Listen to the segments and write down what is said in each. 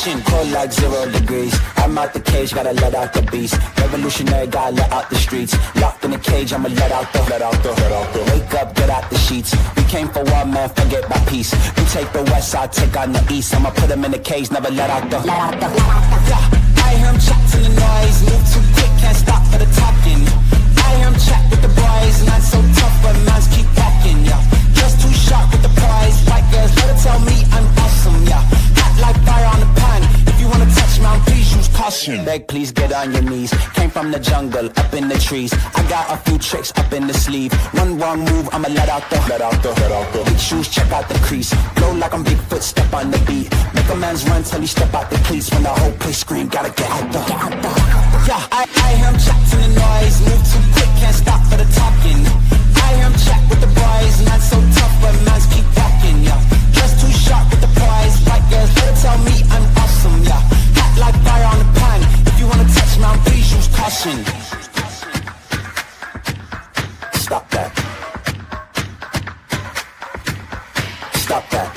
caution, cold like 0 degrees. I'm out the cage, gotta let out the beast. Revolutionary, gotta let out the streets. Locked in a cage, I'ma let out the. Wake up, get out the sheets. We came for war, man, forget my peace. You take the west, I'll take on the east. I'ma put them in the cage, never let out the. Yeah, I hear him chat to the noise. Move too quick, can't stop for the talking. I hear him chat with the boys. Not so tough, but mans keep walking, yeah. Just too sharp with the prize. White girls, let her tell me I'm awesome, yeah. Hot like fire on the pan. If you wanna touch me, please use caution. Beg, please get on your knees. Came from the jungle, up in the trees. I got a few tricks up in the sleeve. One wrong move, I'ma let out the. Big shoes, check out the crease. Blow like I'm Bigfoot, step on the beat. Make a man's run till he step out the cleats. When the whole place scream, gotta get out the. Yeah, I hear him chat to the noise. Move too quick, can't stop for the talking. I hear him chat with the boys. Not so tough, but mans keep walking, yeah. Just too sharp with the prize. White girls, let her tell me I'm awesome, yeah. Hot like fire on the pan. If you wanna touch me, please use caution. Stop that. Stop that.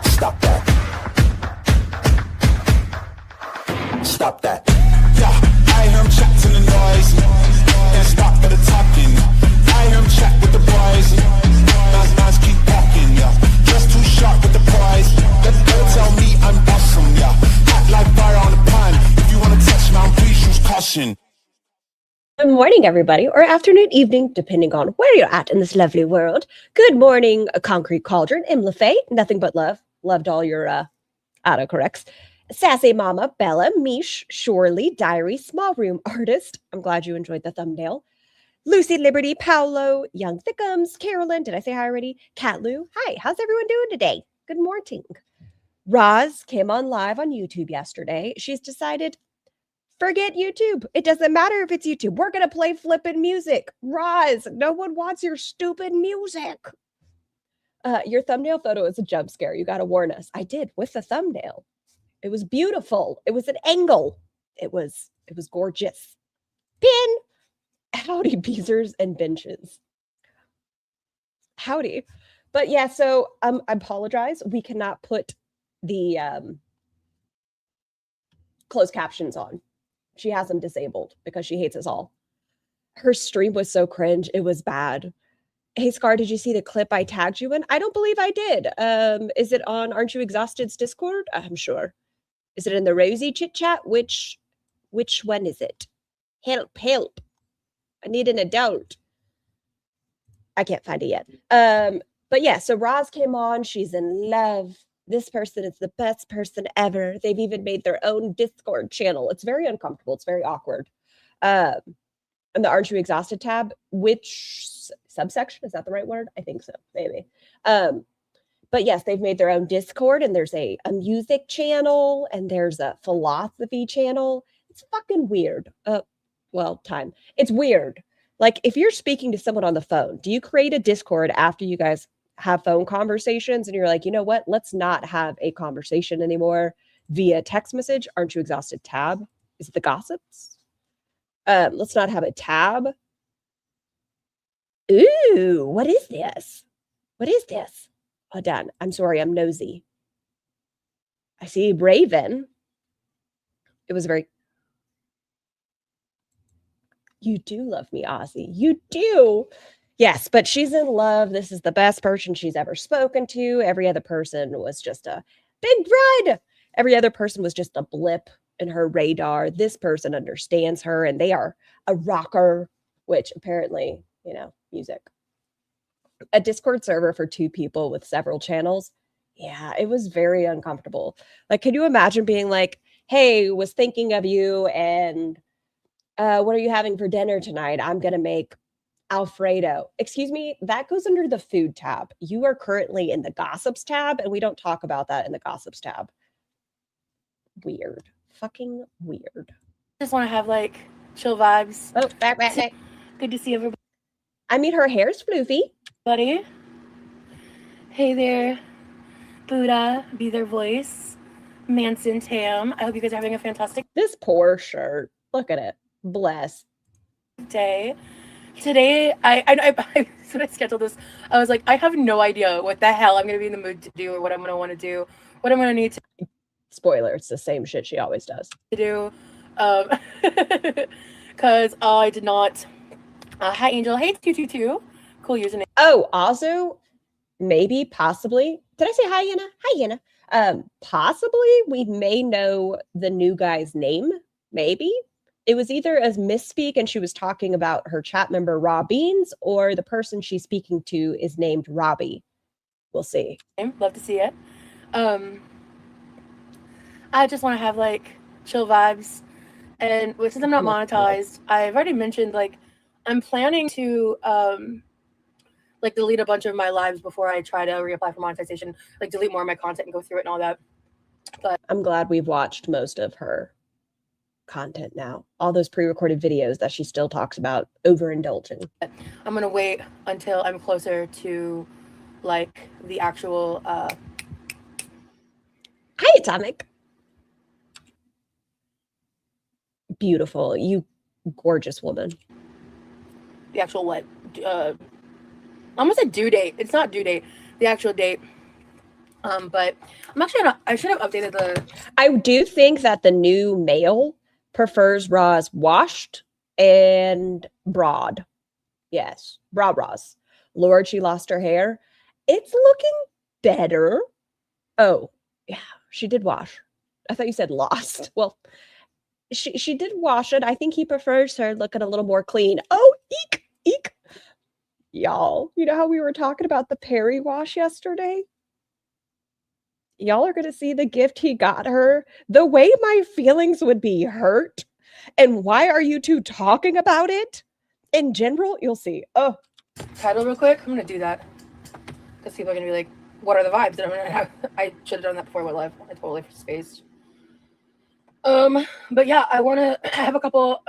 Stop that. Stop that. Yeah, I hear him chat to the noise. And stop for the talking. I hear him chat with the boys. Nas keep walking, yeah. Just too sharp with the prize. Let her tell me I'm awesome, yeah. Hot like fire on the pan. If you wanna touch me, please use caution. Good morning, everybody, or afternoon, evening, depending on where you're at in this lovely world. Good morning, a Concrete Cauldron. I'm LaFay, nothing but love. Loved all your autocorrects. Sassy Mama, Bella, Mish, Shorely, Diary, Small Room Artist. I'm glad you enjoyed the thumbnail. Lucy, Liberty, Paolo, Young Thickums, Carolyn. Did I say hi already? Cat Lou. Hi, how's everyone doing today? Good morning. Roz came on live on YouTube yesterday. She's decided, forget YouTube. It doesn't matter if it's YouTube. We're going to play flippin' music. Roz, no one wants your stupid music. Your thumbnail photo is a jump scare. You got to warn us. I did with the thumbnail. It was beautiful. It was an angle. It was gorgeous. Pin. Howdy, beezers and benches. Howdy. But yeah, so I apologize. We cannot put the closed captions on. She has them disabled because she hates us all. Her stream was so cringe. It was bad. Hey, Scar, did you see the clip I tagged you in? I don't believe I did. Is it on Aren't You Exhausted's Discord? I'm sure. Is it in the Rosie chit chat? Which one is it? Help. I need an adult. I can't find it yet. But yeah, so Roz came on. She's in love. This person is the best person ever. They've even made their own Discord channel. It's very uncomfortable. It's very awkward. And the Aren't You Exhausted tab, which subsection, is that the right word? I think so, maybe. But yes, they've made their own Discord, and there's a music channel, and there's a philosophy channel. It's fucking weird. It's weird. Like, if you're speaking to someone on the phone, do you create a Discord after you guys have phone conversations and you're like, you know what? Let's not have a conversation anymore via text message. Aren't You Exhausted tab? Is it the gossips? Let's not have a tab. Ooh, what is this? What is this? Hold on. I'm sorry. I'm nosy. I see Raven. It was very... You do love me, Ozzy. You do. Yes, but she's in love. This is the best person she's ever spoken to. Every other person was just a big bride. Every other person was just a blip in her radar. This person understands her, and they are a rocker, which apparently, music. A Discord server for 2 people with several channels. Yeah, it was very uncomfortable. Like, could you imagine being like, hey, was thinking of you, and what are you having for dinner tonight? I'm going to make Alfredo. Excuse me, that goes under the food tab. You are currently in the gossips tab, and we don't talk about that in the gossips tab. Weird. Fucking weird. Just want to have chill vibes. Oh, back. Good to see everybody. I mean, her hair's floofy. Buddy. Hey there, Buddha, Be Their Voice, Manson Tam. I hope you guys are having a fantastic This poor shirt. Look at it. Bless. day. Today, when I scheduled this, I was like, I have no idea what the hell I'm going to be in the mood to do or what I'm going to want to do, what I'm going to need to Spoiler, it's the same shit she always does. do. Because I did not. Hi, Angel. Hey, 222. Cool username. Oh, also, maybe, possibly. Did I say hi, Anna? Hi, Anna. Possibly we may know the new guy's name. Maybe. It was either as misspeak and she was talking about her chat member, Raw Beans, or the person she's speaking to is named Robbie. We'll see. Love to see it. I just want to have like chill vibes. And since I'm not monetized, I've already mentioned like I'm planning to like delete a bunch of my lives before I try to reapply for monetization, like delete more of my content and go through it and all that. But I'm glad we've watched most of her content now. All those pre-recorded videos that she still talks about overindulging. I'm gonna wait until I'm closer to like the actual Hi, Atomic. Beautiful. You gorgeous woman. the actual what almost a due date. It's not due date, the actual date. But I'm actually not, I should have updated the I do think that the new male prefers Raws washed and broad. Yes, bras. Lord, she lost her hair. It's looking better. Oh, yeah, she did wash. I thought you said lost. Well, she did wash it. I think he prefers her looking a little more clean. Oh, eek. Y'all, you know how we were talking about the Perry wash yesterday? Y'all are going to see the gift he got her. The way my feelings would be hurt. And why are you two talking about it? In general, you'll see. Oh, title real quick. I'm gonna do that because people are gonna be like, "What are the vibes?" And I'm gonna have, I should have done that before I went live. I totally spaced. But yeah, I want to have a couple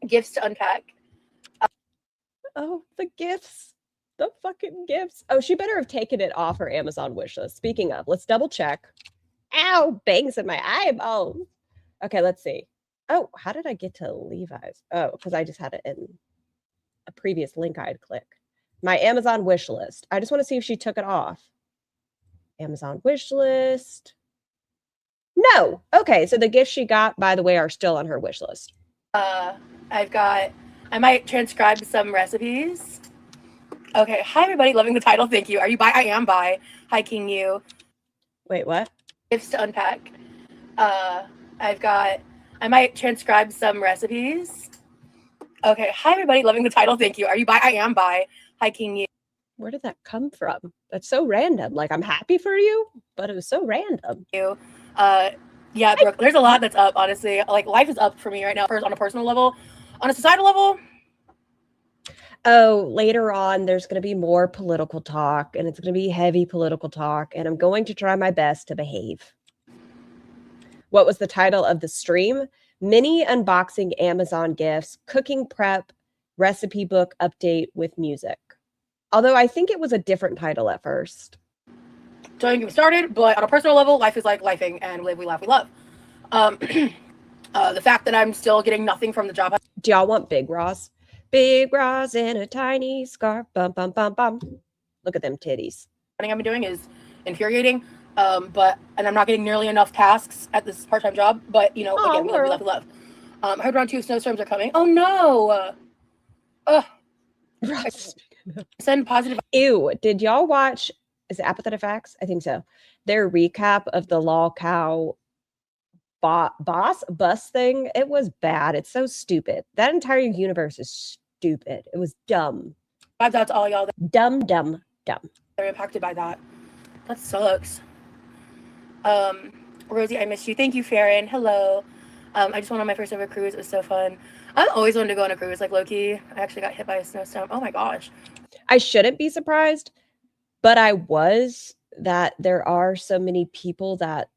gifts to unpack. Oh, the gifts. The fucking gifts. Oh, she better have taken it off her Amazon wish list. Speaking of, let's double check. Ow, bangs in my eyeballs. Okay, let's see. Oh, how did I get to Levi's? Oh, because I just had it in a previous link I'd click. My Amazon wish list. I just want to see if she took it off. Amazon wish list. No. Okay, so the gifts she got, by the way, are still on her wish list. I might transcribe some recipes. Okay. Hi, everybody. Loving the title. Thank you. Are you bi? I am bi. Hi, King You. Wait, what? Gifts to unpack. I might transcribe some recipes. Okay. Hi, everybody. Loving the title. Thank you. Are you bi? I am bi. Hi, King You. Where did that come from? That's so random. Like, I'm happy for you, but it was so random. Yeah, Brooke, there's a lot that's up, honestly. Like, life is up for me right now, on a personal level. On a societal level, oh, later on, there's going to be more political talk, and it's going to be heavy political talk, and I'm going to try my best to behave. What was the title of the stream? Mini unboxing Amazon gifts, cooking prep, recipe book update with music. Although I think it was a different title at first. don't get me started, but on a personal level, life is like lifing, and live, we laugh, we love. The fact that I'm still getting nothing from the job. Do y'all want big Ross? Big Ross in a tiny scarf. Bum, bum, bum, bum. Look at them titties. I've been doing is infuriating. And I'm not getting nearly enough tasks at this part-time job. But you know, again, we love, we love. I heard around 2 snowstorms are coming. Oh no! Ross. Send positive. Ew! Did y'all watch? Is it Apathetic Facts? I think so. Their recap of the Lol Cow bus thing. It was bad. It's so stupid. That entire universe is stupid. It was dumb. Vibes out to all y'all that Dumb. are impacted by that. That sucks. Rosie, I missed you. Thank you, Farron. Hello. I just went on my first ever cruise. It was so fun. I always wanted to go on a cruise, like low-key. I actually got hit by a snowstorm. Oh my gosh. I shouldn't be surprised, but I was that there are so many people that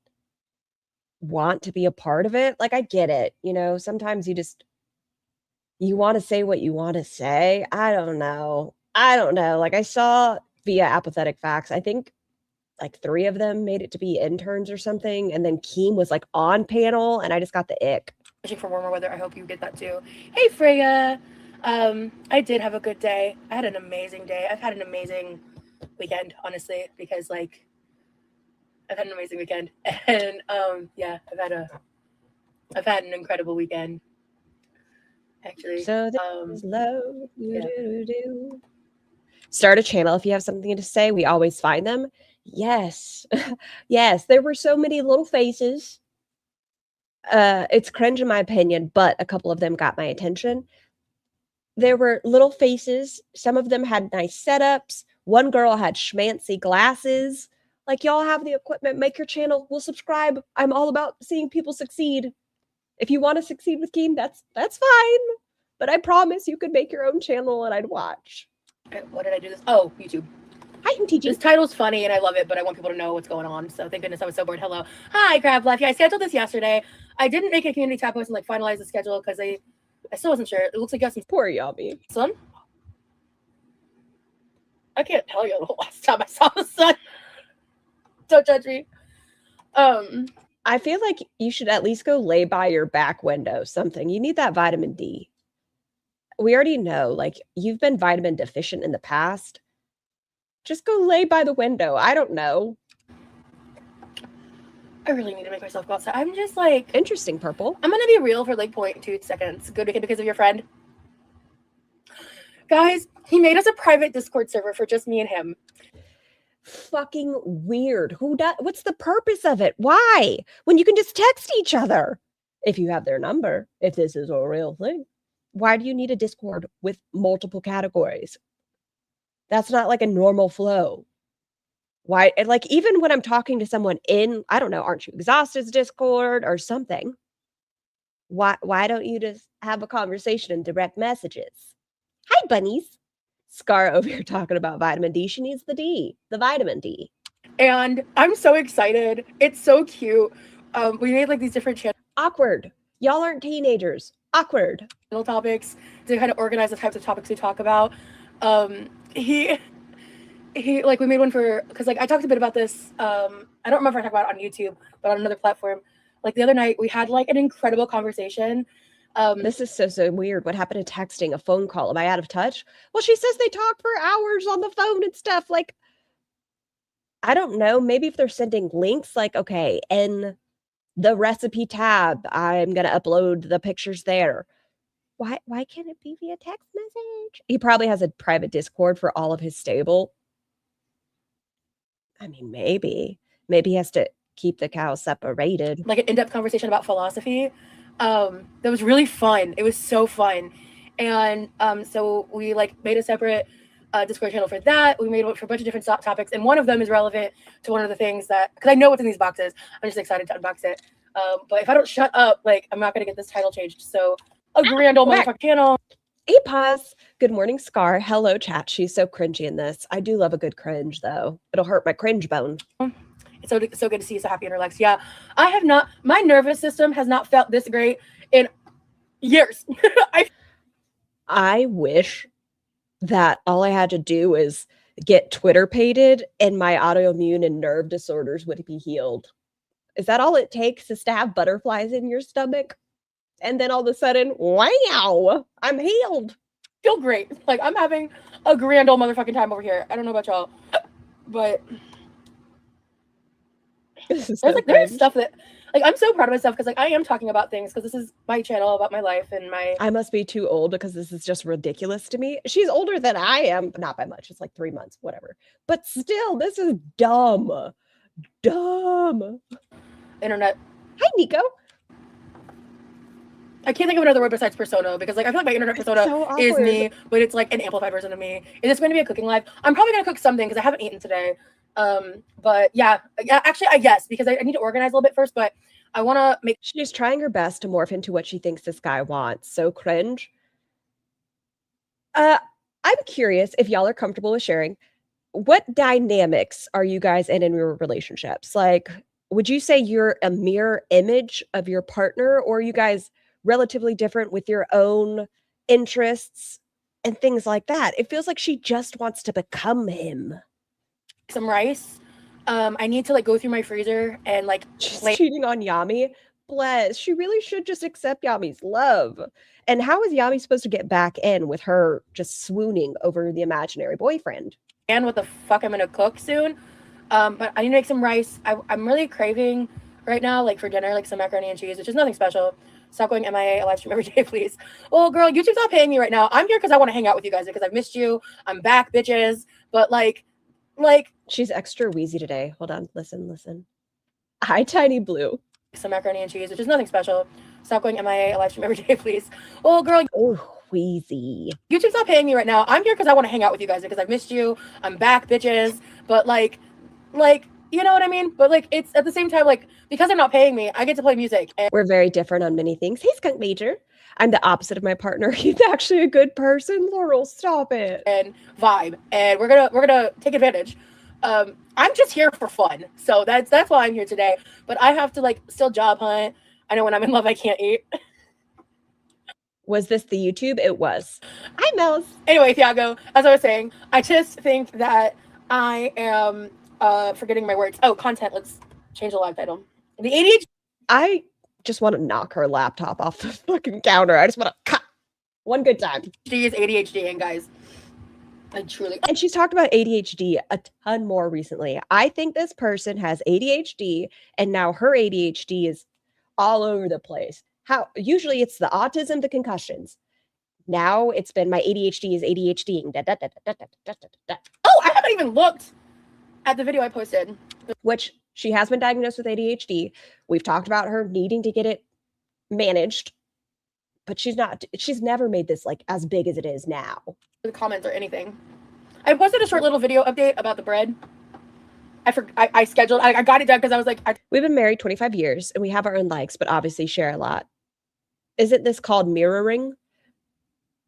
want to be a part of it. Like, I get it. You know, sometimes you want to say what you want to say. I don't know. Like, I saw via Apathetic Facts, I think like 3 of them made it to be interns or something. And then Keem was like on panel and I just got the ick. Wishing for warmer weather. I hope you get that too. Hey, Freya. I did have a good day. I had an amazing day. I've had an amazing weekend, honestly, because like I've had an amazing weekend, and yeah, I've had an incredible weekend, actually. So this Um, is low. yeah. Do. Start a channel if you have something to say. We always find them. Yes. Yes, there were so many little faces. It's cringe in my opinion, but a couple of them got my attention. There were little faces. Some of them had nice setups. One girl had schmancy glasses. Like, y'all have the equipment, make your channel. We'll subscribe. I'm all about seeing people succeed. If you want to succeed with Keen, that's fine. But I promise you could make your own channel and I'd watch. What did I do this? Oh, YouTube. Hi, I'm teaching. This title's funny and I love it, but I want people to know what's going on. So thank goodness I was so bored. Hello. Hi, Crab Life. Yeah, I scheduled this yesterday. I didn't make a community tab post and like finalize the schedule because I still wasn't sure. It looks like you got some Poor Yummy. sun. I can't tell you the last time I saw the sun. Don't judge me. I feel like you should at least go lay by your back window, something. You need that vitamin D. We already know, like, you've been vitamin deficient in the past. Just go lay by the window. I don't know. I really need to make myself go outside. I'm just like Interesting, Purple. I'm gonna be real for like 0.2 seconds. Good because of your friend. Guys, he made us a private Discord server for just me and him. Fucking weird. Who does? What's the purpose of it? Why? When you can just text each other. If you have their number, if this is a real thing. Why do you need a Discord with multiple categories? That's not like a normal flow. Why? And like, even when I'm talking to someone in, I don't know, Aren't You Exhausted's Discord or something, why don't you just have a conversation in direct messages? Hi, bunnies. Scar over here talking about vitamin D. She needs the D, the vitamin D. And I'm so excited. It's so cute. We made like these different channel Awkward. Y'all aren't teenagers. Awkward. topics to kind of organize the types of topics we talk about. He like we made one for because like I talked a bit about this. I don't remember if I talked about it on YouTube, but on another platform. Like the other night, we had like an incredible conversation. This is so weird. What happened to texting, a phone call? Am I out of touch? Well, she says they talk for hours on the phone and stuff. Like, I don't know. Maybe if they're sending links, like, okay, in the recipe tab, I'm gonna upload the pictures there. Why can't it be via text message? He probably has a private Discord for all of his stable. I mean, maybe he has to keep the cows separated. Like an in-depth conversation about philosophy. That was really fun. It was so fun. And so we like made a separate Discord channel for that. We made one for a bunch of different topics, and one of them is relevant to one of the things that because I know what's in these boxes. I'm just excited to unbox it. But if I don't shut up, like I'm not gonna get this title changed. So a grand old motherfucking channel. Hey, pause. Good morning, Scar. Hello, chat. She's so cringy in this. I do love a good cringe, though. It'll hurt my cringe bone. It's so good to see you so happy and relaxed. Yeah, I have not. My nervous system has not felt this great in years. I wish that all I had to do is get Twitter pated and my autoimmune and nerve disorders would be healed. Is that all it takes is to have butterflies in your stomach? And then all of a sudden, wow, I'm healed. Feel great. Like I'm having a grand old motherfucking time over here. I don't know about y'all, but there's stuff that like I'm so proud of myself because like I am talking about things because this is my channel about my life and my. I must be too old because this is just ridiculous to me. She's older than I am, but not by much. It's like 3 months, whatever. But still, this is dumb. Internet. Hi, Nico. I can't think of another word besides persona because like I feel like my internet persona so is me, but it's like an amplified version of me. Is this going to be a cooking live? I'm probably going to cook something because I haven't eaten today. But yeah, actually I guess because I need to organize a little bit first, but I want to make. She's trying her best to morph into what she thinks this guy wants. So cringe. I'm curious if y'all are comfortable with sharing. What dynamics are you guys in your relationships? Like, would you say you're a mirror image of your partner, or are you guys relatively different with your own interests and things like that? It feels like she just wants to become him. Some rice. I need to like go through my freezer and like she's cheating on Yami. hopeless. She really should just accept Yami's love. And how is Yami supposed to get back in with her just swooning over the imaginary boyfriend? And what the fuck I'm gonna cook soon. But I need to make some rice. I'm really craving right now, like for dinner, like some macaroni and cheese, which is nothing special. Stop going MIA, a live stream every day, please. Well, girl, YouTube's not paying me right now. I'm here because I want to hang out with you guys because I've missed you. I'm back, bitches. But like, she's extra wheezy today. Hold on, listen. Hi, Tiny Blue. Some macaroni and cheese, which is nothing special. Stop going MIA, a live stream every day, please. Well, girl, oh, wheezy. YouTube's not paying me right now. I'm here because I want to hang out with you guys because I've missed you. I'm back, bitches. But like, you know what I mean? But like, it's at the same time, like, because they're not paying me, I get to play music. And we're very different on many things. Hey, Skunk Major. I'm the opposite of my partner. He's actually a good person. Laurel, stop it. And vibe. And we're gonna take advantage. I'm just here for fun. So that's why I'm here today. But I have to like still job hunt. I know when I'm in love, I can't eat. Was this the YouTube? It was. Hi, Mel's. Anyway, Thiago, as I was saying, I just think that I am forgetting my words. Oh, content. Let's change the live title. The ADHD. I just want to knock her laptop off the fucking counter. I just want to cut one good time. She is ADHD, and guys, I truly. And she's talked about ADHD a ton more recently. I think this person has ADHD, and now her ADHD is all over the place. How usually it's the autism, the concussions. Now it's been my ADHD is ADHDing. Oh, I haven't even looked at the video I posted. Which she has been diagnosed with ADHD. We've talked about her needing to get it managed, but she's never made this like as big as it is now. The comments or anything. I posted a short little video update about the bread. I scheduled. I got it done because I was like, we've been married 25 years and we have our own likes, but obviously share a lot. Isn't this called mirroring?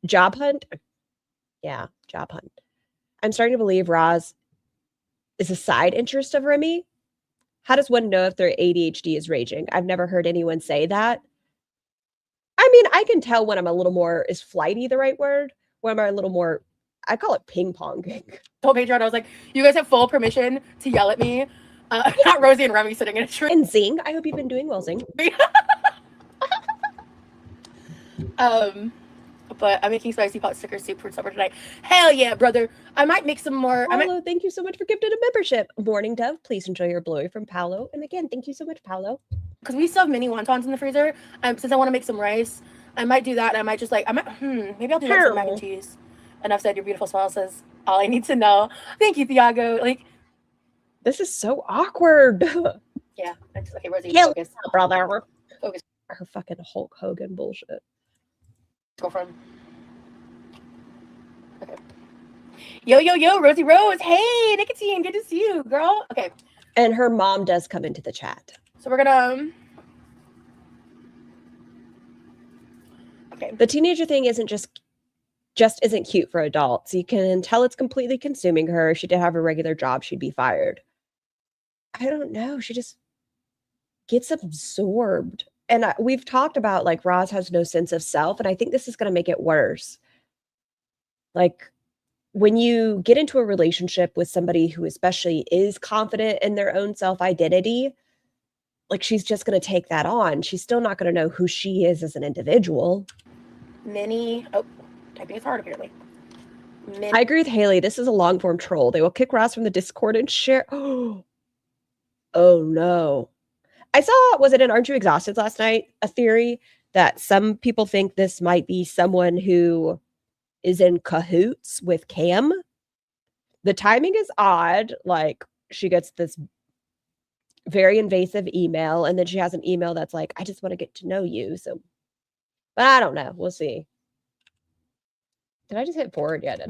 Job hunt? Yeah, job hunt. I'm starting to believe Roz is a side interest of Remy. How does one know if their ADHD is raging? I've never heard anyone say that. I mean, I can tell when I'm a little more, is flighty the right word? When I'm a little more, I call it ping ponging. Told Patreon, I was like, you guys have full permission to yell at me. Not Rosie and Remy sitting in a tree. And Zing, I hope you've been doing well, Zing. But I'm making spicy pot sticker soup for supper tonight. Hell yeah, brother. I might make some more. Paolo, thank you so much for gifting a membership. Morning Dove, please enjoy your blowy from Paolo. And again, thank you so much, Paolo. Because we still have mini wontons in the freezer. Since I want to make some rice, I might do that. And I might just like, maybe I'll do that for mac and cheese. Enough said, your beautiful smile says all I need to know. Thank you, Thiago. Like, this is so awkward. Yeah. Okay, Rosie, focus. Brother. Focus. Her fucking Hulk Hogan bullshit. Girlfriend. Okay. Yo, Rosie Rose. Hey, Nicotine. Good to see you, girl. Okay. And her mom does come into the chat. So we're gonna. Okay. The teenager thing isn't just isn't cute for adults. You can tell it's completely consuming her. If she did have a regular job, she'd be fired. I don't know. She just gets absorbed. And we've talked about like Roz has no sense of self. And I think this is going to make it worse. Like when you get into a relationship with somebody who especially is confident in their own self-identity, like she's just going to take that on. She's still not going to know who she is as an individual. Typing is hard apparently. I agree with Haley. This is a long form troll. They will kick Roz from the Discord and share. Oh no. I saw, was it in Aren't You Exhausted last night? A theory that some people think this might be someone who is in cahoots with Cam. The timing is odd. Like she gets this very invasive email and then she has an email that's like, I just want to get to know you. So, but I don't know. We'll see. Did I just hit forward yet?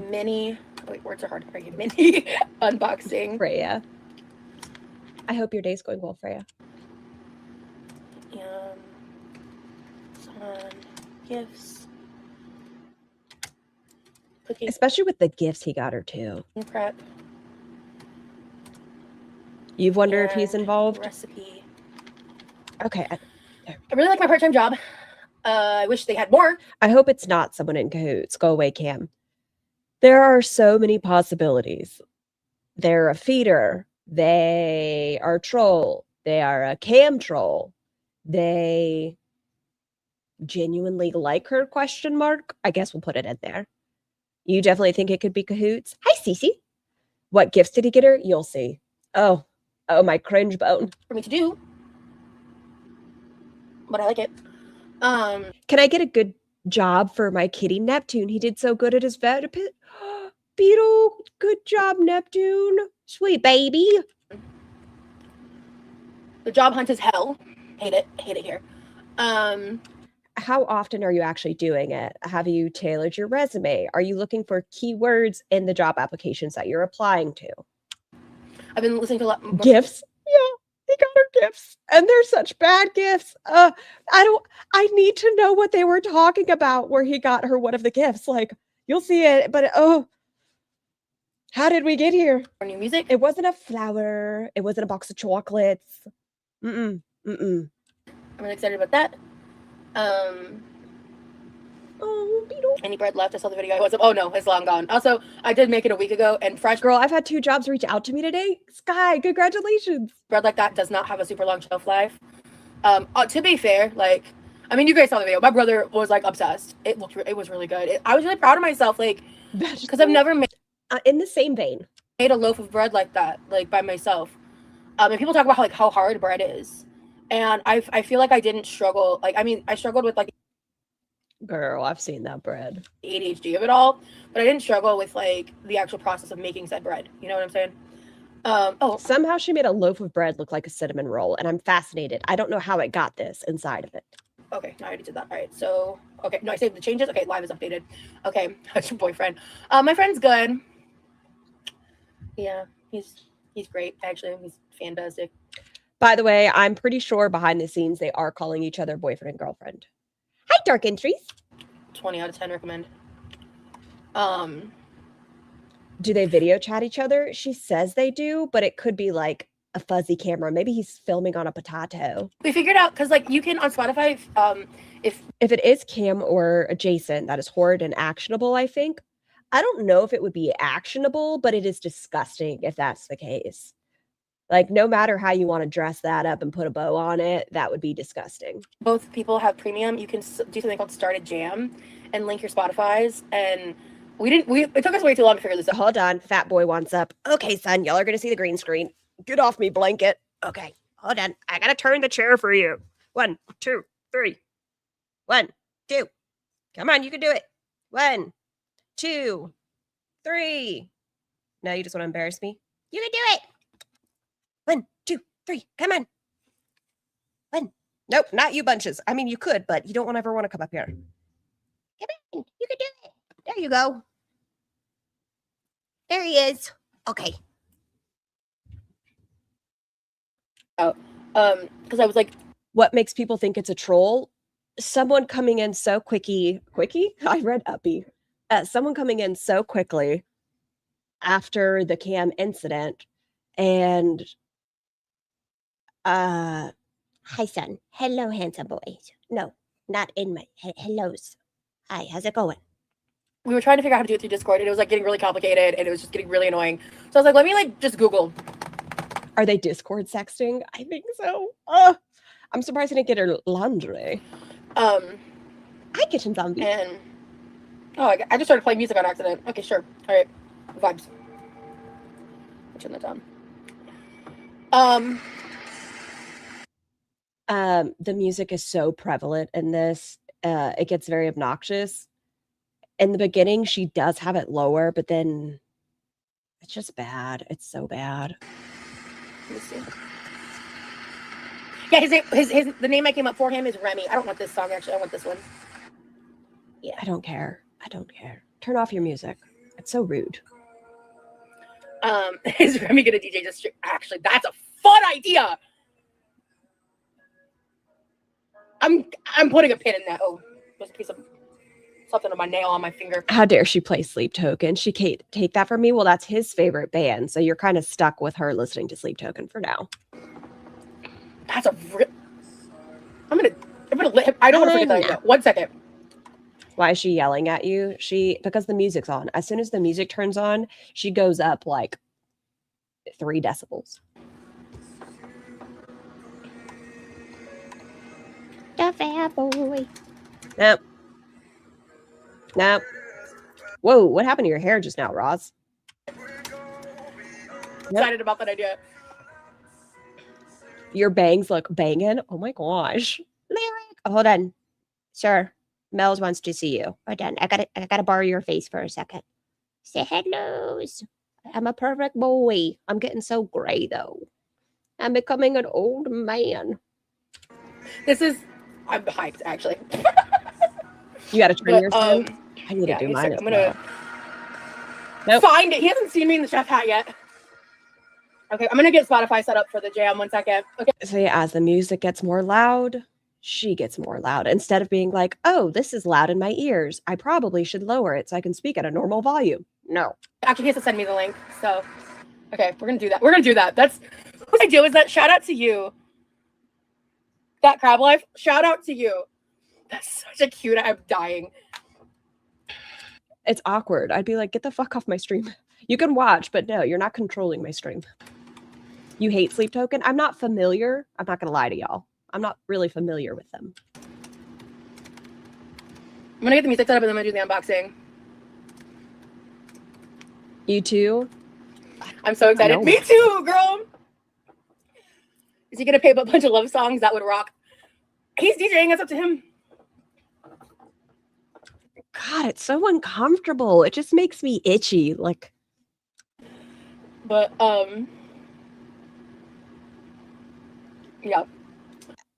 Words are hard to read. Mini unboxing. Freya. I hope your day's going well, Freya. Some gifts. Cooking. Especially with the gifts he got her too. Prep. You've wondered if he's involved? Recipe. Okay. I really like my part-time job. I wish they had more. I hope it's not someone in cahoots. Go away, Cam. There are so many possibilities. They're a feeder. They are a troll. They are a Cam troll. they genuinely like her, question mark. I guess we'll put it in there. You definitely think it could be cahoots? Hi, Cece. What gifts did he get her? You'll see. Oh, my cringe bone. For me to do. But I like it. Can I get a good job for my kitty Neptune? He did so good at his vet. Beetle, good job, Neptune. Sweet baby. The job hunt is hell. Hate it. Hate it here. How often are you actually doing it? Have you tailored your resume? Are you looking for keywords in the job applications that you're applying to? I've been listening to a lot. Gifts? Yeah, he got her gifts. And they're such bad gifts. I need to know what they were talking about where he got her one of the gifts. Like, you'll see it, but how did we get here? New music. It wasn't a flower. It wasn't a box of chocolates. I'm really excited about that. Oh, Beetle. Any bread left? I saw the video. Oh no, it's long gone. Also, I did make it a week ago, and fresh Girl, I've had 2 jobs reach out to me today. Sky, congratulations. bread like that does not have a super long shelf life. To be fair, like, I mean, you guys saw the video. My brother was like obsessed. It was really good. I was really proud of myself, like, because I've never made in the same vein a loaf of bread like that, like by myself. And people talk about how hard bread is, and I feel like I didn't struggle. Like, I mean, I struggled with like, girl, I've seen that bread. ADHD of it all, but I didn't struggle with like the actual process of making said bread. You know what I'm saying? Somehow she made a loaf of bread look like a cinnamon roll, and I'm fascinated. I don't know how it got this inside of it. Okay, no, I already did that. All right, so okay, no, I saved the changes. Okay, live is updated. Okay, that's your boyfriend. My friend's good. Yeah, he's great. Actually, he's fantastic. By the way, I'm pretty sure behind the scenes they are calling each other boyfriend and girlfriend. Hi, Dark Entries. 20 out of 10 recommend. Do they video chat each other? She says they do, but it could be like a fuzzy camera. Maybe he's filming on a potato. We figured out, because like you can on Spotify, if it is Cam or adjacent, that is horrid and actionable, I think. I don't know if it would be actionable, but it is disgusting if that's the case. Like, no matter how you want to dress that up and put a bow on it, that would be disgusting. Both people have premium. You can do something called Start a Jam and link your Spotify's. And it took us way too long to figure this out. Hold on. Fat boy wants up. Okay, son, y'all are going to see the green screen. Get off me, blanket. Okay, hold on. I got to turn the chair for you. 1, 2, 3. 1, 2. Come on, you can do it. 1, 2, 3. No, you just want to embarrass me? You can do it. 1, 2, 3. Come on. 1. Nope, not you bunches. I mean, you could, but you don't ever want to come up here. Come on. You can do it. There you go. There he is. Okay. Because I was like, what makes people think it's a troll? Someone coming in so quickie. I read uppy. Someone coming in so quickly after the Cam incident, and hi, son. Hello, handsome boys. No, not in my hellos. Hi, how's it going? we were trying to figure out how to do it through Discord, and it was like getting really complicated, and it was just getting really annoying. So I was like, let me like just Google. Are they Discord sexting? I think so. I'm surprised I didn't get her laundry. Hi, kitchen zombie. And I just started playing music on accident. Okay, sure. All right, vibes. Turn that down. The music is so prevalent in this. It gets very obnoxious. In the beginning, she does have it lower, but then it's just bad. It's so bad. Let me see. Yeah, the name I came up for him is Remy. I don't want this song, actually. I want this one. Yeah. I don't care. Turn off your music. It's so rude. Is Remy gonna DJ just actually? That's a fun idea. I'm putting a pin in that. Oh, there's a piece of something on my nail on my finger. How dare she play Sleep Token? She can't take that from me. Well, that's his favorite band, so you're kind of stuck with her listening to Sleep Token for now. That's a. I'm gonna. I don't want to forget that. 1 second. Why is she yelling at you? Because the music's on. As soon as the music turns on, she goes up like 3 decibels. a fat boy. Nope. Nope. Whoa, what happened to your hair just now, Roz? Excited about that idea. Your bangs look banging. Oh my gosh. Lyric. Hold on. Sir, Mel's wants to see you. Hold on. I gotta borrow your face for a second. Say hellos. I'm a perfect boy. I'm getting so gray though. I'm becoming an old man. I'm hyped actually. You gotta trim yours in? I need yeah, to do mine as I'm well. gonna find it. He hasn't seen me in the chef hat yet. Okay, I'm gonna get Spotify set up for the jam 1 second. Okay. So yeah, as the music gets more loud, she gets more loud. Instead of being like, oh, this is loud in my ears, I probably should lower it so I can speak at a normal volume. No. Actually, he has to send me the link. So, okay, we're gonna do that. We're gonna do that. That's what I do. Is that shout out to you? That crab life. Shout out to you. That's such a cute. I'm dying. It's awkward. I'd be like, get the fuck off my stream. You can watch, but no, you're not controlling my stream. You hate Sleep Token? I'm not familiar. I'm not gonna lie to y'all. I'm not really familiar with them. I'm gonna get the music set up and then I'm gonna do the unboxing. You too? I'm so excited. Me too, girl. Is he gonna pay a bunch of love songs? That would rock. He's DJing. It's up to him. God, it's so uncomfortable. It just makes me itchy. Like, but yeah.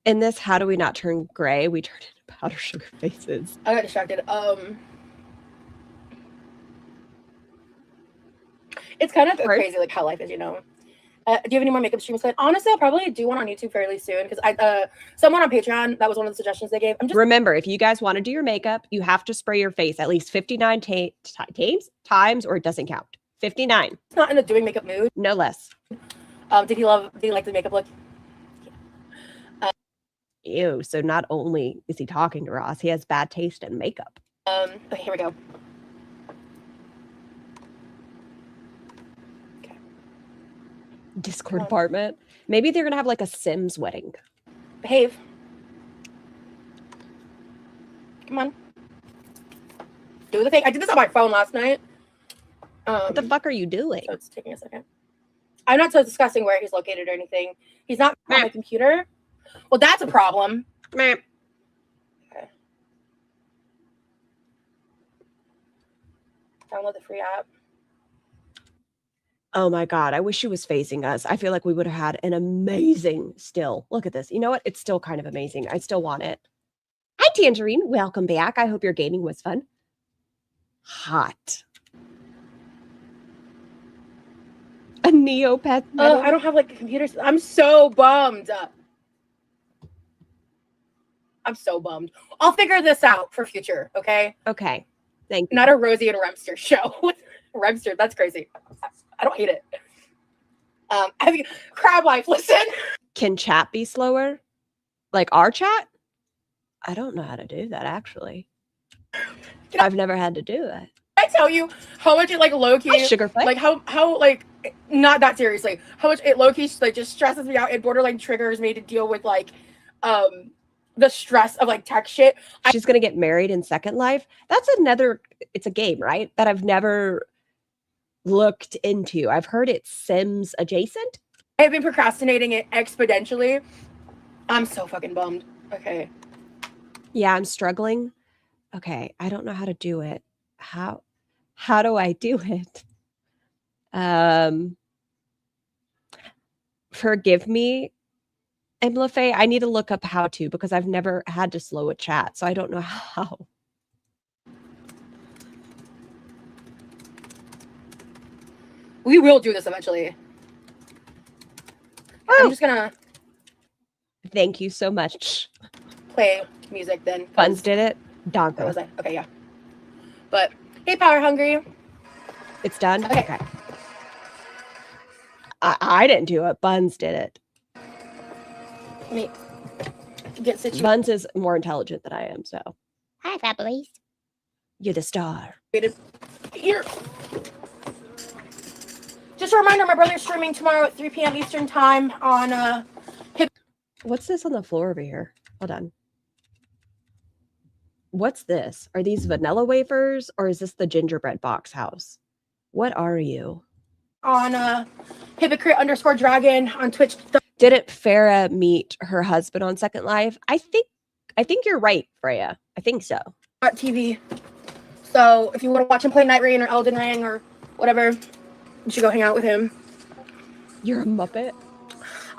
In this, how do we not turn gray? We turn into powder sugar faces. I got distracted. It's kind of crazy, like how life is, you know. Do you have any more makeup streams? Honestly, I'll probably do one on YouTube fairly soon because someone on Patreon, that was one of the suggestions they gave. Remember, if you guys want to do your makeup, you have to spray your face at least 59 times, or it doesn't count. 59. It's not in the doing makeup mood. No less. Did he like the makeup look? Ew. So not only is he talking to Ross, he has bad taste in makeup. Okay, here we go. Discord apartment. Maybe they're gonna have like a Sims wedding. Behave. Come on. Do the thing. I did this on my phone last night. What the fuck are you doing? So it's taking a second. I'm not so discussing where he's located or anything. He's not on my computer. Well, that's a problem. Okay. Download the free app. Oh my God, I wish she was facing us. I feel like we would have had an amazing still. Look at this. You know what? It's still kind of amazing. I still want it. Hi, Tangerine. Welcome back. I hope your gaming was fun. Hot. A Neopet. Oh, I don't have like a computer. I'm so bummed. I'm so bummed. I'll figure this out for future, okay? Okay. Thank you. Not a Rosie and Remster show. Remster, that's crazy. I don't hate it. Crab life, listen. Can chat be slower? Like our chat? I don't know how to do that, actually. I've never had to do that. I tell you how much it like low-key, Sugar flake. like how like, not that seriously, how much it low-key like just stresses me out. It borderline triggers me to deal with like the stress of like tech shit. She's gonna get married in Second Life. That's another, it's a game, right? That I've never looked into. I've heard it's Sims adjacent. I've been procrastinating it exponentially. I'm so fucking bummed. Okay. Yeah, I'm struggling. Okay, I don't know how to do it. How do I do it? Forgive me, Emlafe. I need to look up how to because I've never had to slow a chat, so I don't know how. We will do this eventually. Oh. I'm just gonna Thank you so much. play music then. Buns did it. What Donka. was I? Okay, yeah. But hey, Power Hungry. It's done? Okay. I didn't do it. Buns did it. Let me get situated Buns is more intelligent than I am, so. Hi, Fat Boys. You're the star. here. Just a reminder, my brother's streaming tomorrow at 3 p.m. Eastern time on What's this on the floor over here? Hold on. What's this? Are these vanilla wafers or is this the gingerbread box house? What are you? On hypocrite_dragon on Twitch. Didn't Farah meet her husband on Second Life? I think you're right, Freya. I think so. TV. So if you want to watch him play Night Rain or Elden Ring or whatever, you should go hang out with him. You're a Muppet.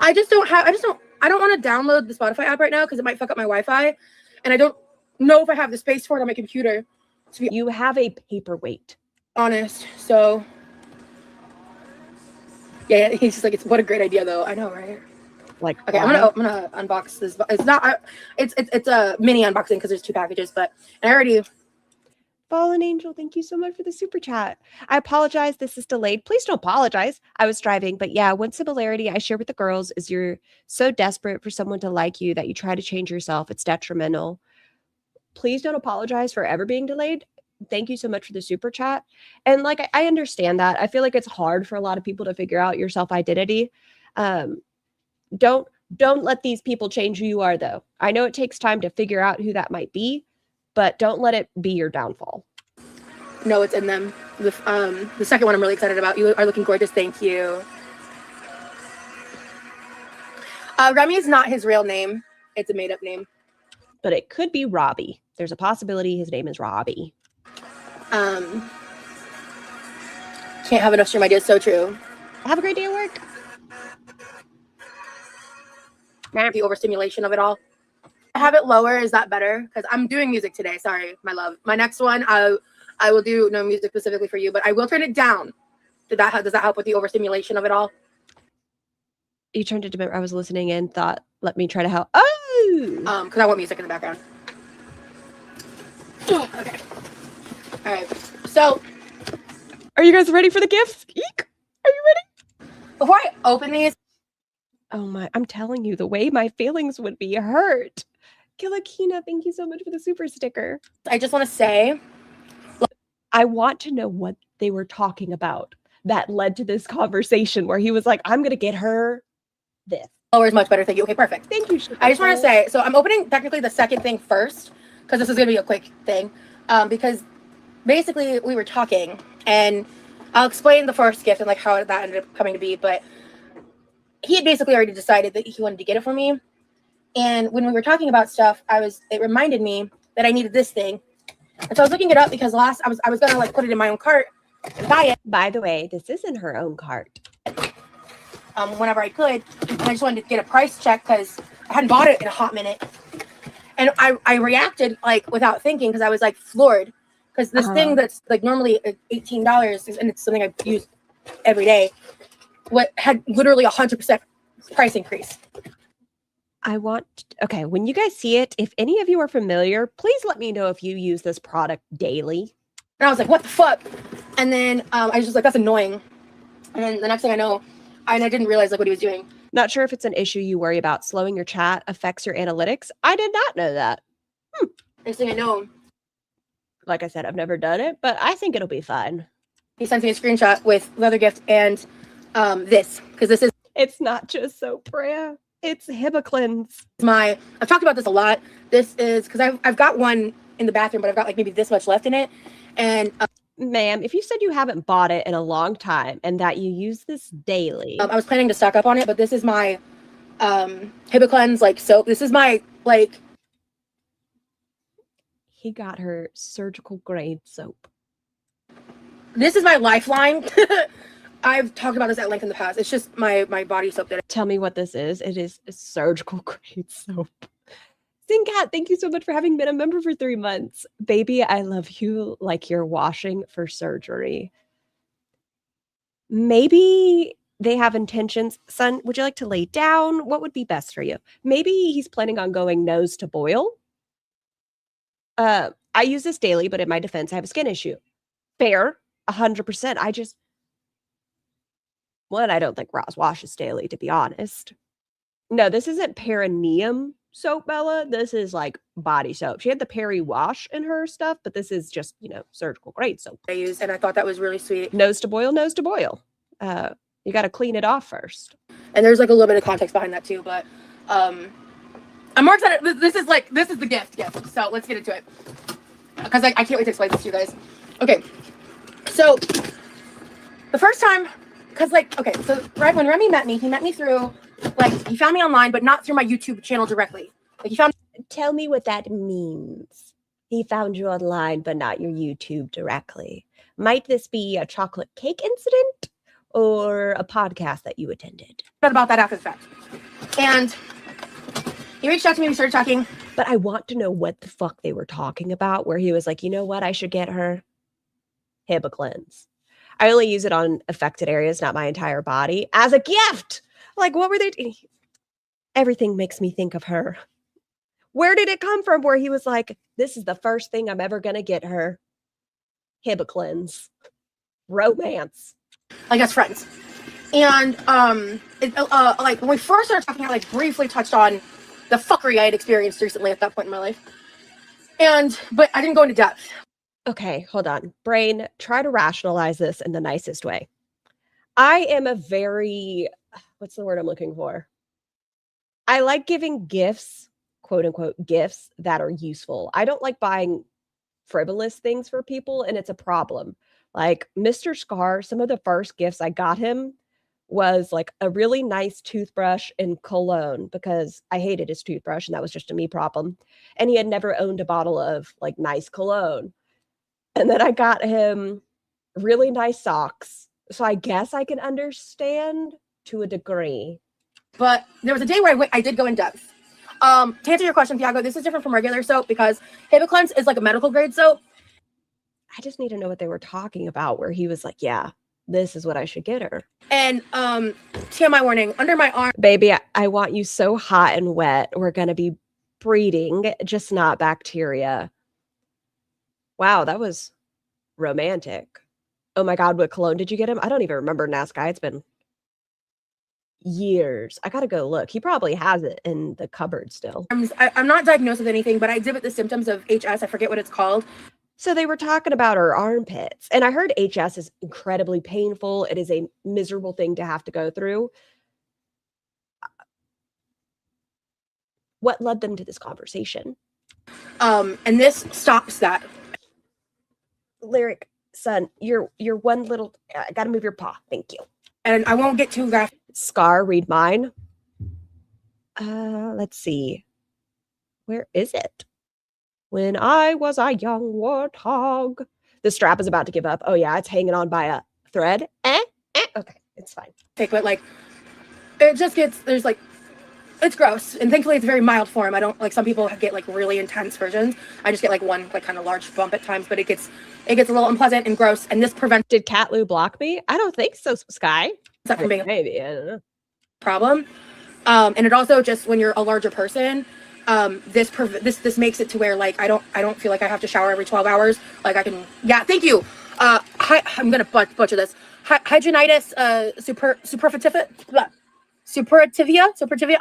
I don't want to download the Spotify app right now because it might fuck up my Wi-Fi, and I don't know if I have the space for it on my computer. To be You have a paperweight. honest, so yeah, he's just like, what a great idea though. I know, right? Like, okay, I'm gonna unbox this. It's a mini unboxing because there's 2 packages, but I already. Fallen Angel, thank you so much for the super chat. I apologize, this is delayed. Please don't apologize. I was driving, but yeah, one similarity I share with the girls is you're so desperate for someone to like you that you try to change yourself. It's detrimental. Please don't apologize for ever being delayed. Thank you so much for the super chat. And like, I understand that. I feel like it's hard for a lot of people to figure out your self-identity. Don't let these people change who you are, though. I know it takes time to figure out who that might be, but don't let it be your downfall. No, it's in them. The second one I'm really excited about. You are looking gorgeous. Thank you. Remy is not his real name. It's a made-up name. But it could be Robbie. There's a possibility his name is Robbie. Can't have enough stream ideas. So true. Have a great day at work. The overstimulation of it all. I have it lower. Is that better? Because I'm doing music today. Sorry, my love. My next one, I will do no music specifically for you, but I will turn it down. Does that help with the overstimulation of it all? You turned it to. I was listening and thought, let me try to help. Oh, because I want music in the background. Okay. All right. So, are you guys ready for the gifts? Eek. Are you ready? Before I open these. Oh my! I'm telling you, the way my feelings would be hurt. Kilakina, thank you so much for the super sticker. I just want to say, I want to know what they were talking about that led to this conversation where he was like, I'm going to get her this. Lower is much better. Thank you. Okay, perfect. Thank you. I just want to say, so I'm opening technically the second thing first because this is going to be a quick thing. Because basically we were talking and I'll explain the first gift and like how that ended up coming to be. But he had basically already decided that he wanted to get it for me. And when we were talking about stuff, it reminded me that I needed this thing. And so I was looking it up because I was gonna like put it in my own cart and buy it. By the way, this is in her own cart. Whenever I could. And I just wanted to get a price check because I hadn't bought it in a hot minute. And I reacted like without thinking because I was like floored. Because this thing that's like normally $18 and it's something I use every day, what had literally 100% price increase. Okay, when you guys see it, if any of you are familiar, please let me know if you use this product daily. And I was like, what the fuck? And then I was just like, that's annoying. And then the next thing I know, I didn't realize like what he was doing. Not sure if it's an issue you worry about. Slowing your chat affects your analytics. I did not know that. Next thing I know. Like I said, I've never done it, but I think it'll be fun. He sent me a screenshot with leather gift and this, because this is. It's not just soap, Freya. It's Hibiclins. I've talked about this a lot. This is because I've got one in the bathroom, but I've got like maybe this much left in it. And ma'am, if you said you haven't bought it in a long time and that you use this daily. I was planning to stock up on it, but this is my Hibiclins like soap. This is my like. He got her surgical grade soap. This is my lifeline. I've talked about this at length in the past. It's just my body soap. Tell me what this is. It is a surgical grade soap. Singcat, thank you so much for having been a member for 3 months. Baby, I love you like you're washing for surgery. Maybe they have intentions. Son, would you like to lay down? What would be best for you? Maybe he's planning on going nose to boil. I use this daily, but in my defense, I have a skin issue. Fair, 100%. I don't think Roz washes daily, to be honest. No, this isn't perineum soap, Bella. This is like body soap. She had the peri wash in her stuff, but this is just, surgical grade soap. I used, and I thought that was really sweet. Nose to boil, nose to boil. You got to clean it off first. And there's like a little bit of context behind that too, but I'm more excited. This is the gift. So let's get into it. Because I can't wait to explain this to you guys. Okay. So the first time, because so right when Remy met me, he met me through, he found me online, but not through my YouTube channel directly. Like he found. Tell me what that means. He found you online, but not your YouTube directly. Might this be a chocolate cake incident or a podcast that you attended? About that after the fact. And he reached out to me, we started talking. But I want to know what the fuck they were talking about, where he was like, you know what I should get her? Hibiclens. I only use it on affected areas, not my entire body, as a gift. Like, what were they doing? Everything makes me think of her. Where did it come from where he was like, this is the first thing I'm ever going to get her? Hibiclens. Romance. Like as friends. And when we first started talking, I briefly touched on the fuckery I had experienced recently at that point in my life. But I didn't go into depth. Okay, hold on. Brain, try to rationalize this in the nicest way. I am a very, what's the word I'm looking for? I like giving gifts, quote unquote, gifts that are useful. I don't like buying frivolous things for people, and it's a problem. Like Mr. Scar, some of the first gifts I got him was like a really nice toothbrush and cologne because I hated his toothbrush and that was just a me problem. And he had never owned a bottle of like nice cologne. And then I got him really nice socks. So I guess I can understand to a degree. But there was a day where I did go in depth. To answer your question, Thiago, this is different from regular soap because Hibiclens is like a medical grade soap. I just need to know what they were talking about where he was like, yeah, this is what I should get her. And TMI warning, under my arm. Baby, I want you so hot and wet. We're going to be breeding, just not bacteria. Wow, that was romantic. Oh my God, what cologne did you get him? I don't even remember, Nas Guy. It's been years. I got to go look. He probably has it in the cupboard still. I'm not diagnosed with anything, but I exhibit the symptoms of HS. I forget what it's called. So they were talking about her armpits. And I heard HS is incredibly painful. It is a miserable thing to have to go through. What led them to this conversation? And this stops that. Lyric, son, you're one little, I gotta move your paw. Thank you. And I won't get too graphic. Scar, read mine. Let's see. Where is it? When I was a young warthog. The strap is about to give up. Oh yeah, it's hanging on by a thread. Okay, it's fine. But it just gets, it's gross. And thankfully it's a very mild form. I don't, some people get really intense versions. I just get one kind of large bump at times, but it gets a little unpleasant and gross. And this prevents. Did Cat Lou block me? I don't think so, Sky. That from being maybe, I don't know. Problem. And it also just, when you're a larger person, this makes it to where I don't feel like I have to shower every 12 hours. I can, yeah, thank you. I'm gonna butcher this. Hydronitis suppurativa.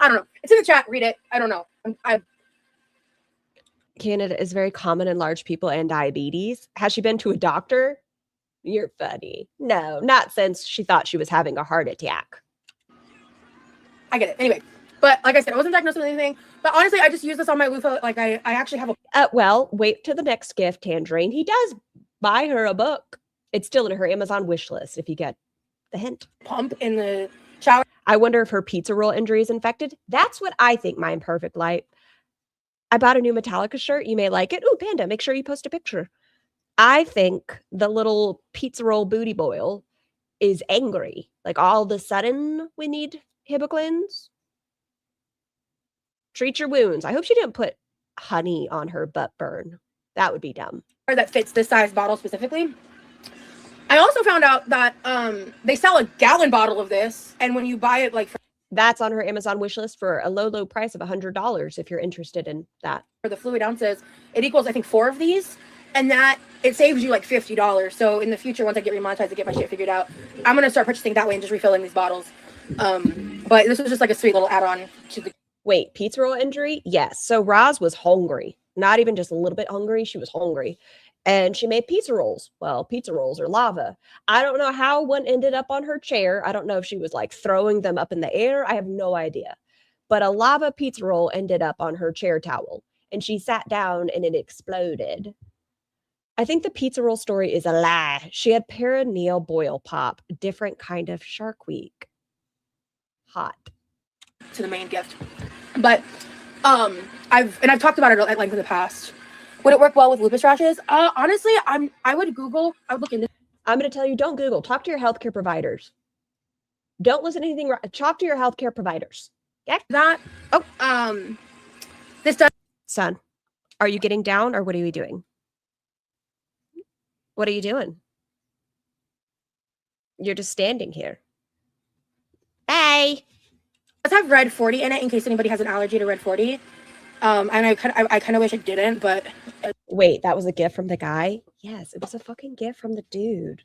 I don't know. It's in the chat. Read it. I don't know. Canada is very common in large people and diabetes. Has she been to a doctor? You're funny. No, not since she thought she was having a heart attack. I get it. Anyway, but like I said, I wasn't diagnosed with anything. But honestly, I just use this on my loofah. I actually have a. Well, wait till the next gift, Tangerine. He does buy her a book. It's still in her Amazon wish list. If you get the hint. Pump in the shower. I wonder if her pizza roll injury is infected. That's what I think. My imperfect light. I bought a new Metallica shirt. You may like it. Ooh, Panda, make sure you post a picture. I think the little pizza roll booty boil is angry. All of a sudden, we need Hibiclens. Treat your wounds. I hope she didn't put honey on her butt burn. That would be dumb. That fits this size bottle specifically. I also found out that they sell a gallon bottle of this, and when you buy it, that's on her Amazon wish list for a low price of $100 if you're interested in that. For the fluid ounces, it equals, I think, 4 of these, and that it saves you $50. So in the future, once I get remonetized and get my shit figured out, I'm gonna start purchasing that way and just refilling these bottles. But this was just a sweet little add-on to the. Wait, pizza roll injury? Yes. So Roz was hungry. Not even just a little bit hungry. She was hungry. And she made pizza rolls. Well, pizza rolls are lava. I don't know how one ended up on her chair. I don't know if she was throwing them up in the air. I have no idea. but a lava pizza roll ended up on her chair towel, and she sat down and it exploded. I think the pizza roll story is a lie. She had perineal boil pop, different kind of Shark Week. Hot. To the main gift. But I've talked about it at length in the past. Would it work well with lupus rashes? Honestly, I would look into. I'm going to tell you, don't Google. Talk to your healthcare providers. Don't listen to anything. Talk to your healthcare providers. Yeah. That. Oh, this does. Son, are you getting down or what are you doing? What are you doing? You're just standing here. Hey. Does have red 40 in it in case anybody has an allergy to red 40. And I kind of wish it didn't, but. Wait, that was a gift from the guy? Yes, it was a fucking gift from the dude.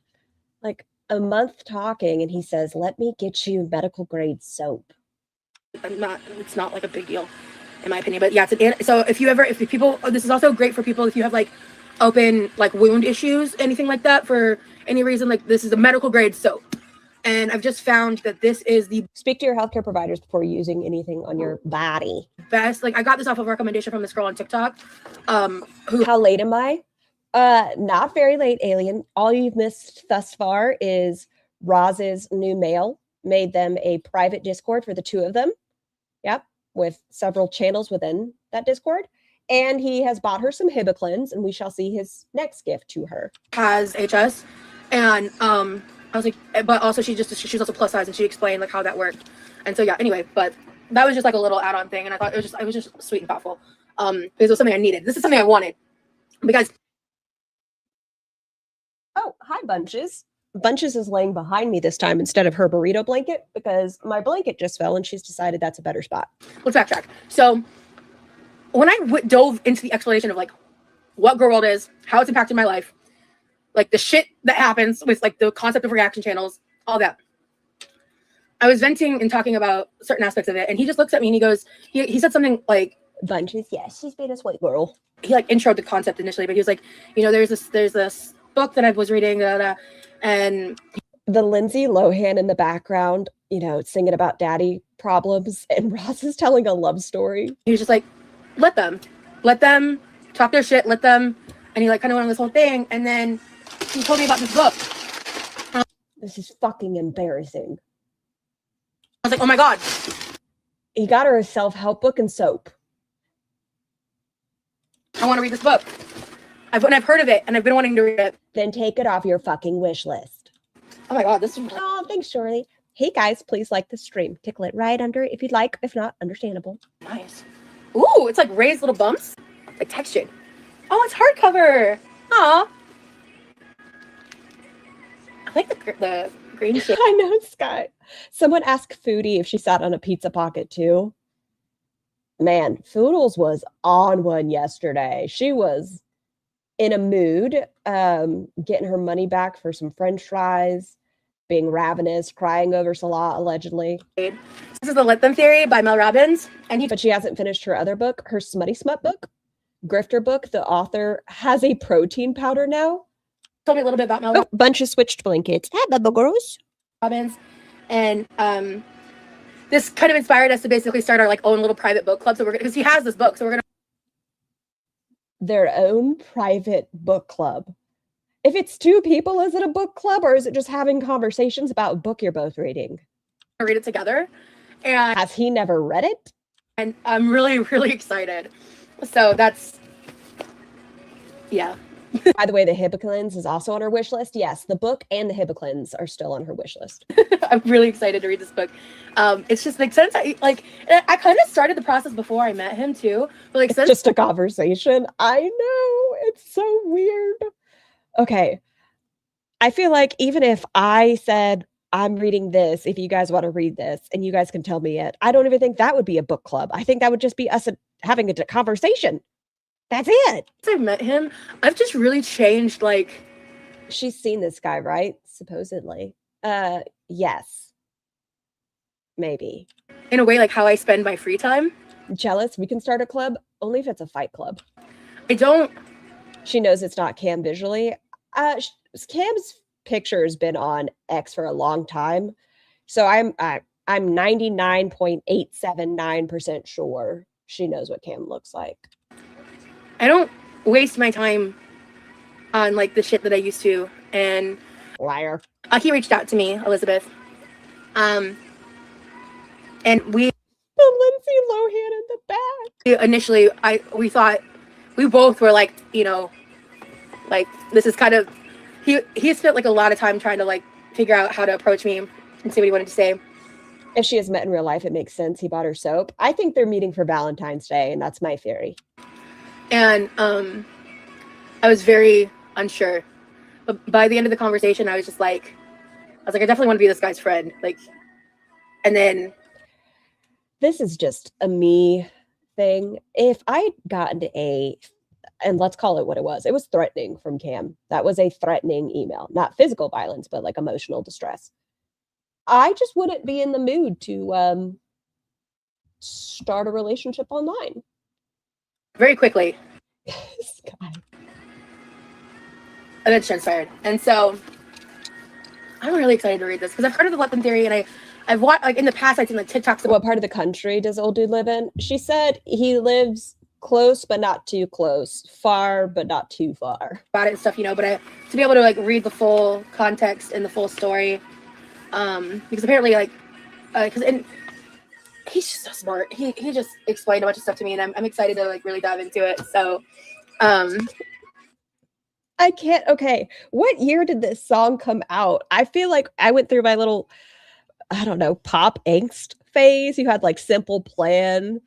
Like a month talking, and he says, "Let me get you medical grade soap." It's not like a big deal, in my opinion. But yeah, so if people, this is also great for people if you have like open like wound issues, anything like that for any reason. Like this is a medical grade soap. And I've just found that this is the speak to your healthcare providers before using anything on your body. Best. Like I got this off of a recommendation from this girl on TikTok. How late am I? Not very late, alien. All you've missed thus far is Roz's new mail made them a private Discord for the two of them. Yep, with several channels within that Discord. And he has bought her some Hibiclins, and we shall see his next gift to her. Has HS, and I was like, but also she's also plus size, and she explained like how that worked. And so yeah, anyway, but that was just like a little add-on thing, and I thought it was just sweet and thoughtful. Because it was something I needed. This is something I wanted. Because oh, hi Bunches. Bunches is laying behind me this time instead of her burrito blanket because my blanket just fell and she's decided that's a better spot. Let's backtrack. So when I dove into the explanation of like what Girl World is, how it's impacted my life, like the shit that happens with like the concept of reaction channels, all that. I was venting and talking about certain aspects of it, and he just looks at me and he goes, he said something like, Bunches, yes, she's been a sweet girl. He like introed the concept initially, but he was like, you know, there's this book that I was reading, and the Lindsay Lohan in the background, you know, singing about daddy problems, and Ross is telling a love story. He was just like, let them talk their shit, let them, and he like kind of went on this whole thing, and then he told me about this book. This is fucking embarrassing. I was like, oh my God. He got her a self-help book and soap. I want to read this book. I've heard of it, and I've been wanting to read it. Then take it off your fucking wish list. Oh my God, this is... Oh, thanks, Shirley. Hey guys, please like the stream. Tickle it right under if you'd like. If not, understandable. Nice. Ooh, it's like raised little bumps. Like textured. Oh, it's hardcover. Aw. I like the green shade. I know, Sky. Someone asked Foodie if she sat on a pizza pocket too. Man, Foodles was on one yesterday. She was in a mood, getting her money back for some French fries, being ravenous, crying over Salah allegedly. This is the Let Them Theory by Mel Robbins, but she hasn't finished her other book, her Smutty Smut book, Grifter book. The author has a protein powder now. Told me a little bit about Mel. Bunch of switched blankets. Hi, Bubba Girls. Robbins, and this kind of inspired us to basically start our like own little private book club. So we're gonna, because he has this book, so we're gonna their own private book club. If it's two people, is it a book club or is it just having conversations about a book you're both reading? Read it together. And has he never read it? And I'm really, really excited. So that's, yeah. By the way, the Hibiclins is also on her wish list. Yes, the book and the Hibiclins are still on her wish list. I'm really excited to read this book. It's just like since I kind of started the process before I met him too. But like it's just a conversation. I know, it's so weird. Okay, I feel like even if I said I'm reading this, if you guys want to read this, and you guys can tell me it, I don't even think that would be a book club. I think that would just be us having a conversation. That's it. Since I've met him, I've just really changed. Like, she's seen this guy, right? Supposedly. Yes. Maybe. In a way, like how I spend my free time. Jealous? We can start a club, only if it's a fight club. I don't. She knows it's not Cam visually. Cam's picture has been on X for a long time. So I'm 99.879% sure she knows what Cam looks like. I don't waste my time on like the shit that I used to. And Liar. he reached out to me, Elizabeth. And we The Lindsay Lohan in the back. initially we thought, we both were like, you know, like this is kind of, he spent like a lot of time trying to like figure out how to approach me and see what he wanted to say. If she has met in real life, it makes sense. He bought her soap. I think they're meeting for Valentine's Day, and that's my theory. And I was very unsure. But by the end of the conversation, I was like, I definitely want to be this guy's friend. Like, and then this is just a me thing. If I'd gotten and let's call it what it was threatening from Cam. That was a threatening email, not physical violence, but like emotional distress. I just wouldn't be in the mood to start a relationship online. Very quickly. This guy. And it transpired. And so I'm really excited to read this because I've heard of the weapon theory, and I've watched, like in the past, I've seen like TikToks. What part of the country does old dude live in? She said he lives close but not too close, far but not too far. About it and stuff, you know, but to be able to like read the full context and the full story, because apparently like, and he's just so smart. He just explained a bunch of stuff to me, and I'm excited to like really dive into it. So, I can't. Okay, what year did this song come out? I feel like I went through my little, I don't know, pop angst phase. You had like Simple Plan,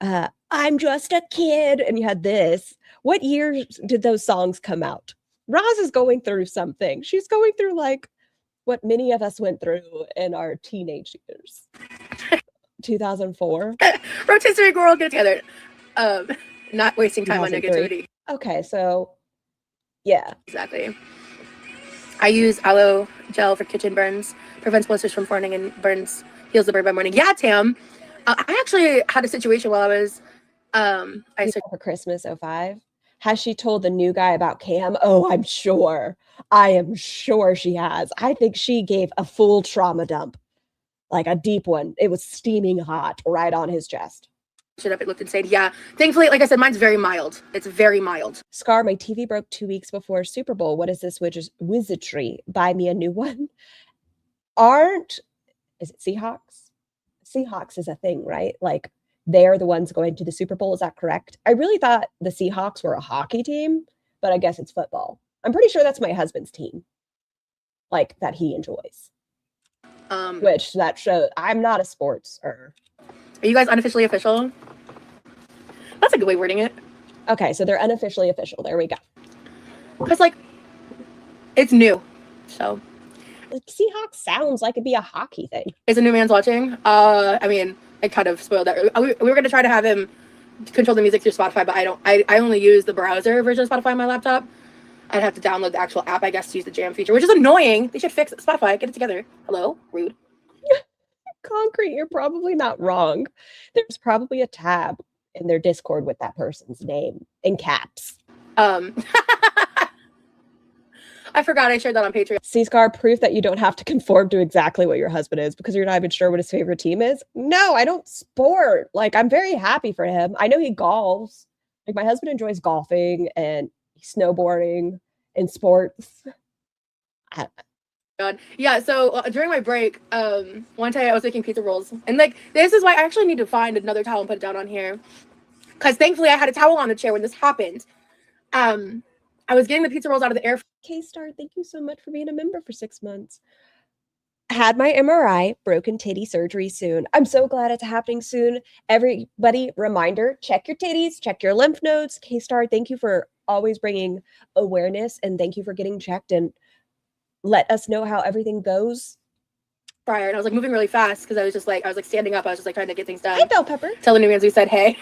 I'm Just a Kid, and you had this. What year did those songs come out? Roz is going through something. She's going through like what many of us went through in our teenage years. 2004. rotisserie girl, get together. Not wasting time on negativity. Okay, so yeah, exactly. I use aloe gel for kitchen burns, prevents blisters from forming, and burns, heals the burn by morning. Yeah, Tam. I actually had a situation while I was for Christmas 05. Has she told the new guy about Cam? Oh, I'm sure. I am sure she has. I think she gave a full trauma dump, like a deep one. It was steaming hot right on his chest. Shut up, it looked insane. Yeah, thankfully, like I said, mine's very mild. It's very mild. Scar, my TV broke 2 weeks before Super Bowl. What is this wizardry? Buy me a new one. Is it Seahawks? Seahawks is a thing, right? Like they're the ones going to the Super Bowl. Is that correct? I really thought the Seahawks were a hockey team, but I guess it's football. I'm pretty sure that's my husband's team, like that he enjoys. Which that shows I'm not a sportser. Are you guys unofficially official? That's a good way of wording it. Okay, so they're unofficially official. There we go. Because, like, it's new. So. Like, Seahawks sounds like it'd be a hockey thing. Is a new man's watching? I mean, I kind of spoiled that. We were going to try to have him control the music through Spotify, but I only use the browser version of Spotify on my laptop. I'd have to download the actual app, I guess, to use the jam feature, which is annoying. They should fix it. Spotify. Get it together. Hello? Rude. Concrete, you're probably not wrong. There's probably a tab in their Discord with that person's name in caps. I forgot I shared that on Patreon. C-Scar, proof that you don't have to conform to exactly what your husband is because you're not even sure what his favorite team is. No, I don't sport. Like, I'm very happy for him. I know he golfs. Like, my husband enjoys golfing and snowboarding and sports. God. Yeah, so during my break, one day I was making pizza rolls, and like this is why I actually need to find another towel and put it down on here, because thankfully I had a towel on the chair when this happened. I was getting the pizza rolls out of the air. K-Star, thank you so much for being a member for 6 months. Had my MRI, broken titty surgery soon. I'm so glad it's happening soon. Everybody, reminder, check your titties, check your lymph nodes. K-Star, thank you for always bringing awareness, and thank you for getting checked and let us know how everything goes. Prior, and I was like moving really fast because I was standing up. I was just like trying to get things done. Hey, Bell Pepper. Tell the new fans we said hey.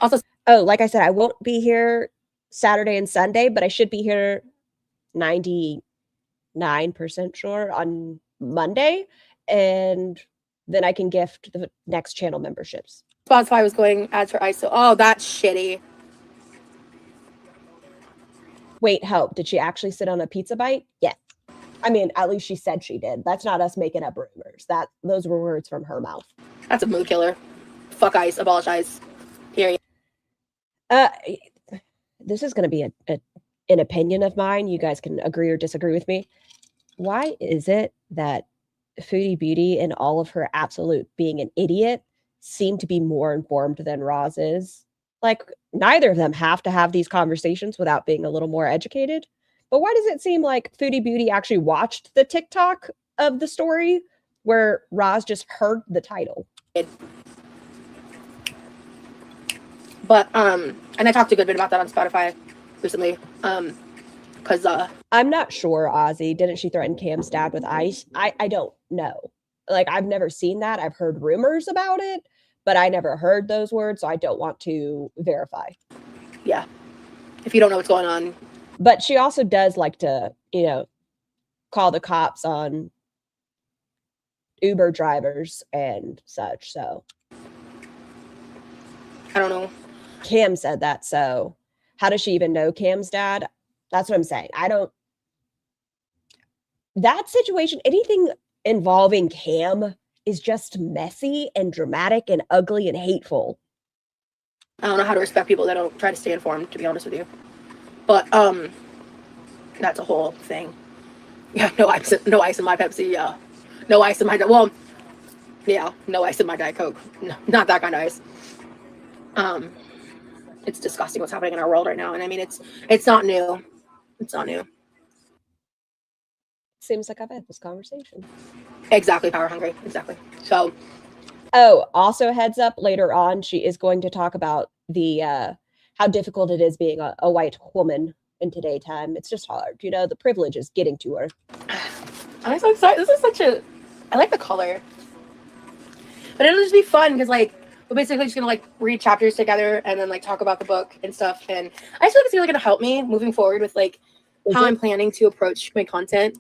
Also, like I said, I won't be here Saturday and Sunday, but I should be here 99% sure on Monday, and then I can gift the next channel memberships. Spotify was going ads for ISO. Oh, that's shitty. Wait, help. Did she actually sit on a pizza bite? Yes. I mean, at least she said she did. That's not us making up rumors. Those were words from her mouth. That's a mood killer. Fuck ICE, abolish ICE. Period. This is going to be an opinion of mine. You guys can agree or disagree with me. Why is it that Foodie Beauty, in all of her absolute being an idiot, seem to be more informed than Roz is? Like, neither of them have to have these conversations without being a little more educated. But why does it seem like Foodie Beauty actually watched the TikTok of the story where Roz just heard the title? But and I talked a good bit about that on Spotify recently. Because I'm not sure, Ozzy. Didn't she threaten Cam's dad with ice? I don't know. Like, I've never seen that. I've heard rumors about it, but I never heard those words, so I don't want to verify. Yeah. If you don't know what's going on. But she also does like to, call the cops on Uber drivers and such, so. I don't know. Cam said that, so how does she even know Cam's dad? That's what I'm saying. That situation, anything involving Cam is just messy and dramatic and ugly and hateful. I don't know how to respect people that don't try to stay informed, to be honest with you. But that's a whole thing. Yeah, no ice in my Pepsi. Yeah, no ice in my no ice in my Diet Coke. No, not that kind of ice. It's disgusting what's happening in our world right now, and I mean it's not new. It's not new. Seems like I've had this conversation. Exactly, power hungry. Exactly. So. Oh, also heads up, later on, she is going to talk about the how difficult it is being a white woman in today's time. It's just hard. The privilege is getting to her. I'm so excited. This is I like the color. But it'll just be fun because, like, we're basically just going to, like, read chapters together and then, like, talk about the book and stuff. And I just feel like it's really going to help me moving forward with, like, how I'm planning to approach my content.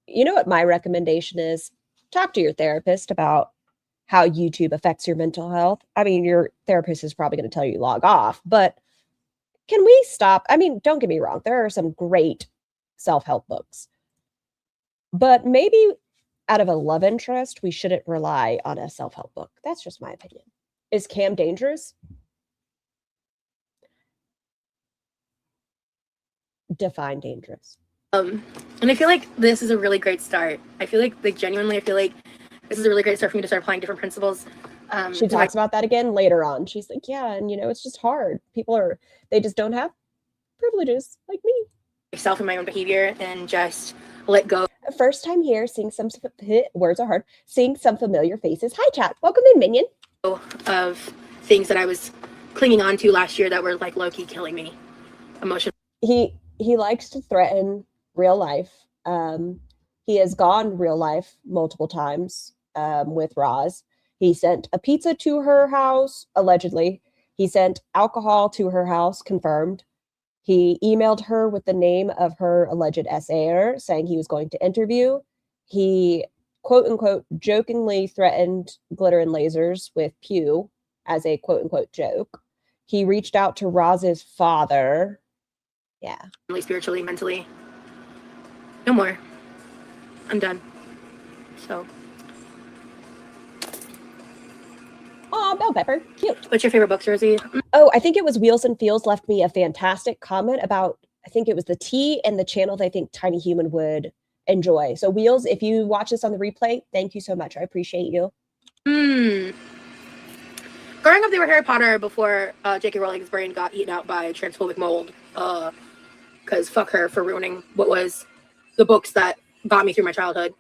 You know what my recommendation is? Talk to your therapist about how YouTube affects your mental health. I mean, your therapist is probably going to tell you log off, but can we stop? I mean, don't get me wrong. There are some great self-help books, but maybe out of a love interest, we shouldn't rely on a self-help book. That's just my opinion. Is Cam dangerous? Define dangerous. And I feel like this is a really great start. I feel like genuinely, this is a really great start for me to start applying different principles. She talks about that again later on. She's like, yeah, and it's just hard. They just don't have privileges like me. Myself and my own behavior and just let go. First time here, seeing some words are hard. Seeing some familiar faces. Hi, chat. Welcome in, minion. Of things that I was clinging on to last year that were like low-key killing me emotionally. He likes to threaten real life. He has gone real life multiple times with Roz. He sent a pizza to her house, allegedly. He sent alcohol to her house, confirmed. He emailed her with the name of her alleged essayer, saying he was going to interview. He, quote unquote, jokingly threatened glitter and lasers with Pew as a quote unquote joke. He reached out to Roz's father. Yeah. Spiritually, mentally. No more. I'm done. So. Oh, bell pepper. Cute. What's your favorite book, Rosie? Oh, I think it was Wheels and Feels left me a fantastic comment about, I think it was the tea and the channel that I think Tiny Human would enjoy. So Wheels, if you watch this on the replay, thank you so much. I appreciate you. Growing up, they were Harry Potter before J.K. Rowling's brain got eaten out by transphobic mold. Because fuck her for ruining what was the books that got me through my childhood.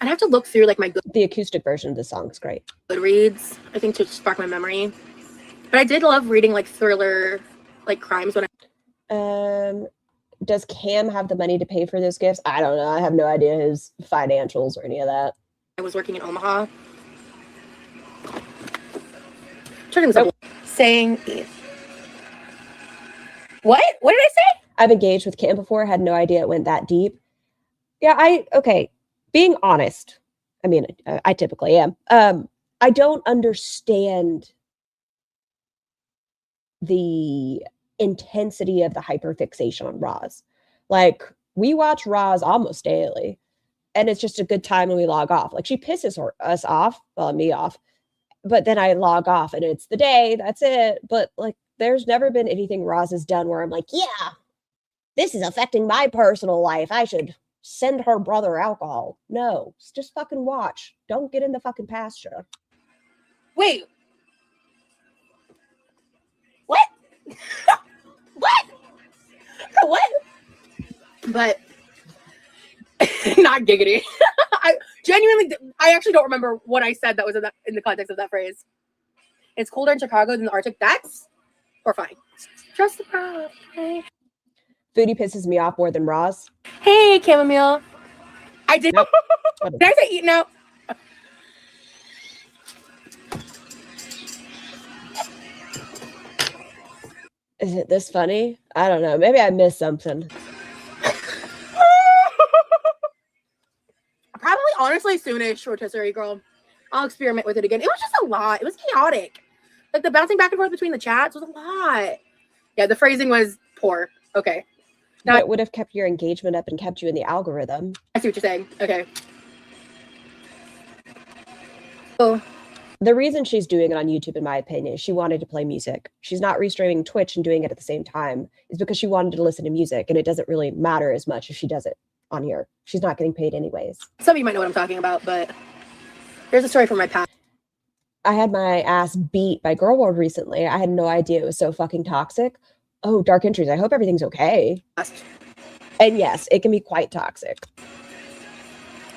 I'd have to look through like the acoustic version of the song is great. Goodreads, I think, to spark my memory. But I did love reading like thriller, like crimes when does Cam have the money to pay for those gifts? I don't know. I have no idea his financials or any of that. I was working in Omaha. Saying what? What did I say? I've engaged with Cam before, had no idea it went that deep. Yeah, being honest, I mean, I typically am. I don't understand the intensity of the hyperfixation on Roz. Like, we watch Roz almost daily, and it's just a good time when we log off. Like, she pisses us off, well, me off, but then I log off and it's the day, that's it. But like, there's never been anything Roz has done where I'm like, yeah, this is affecting my personal life. I should send her brother alcohol. No, just fucking watch. Don't get in the fucking pasture. Wait. What? What? What? But not giggity. I genuinely, I actually don't remember what I said that was in the context of that phrase. It's colder in Chicago than the Arctic. That's horrifying. Trust the crowd. Okay. Foodie pisses me off more than Roz. Hey, chamomile. I did. Nope. Did I say eat now? Is it this funny? I don't know. Maybe I missed something. Probably, honestly, soonish, rotisserie girl. I'll experiment with it again. It was just a lot. It was chaotic. Like, the bouncing back and forth between the chats was a lot. Yeah, the phrasing was poor. Okay. Now, it would have kept your engagement up and kept you in the algorithm. I see what you're saying. Okay. Oh. The reason she's doing it on YouTube, in my opinion, is she wanted to play music. She's not restreaming Twitch and doing it at the same time. Is because she wanted to listen to music, and it doesn't really matter as much if she does it on here. She's not getting paid anyways. Some of you might know what I'm talking about, but here's a story from my past. I had my ass beat by Girl World recently. I had no idea it was so fucking toxic. Oh, Dark Entries. I hope everything's okay. And yes, it can be quite toxic.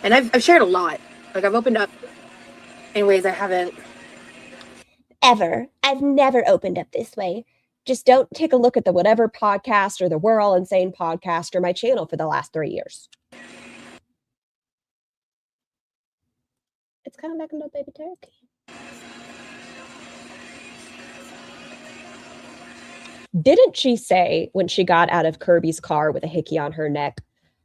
And I've shared a lot. Like, I've opened up in ways I haven't. Ever. I've never opened up this way. Just don't take a look at the whatever podcast or the We're All Insane podcast or my channel for the last 3 years. It's kind of like a little baby turkey. Didn't she say when she got out of Kirby's car with a hickey on her neck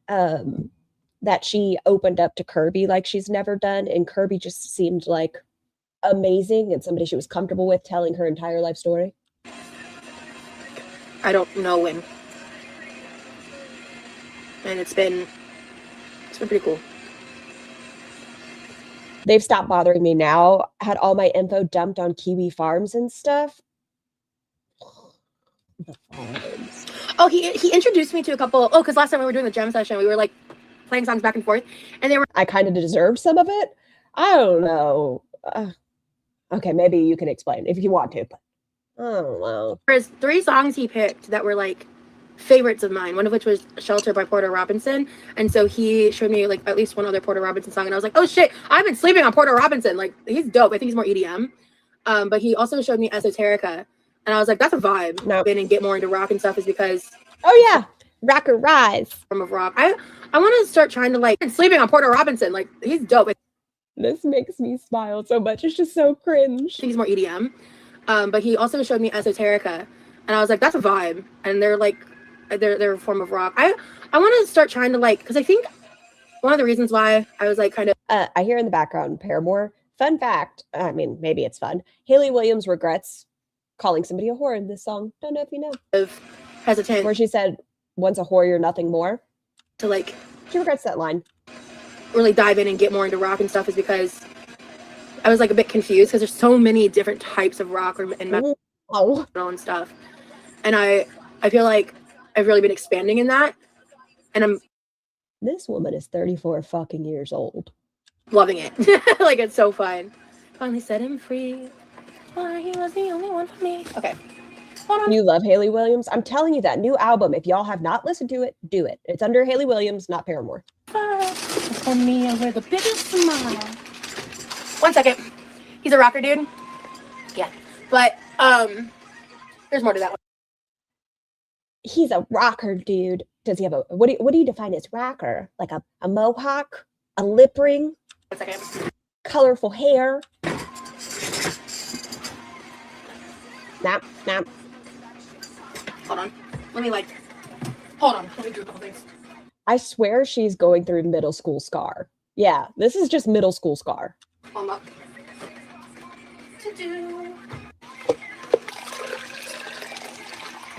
that she opened up to Kirby like she's never done, and Kirby just seemed like amazing and somebody she was comfortable with telling her entire life story? I don't know when. And it's been pretty cool. They've stopped bothering me now. Had all my info dumped on Kiwi Farms and stuff. The farms. Oh, he introduced me to a couple. Oh, because last time we were doing the jam session, we were like playing songs back and forth, and they were. I kind of deserved some of it. I don't know. Okay, maybe you can explain if you want to. But I don't know. There's 3 songs he picked that were like favorites of mine. One of which was "Shelter" by Porter Robinson, and so he showed me like at least one other Porter Robinson song, and I was like, oh shit, I've been sleeping on Porter Robinson. Like, he's dope. I think he's more EDM. But he also showed me Esoterica. And I was like, that's a vibe. No. And get more into rock and stuff is because. Oh yeah, Rocker Rise. Form of rock. I want to start trying to like sleeping on Porter Robinson. Like, he's dope. This makes me smile so much. It's just so cringe. I think he's more EDM. But he also showed me Esoterica, and I was like, that's a vibe. And they're like, they're a form of rock. I want to start trying to like, because I think one of the reasons why I was like kind of. I hear in the background Paramore. Fun fact. I mean, maybe it's fun. Hayley Williams regrets calling somebody a whore in this song. Don't know if you know. Of hesitant. Where she said, once a whore, you're nothing more. To like. She regrets that line. Really dive in and get more into rock and stuff is because I was like a bit confused because there's so many different types of rock and metal and stuff. And I feel like I've really been expanding in that. And this woman is 34 fucking years old. Loving it. Like, it's so fun. Finally set him free. Why he was the only one for me. Okay. Hold on. You love Hayley Williams? I'm telling you, that new album, if y'all have not listened to it, do it. It's under Hayley Williams, not Paramore. For me, and we're the biggest smile. 1 second. He's a rocker, dude. Yeah. But there's more to that one. He's a rocker, dude. Does he have a what do you define as rocker? Like a mohawk, a lip ring, 1 second. Colorful hair. Snap, snap. Hold on. Let me do a couple things. I swear she's going through middle school scar. Yeah, this is just middle school scar. Hold up. To do.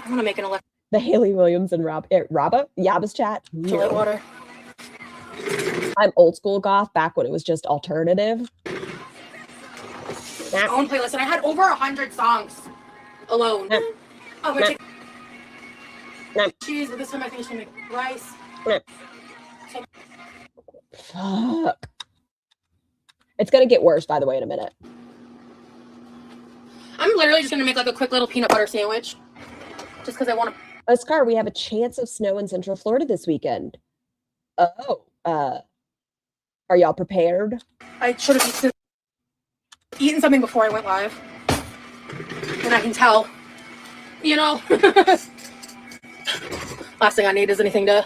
I want to make an electrolyte The Haley Williams and Yabba's chat. water. I'm old school goth back when it was just alternative. My own playlist, and I had over 100 songs alone. Oh, I'm gonna take cheese, but this time I think it's gonna make rice. Fuck. It's gonna get worse, by the way, in a minute. I'm literally just gonna make like a quick little peanut butter sandwich, just because I want to. Oscar, we have a chance of snow in Central Florida this weekend. Oh, are y'all prepared? I should have eaten something before I went live, and I can tell, you know. Last thing I need is anything to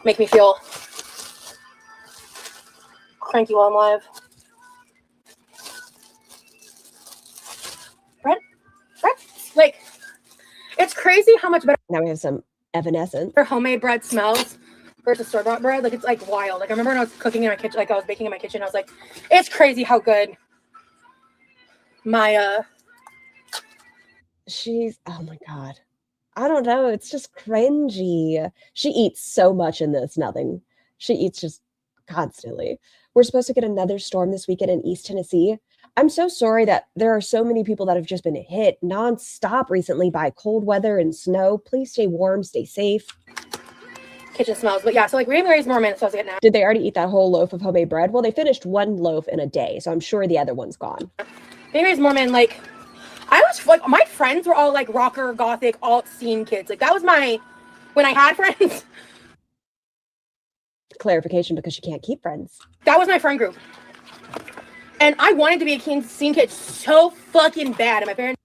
make me feel cranky while I'm live. Bread, like, it's crazy how much better Now we have some Evanescence. homemade bread smells versus store-bought bread. Like, it's like wild. Like, I remember when I was cooking in my kitchen, like I was baking in my kitchen, I was like, it's crazy how good my Oh my God. I don't know. It's just cringy. She eats so much in this, nothing. She eats just constantly. We're supposed to get another storm this weekend in East Tennessee. I'm so sorry that there are so many people that have just been hit nonstop recently by cold weather and snow. Please stay warm, stay safe. kitchen smells. But yeah, so like Mary's Mormon, so I was getting now. Did they already eat that whole loaf of homemade bread? Well, they finished one loaf in a day, so I'm sure the other one's gone. Mary's Mormon, like, I was like, my friends were all like rocker, gothic, alt scene kids. Like, that was when I had friends. Clarification, because she can't keep friends. That was my friend group. And I wanted to be a scene kid so fucking bad. And my parents.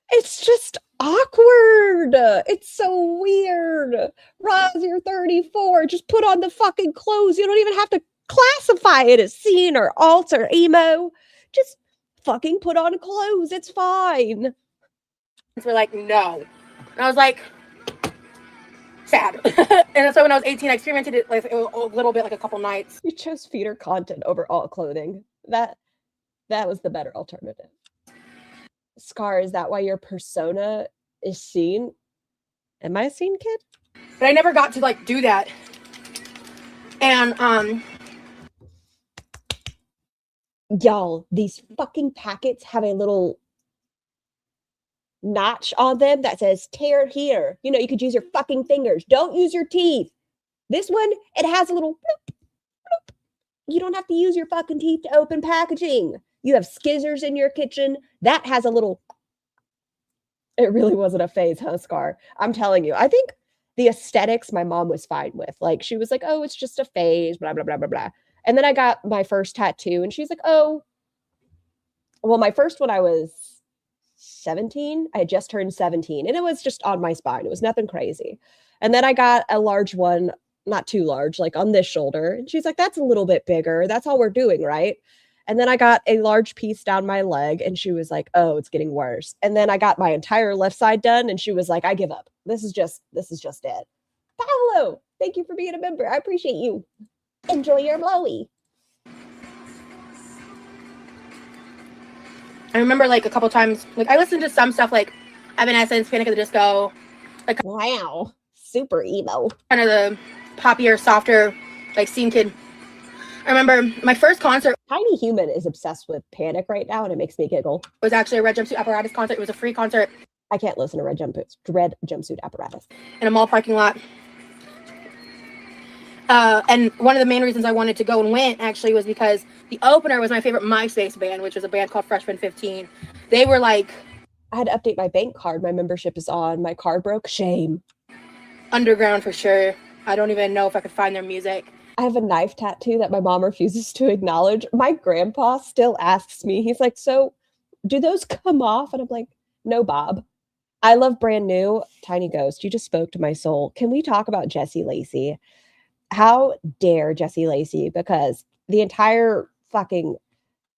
It's just awkward. It's so weird. Roz, you're 34. Just put on the fucking clothes. You don't even have to classify it as scene or alt or emo. Just fucking put on clothes. It's fine. We're like, no. And I was like, sad. And so when I was 18, I experimented it like a little bit, like a couple nights. You chose feeder content over alt clothing. That was the better alternative. Scar, is that why your persona is scene? Am I a scene kid? But I never got to like do that. And y'all, these fucking packets have a little notch on them that says tear here. You know, you could use your fucking fingers. Don't use your teeth. This one, it has a little bloop, bloop. You don't have to use your fucking teeth to open packaging. You have skizzers in your kitchen. That has a little... It really wasn't a phase, huh, Scar? I'm telling you. I think the aesthetics my mom was fine with. Like, she was like, oh, it's just a phase, blah, blah, blah, blah, blah. And then I got my first tattoo, and she's like, oh. Well, my first one, I was 17. I had just turned 17, and it was just on my spine. It was nothing crazy. And then I got a large one, not too large, like on this shoulder. And she's like, that's a little bit bigger. That's all we're doing, right? And then I got a large piece down my leg, and she was like, oh, it's getting worse. And then I got my entire left side done, and she was like, I give up. This is just it. Paolo, thank you for being a member. I appreciate you. Enjoy your blowy. I remember like a couple times, like I listened to some stuff like Evanescence, Panic at the Disco. Like, wow, super emo. Kind of the poppier, softer, like scene kid. I remember my first concert. Tiny Human is obsessed with Panic right now, and it makes me giggle. It was actually a Red Jumpsuit Apparatus concert. It was a free concert. I can't listen to Red Jumpsuit Apparatus. In a mall parking lot. And one of the main reasons I wanted to go and went actually was because the opener was my favorite MySpace band, which was a band called Freshman 15. They were like... I had to update my bank card. My membership is on. My card broke. Shame. Underground for sure. I don't even know if I could find their music. I have a knife tattoo that my mom refuses to acknowledge. My grandpa still asks me. He's like, so do those come off? And I'm like, no, Bob. I love Brand New. Tiny Ghost, you just spoke to my soul. Can we talk about Jessie Lacey? How dare Jessie Lacey? Because the entire fucking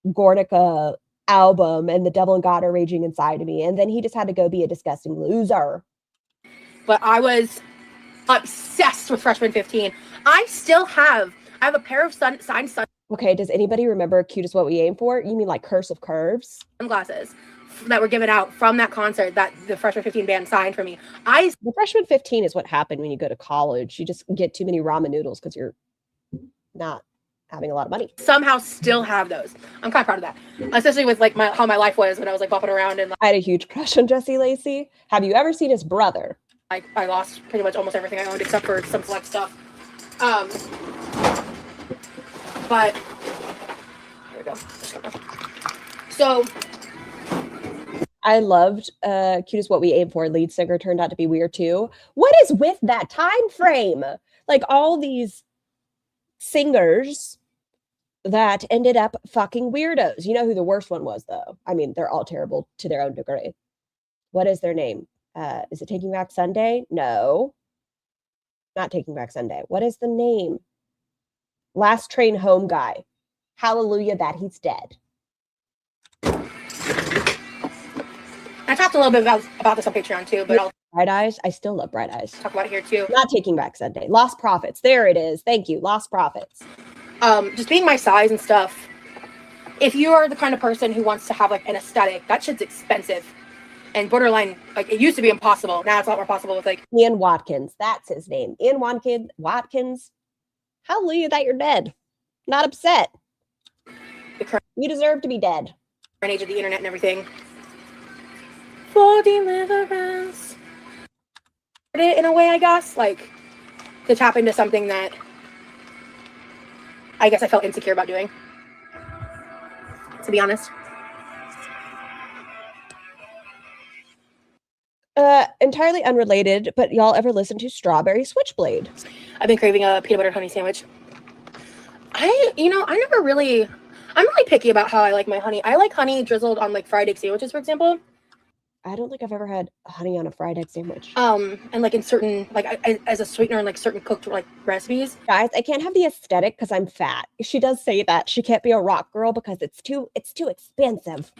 Gornica album and The Devil and God Are Raging Inside of Me. And then he just had to go be a disgusting loser. But I was obsessed with Freshman 15. I have a pair of signed Okay, does anybody remember Cute is What We Aim For? You mean like Curse of Curves? Sunglasses that were given out from that concert that the Freshman 15 band signed for me. The Freshman 15 is what happened when you go to college. You just get too many ramen noodles because you're not having a lot of money. Somehow still have those. I'm kind of proud of that, especially with like how my life was when I was like bopping around and like, I had a huge crush on Jesse Lacey. Have you ever seen his brother? I lost pretty much almost everything I owned except for some select stuff. But here we go. So I loved Cute is What We Aim For. Lead singer turned out to be weird too. What is with that time frame? Like all these singers that ended up fucking weirdos. You know who the worst one was, though? I mean, they're all terrible to their own degree. What is their name? Is it Taking Back Sunday? No. Not Taking Back Sunday. What is the name? Last Train Home guy. Hallelujah that he's dead. I talked a little bit about this on Patreon too, but I'll Bright Eyes. I still love Bright Eyes. talk about it here too. Not Taking Back Sunday. Lost Profits. There it is. Thank you. Lost Profits. Just being my size and stuff. If you are the kind of person who wants to have like an aesthetic, that shit's expensive and borderline. Like it used to be impossible. Now it's a lot more possible with like Ian Watkins. That's his name. Ian Watkins. Hallelujah that you're dead. Not upset. the current You deserve to be dead. age of the internet and everything. For deliverance. In a way, I guess, like to tap into something that I guess I felt insecure about doing. To be honest. Entirely unrelated, but y'all ever listen to Strawberry Switchblade? I've been craving a peanut butter honey sandwich. I'm really picky about how I like my honey. I like honey drizzled on like fried egg sandwiches, for example. I don't think I've ever had honey on a fried egg sandwich. And like in certain, like as a sweetener in like certain cooked like recipes. Guys, I can't have the aesthetic because I'm fat. She does say that she can't be a rock girl because it's too expensive.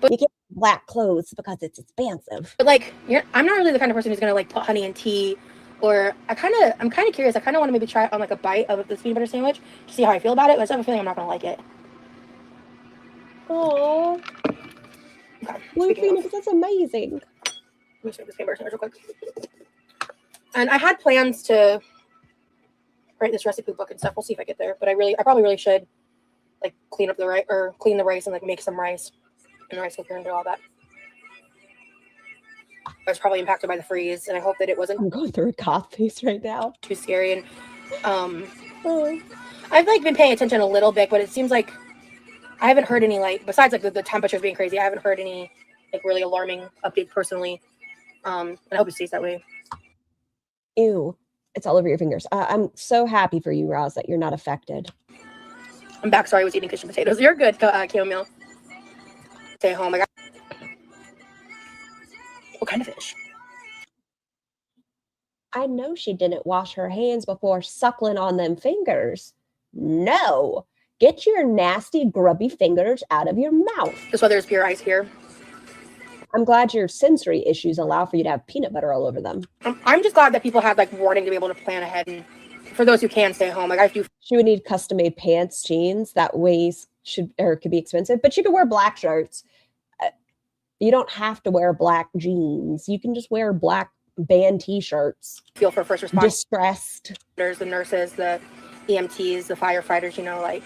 But you can't wear black clothes because it's expensive. But like, I'm not really the kind of person who's gonna like put honey in tea. Or I'm kind of curious. I kind of want to maybe try it on like a bite of this peanut butter sandwich to see how I feel about it. But I just have a feeling I'm not gonna like it. Oh, Okay, Blue speaking Phoenix, of, that's amazing. let me just make this peanut butter sandwich real quick. And I had plans to write this recipe book and stuff. We'll see if I get there. But I probably really should like clean the rice and like make some rice in the rice cooker and do all that. I was probably impacted by the freeze, and I hope that it wasn't I'm going through a cough phase right now. too scary. And I've like been paying attention a little bit, but it seems like I haven't heard any like besides like the temperatures being crazy. I haven't heard any like really alarming updates personally. And I hope it stays that way. Ew, it's all over your fingers. I'm so happy for you, Roz, that you're not affected. I'm back. Sorry, I was eating fish and potatoes. You're good, chamomile. Stay home. I got what kind of fish? I know she didn't wash her hands before suckling on them fingers. No, get your nasty, grubby fingers out of your mouth. Just why there's pure ice here. I'm glad your sensory issues allow for you to have peanut butter all over them. I'm just glad that people have like warning to be able to plan ahead, and for those who can stay home, like I do. She would need custom-made pants, jeans. That ways could be expensive, but she could wear black shirts. You don't have to wear black jeans. You can just wear black band t-shirts. Feel for first responders, Distressed. the nurses, the EMTs, the firefighters. Like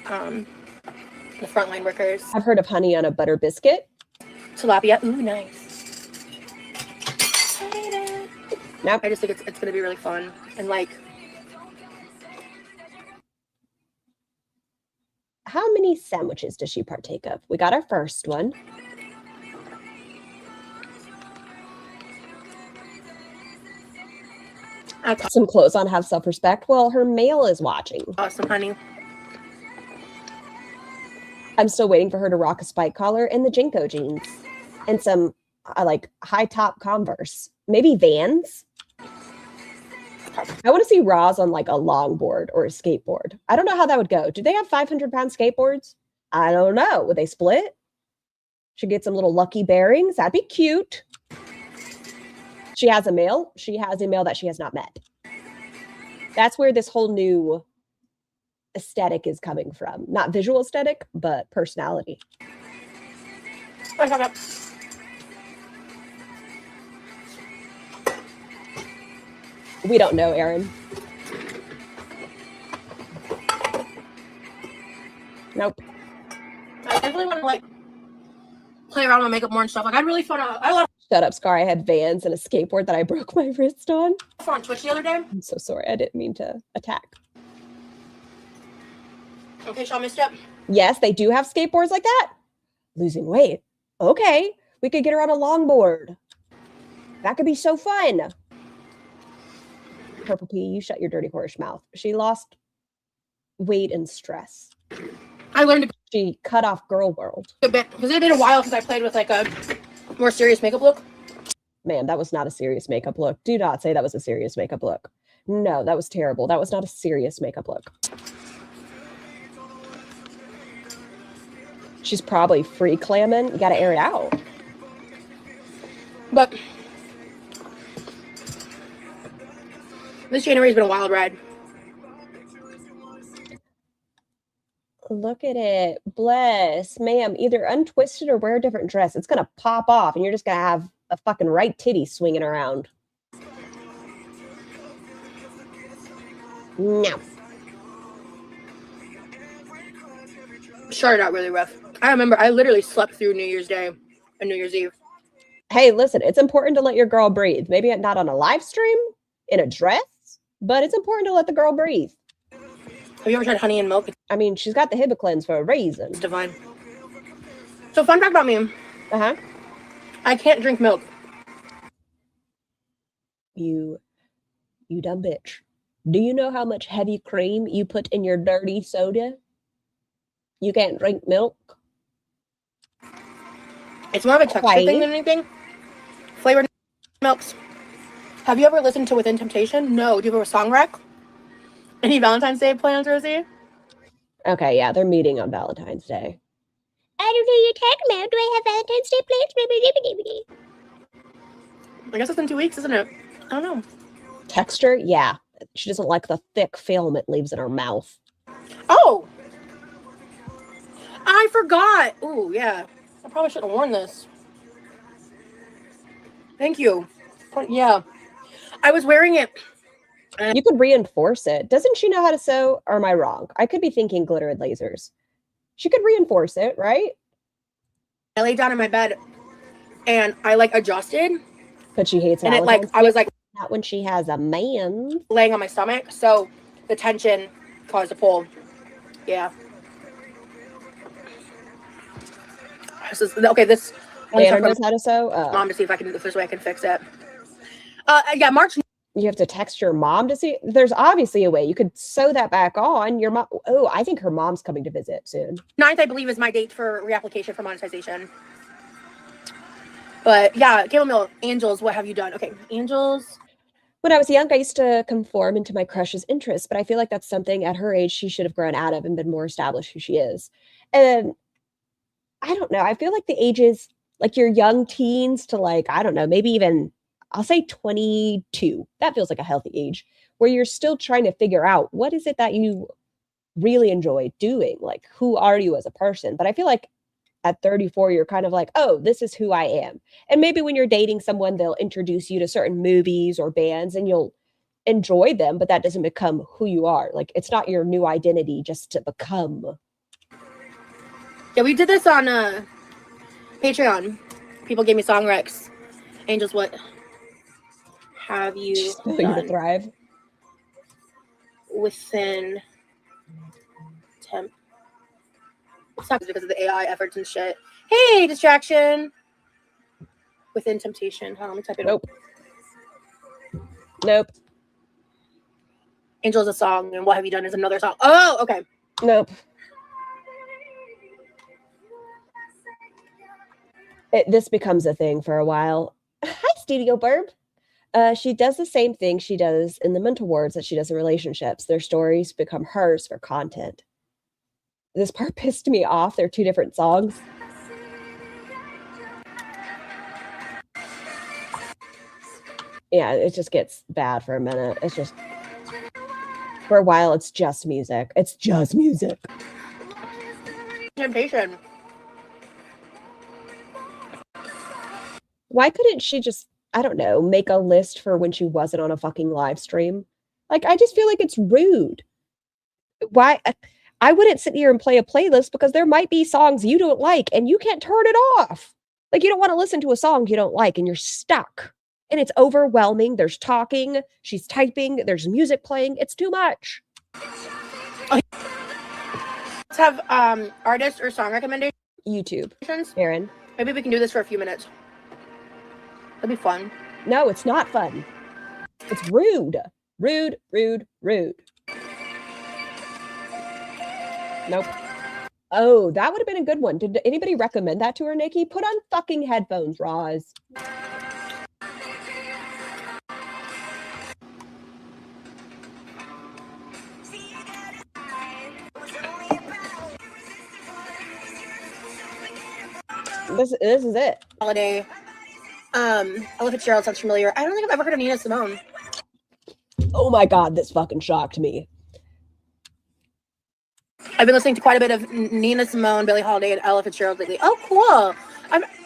the frontline workers. I've heard of honey on a butter biscuit. Tilapia. Ooh, nice. Nope. I just think it's gonna be really fun and like. How many sandwiches does she partake of? We got our first one. Some clothes on, have self-respect. Well, her male is watching. Awesome, honey. I'm still waiting for her to rock a spike collar and the Jinko jeans and some like high top Converse, maybe Vans. I want to see Roz on like a longboard or a skateboard. I don't know how that would go. Do they have 500-pound skateboards? I don't know. Would they split? Should get some little lucky bearings. That'd be cute. She has a male. She has a male that she has not met. That's where this whole new aesthetic is coming from. Not visual aesthetic, but personality. We don't know, Aaron. Nope. I definitely want to like play around with my makeup more and stuff. Like I really fun. I love Shut up, Scar. I had Vans and a skateboard that I broke my wrist on. on Twitch the other day. I'm so sorry. I didn't mean to attack. Okay, Shaw missed it. Yes, they do have skateboards like that. Losing weight. Okay. We could get her on a longboard. That could be so fun. Purple P, you shut your dirty horse mouth. She lost weight and stress. I learned She cut off girl world. a bit because it had been a while since I played with like a more serious makeup look. Man, that was not a serious makeup look. Do not say that was a serious makeup look. No, that was terrible. That was not a serious makeup look. She's probably free clamming. You gotta air it out. But this January's been a wild ride. Look at it. Bless. Ma'am, either untwist it or wear a different dress. It's gonna pop off and you're just gonna have a fucking right titty swinging around. No. Started out really rough. I remember I literally slept through New Year's Day and New Year's Eve. Hey, listen, it's important to let your girl breathe. Maybe not on a live stream in a dress, but it's important to let the girl breathe. Have you ever tried honey and milk? I mean, she's got the Hibiclens for a reason. It's divine. So fun fact about me. Uh-huh. I can't drink milk. You dumb bitch. Do you know how much heavy cream you put in your dirty soda? You can't drink milk. It's more of a texture thing than anything. Flavored milks. Have you ever listened to Within Temptation? No. Do you have a song rec? Any Valentine's Day plans, Rosie? Okay, yeah, they're meeting on Valentine's Day. I don't know you're talking about. Do I have Valentine's Day plans? I guess it's in 2 weeks, isn't it? I don't know. Texture? Yeah. She doesn't like the thick film it leaves in her mouth. Oh! I forgot. Ooh, yeah. I probably shouldn't have worn this. Thank you. Yeah. I was wearing it. You could reinforce it. Doesn't she know how to sew? Or am I wrong? I could be thinking glitter and lasers. She could reinforce it, right? I laid down in my bed and I like adjusted. But she hates And it Valentine's like, I was like not when she has a man. laying on my stomach. So the tension caused a pull. Yeah. Okay, this. Anna knows how to sew? Mom to see if there's a way I can fix it. Yeah, March. You have to text your mom to see. There's obviously a way. You could sew that back on. Your mom. Oh, I think her mom's coming to visit soon. 9th, I believe, is my date for reapplication for monetization. But yeah, Cable Mill, Angels, what have you done? Okay, Angels. When I was young, I used to conform into my crush's interests, but I feel like that's something at her age she should have grown out of and been more established who she is. And I don't know. I feel like the ages, like your young teens to like, I don't know, maybe even I'll say 22. That feels like a healthy age where you're still trying to figure out what is it that you really enjoy doing? Like, who are you as a person? But I feel like at 34, you're kind of like, oh, this is who I am. And maybe when you're dating someone, they'll introduce you to certain movies or bands and you'll enjoy them, but that doesn't become who you are. Like, it's not your new identity just to become. Yeah, we did this on Patreon. People gave me song recs. Angels, what have you done thrive within temp? It's not because of the AI efforts and shit. Hey, distraction. Within temptation. Hold on, let me type it. Nope. Angel is a song, and what have you done is another song. Oh, okay. Nope. This becomes a thing for a while. Hi, Studio Burb. She does the same thing she does in the mental wards that she does in relationships. Their stories become hers for content. This part pissed me off. They're two different songs. Yeah, it just gets bad for a minute. It's just... For a while, it's just music. It's just music. Temptation. Why couldn't she just, I don't know, make a list for when she wasn't on a fucking live stream? Like, I just feel like it's rude. Why? I wouldn't sit here and play a playlist because there might be songs you don't like and you can't turn it off. Like, you don't want to listen to a song you don't like and you're stuck. And it's overwhelming. There's talking, she's typing, there's music playing. It's too much. Let's have artist or song recommendations. YouTube. Aaron. Maybe we can do this for a few minutes. That'd be fun. No, it's not fun. It's rude. Rude, rude, rude. Nope. Oh, that would have been a good one. Did anybody recommend that to her, Nikki? Put on fucking headphones, Roz. This is it. Holiday. Ella Fitzgerald sounds familiar. I don't think I've ever heard of Nina Simone. Oh my god, this fucking shocked me. I've been listening to quite a bit of Nina Simone, Billie Holiday, and Ella Fitzgerald lately. Oh, cool.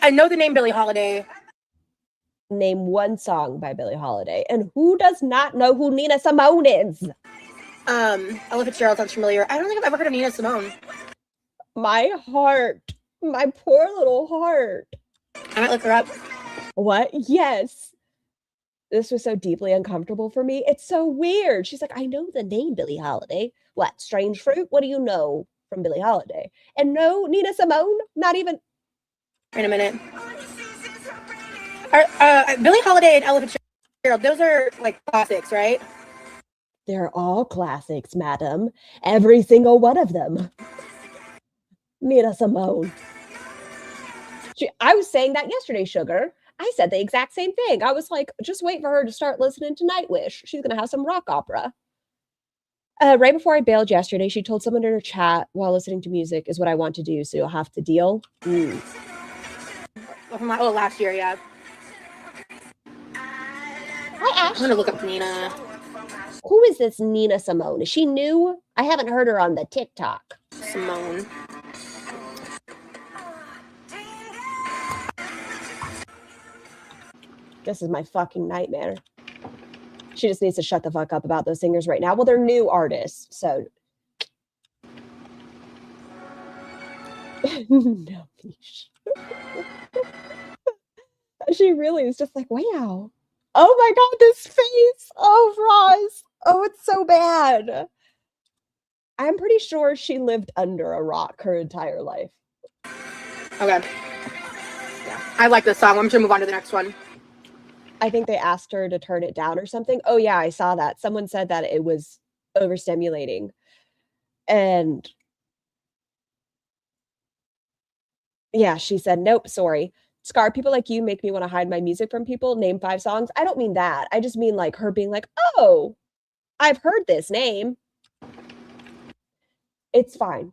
I know the name Billie Holiday. Name one song by Billie Holiday. And who does not know who Nina Simone is? Ella Fitzgerald sounds familiar. I don't think I've ever heard of Nina Simone. My heart. My poor little heart. I might look her up. What? Yes. This was so deeply uncomfortable for me. It's so weird. She's like, I know the name Billie Holiday. What? Strange Fruit? What do you know from Billie Holiday? And no, Nina Simone? Not even. Wait a minute. Billie Holiday and Ella Fitzgerald, those are like classics, right? They're all classics, madam. Every single one of them. Nina Simone. I was saying that yesterday, Sugar. I said the exact same thing. I was like, just wait for her to start listening to Nightwish. She's going to have some rock opera. Right before I bailed yesterday, she told someone in her chat while listening to music is what I want to do, so you'll have to deal. Oh, last year, yeah. Hi, Ash. I'm going to look up Nina. Who is this Nina Simone? Is she new? I haven't heard her on the TikTok. Simone. This is my fucking nightmare. She just needs to shut the fuck up about those singers right now. Well, they're new artists, so. No, she really is just like, wow. Oh my god, this face. Oh, Roz. Oh, it's so bad. I'm pretty sure she lived under a rock her entire life. Okay. Yeah. I like this song. I'm just going to move on to the next one. I think they asked her to turn it down or something. Oh yeah, I saw that. Someone said that it was overstimulating. And yeah, she said, nope, sorry. Scar, people like you make me want to hide my music from people. Name 5 songs. I don't mean that. I just mean like her being like, oh, I've heard this name. It's fine.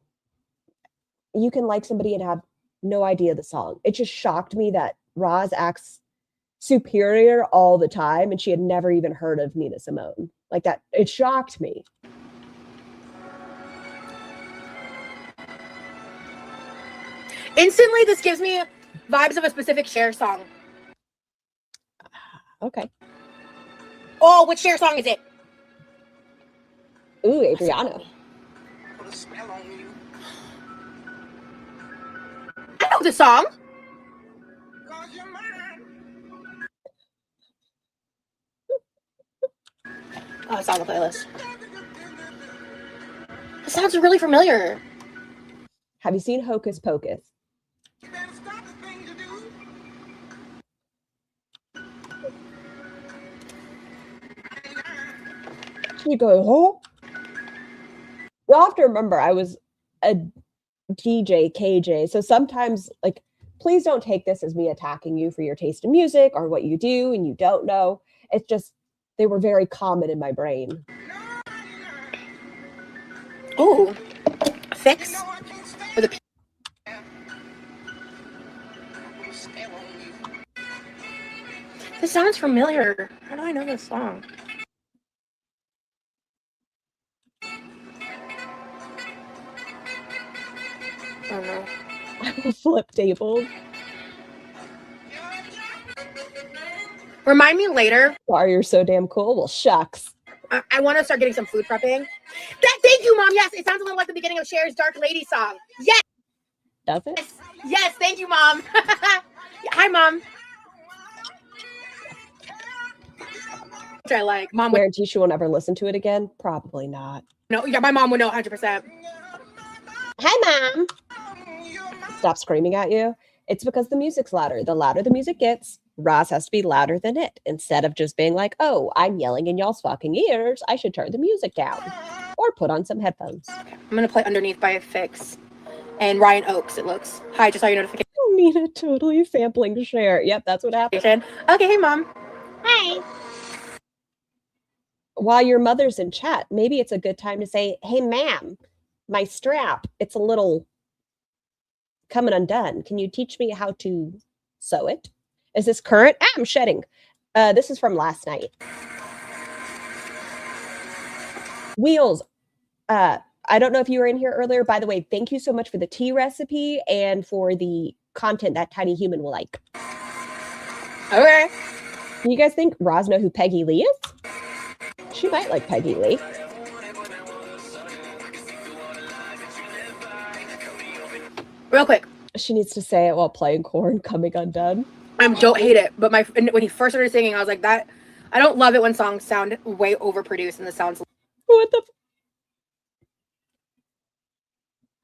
You can like somebody and have no idea the song. It just shocked me that Roz acts superior all the time and she had never even heard of Nina Simone. Like that, it shocked me. Instantly, this gives me vibes of a specific Cher song. Okay. Oh, which Cher song is it? Ooh, Adriana. I know the song. Oh, it's on the playlist. It sounds really familiar. Have you seen Hocus Pocus? You go, oh. You have to remember, I was a DJ, KJ, so sometimes, like, please don't take this as me attacking you for your taste in music or what you do and you don't know. It's just, they were very common in my brain. Ooh. Fix? With a This sounds familiar. How do I know this song? Oh no. I will flip tables. Remind me later. Sorry, you're so damn cool. Well, shucks. I want to start getting some food prepping. Thank you, Mom. Yes, it sounds a little like the beginning of Cher's Dark Lady song. Yes. Does it? Yes, thank you, Mom. Hi, Mom. Which I like. Mom would Guarantee she will never listen to it again? Probably not. know. Yeah, my mom would know 100%. Hi, Mom. Stop screaming at you. It's because the music's louder. The louder the music gets, Roz has to be louder than it. Instead of just being like, oh, I'm yelling in y'all's fucking ears, I should turn the music down. Or put on some headphones. I'm going to play Underneath by Fix. And Ryan Oakes, it looks. Hi, just saw your notification. Nina totally sampling Cher. Yep, that's what happened. Okay, hey, Mom. Hi. While your mother's in chat, maybe it's a good time to say, hey, ma'am, my strap, it's a little coming undone. Can you teach me how to sew it? Is this current? I'm shedding. This is from last night. Wheels. I don't know if you were in here earlier. By the way, thank you so much for the tea recipe and for the content that Tiny Human will like. Okay. Do you guys think Roz know who Peggy Lee is? She might like Peggy Lee. Real quick. She needs to say it while playing Corn Coming Undone. I don't hate it, but when he first started singing, I was like, that. I don't love it when songs sound way overproduced and the sounds. What the?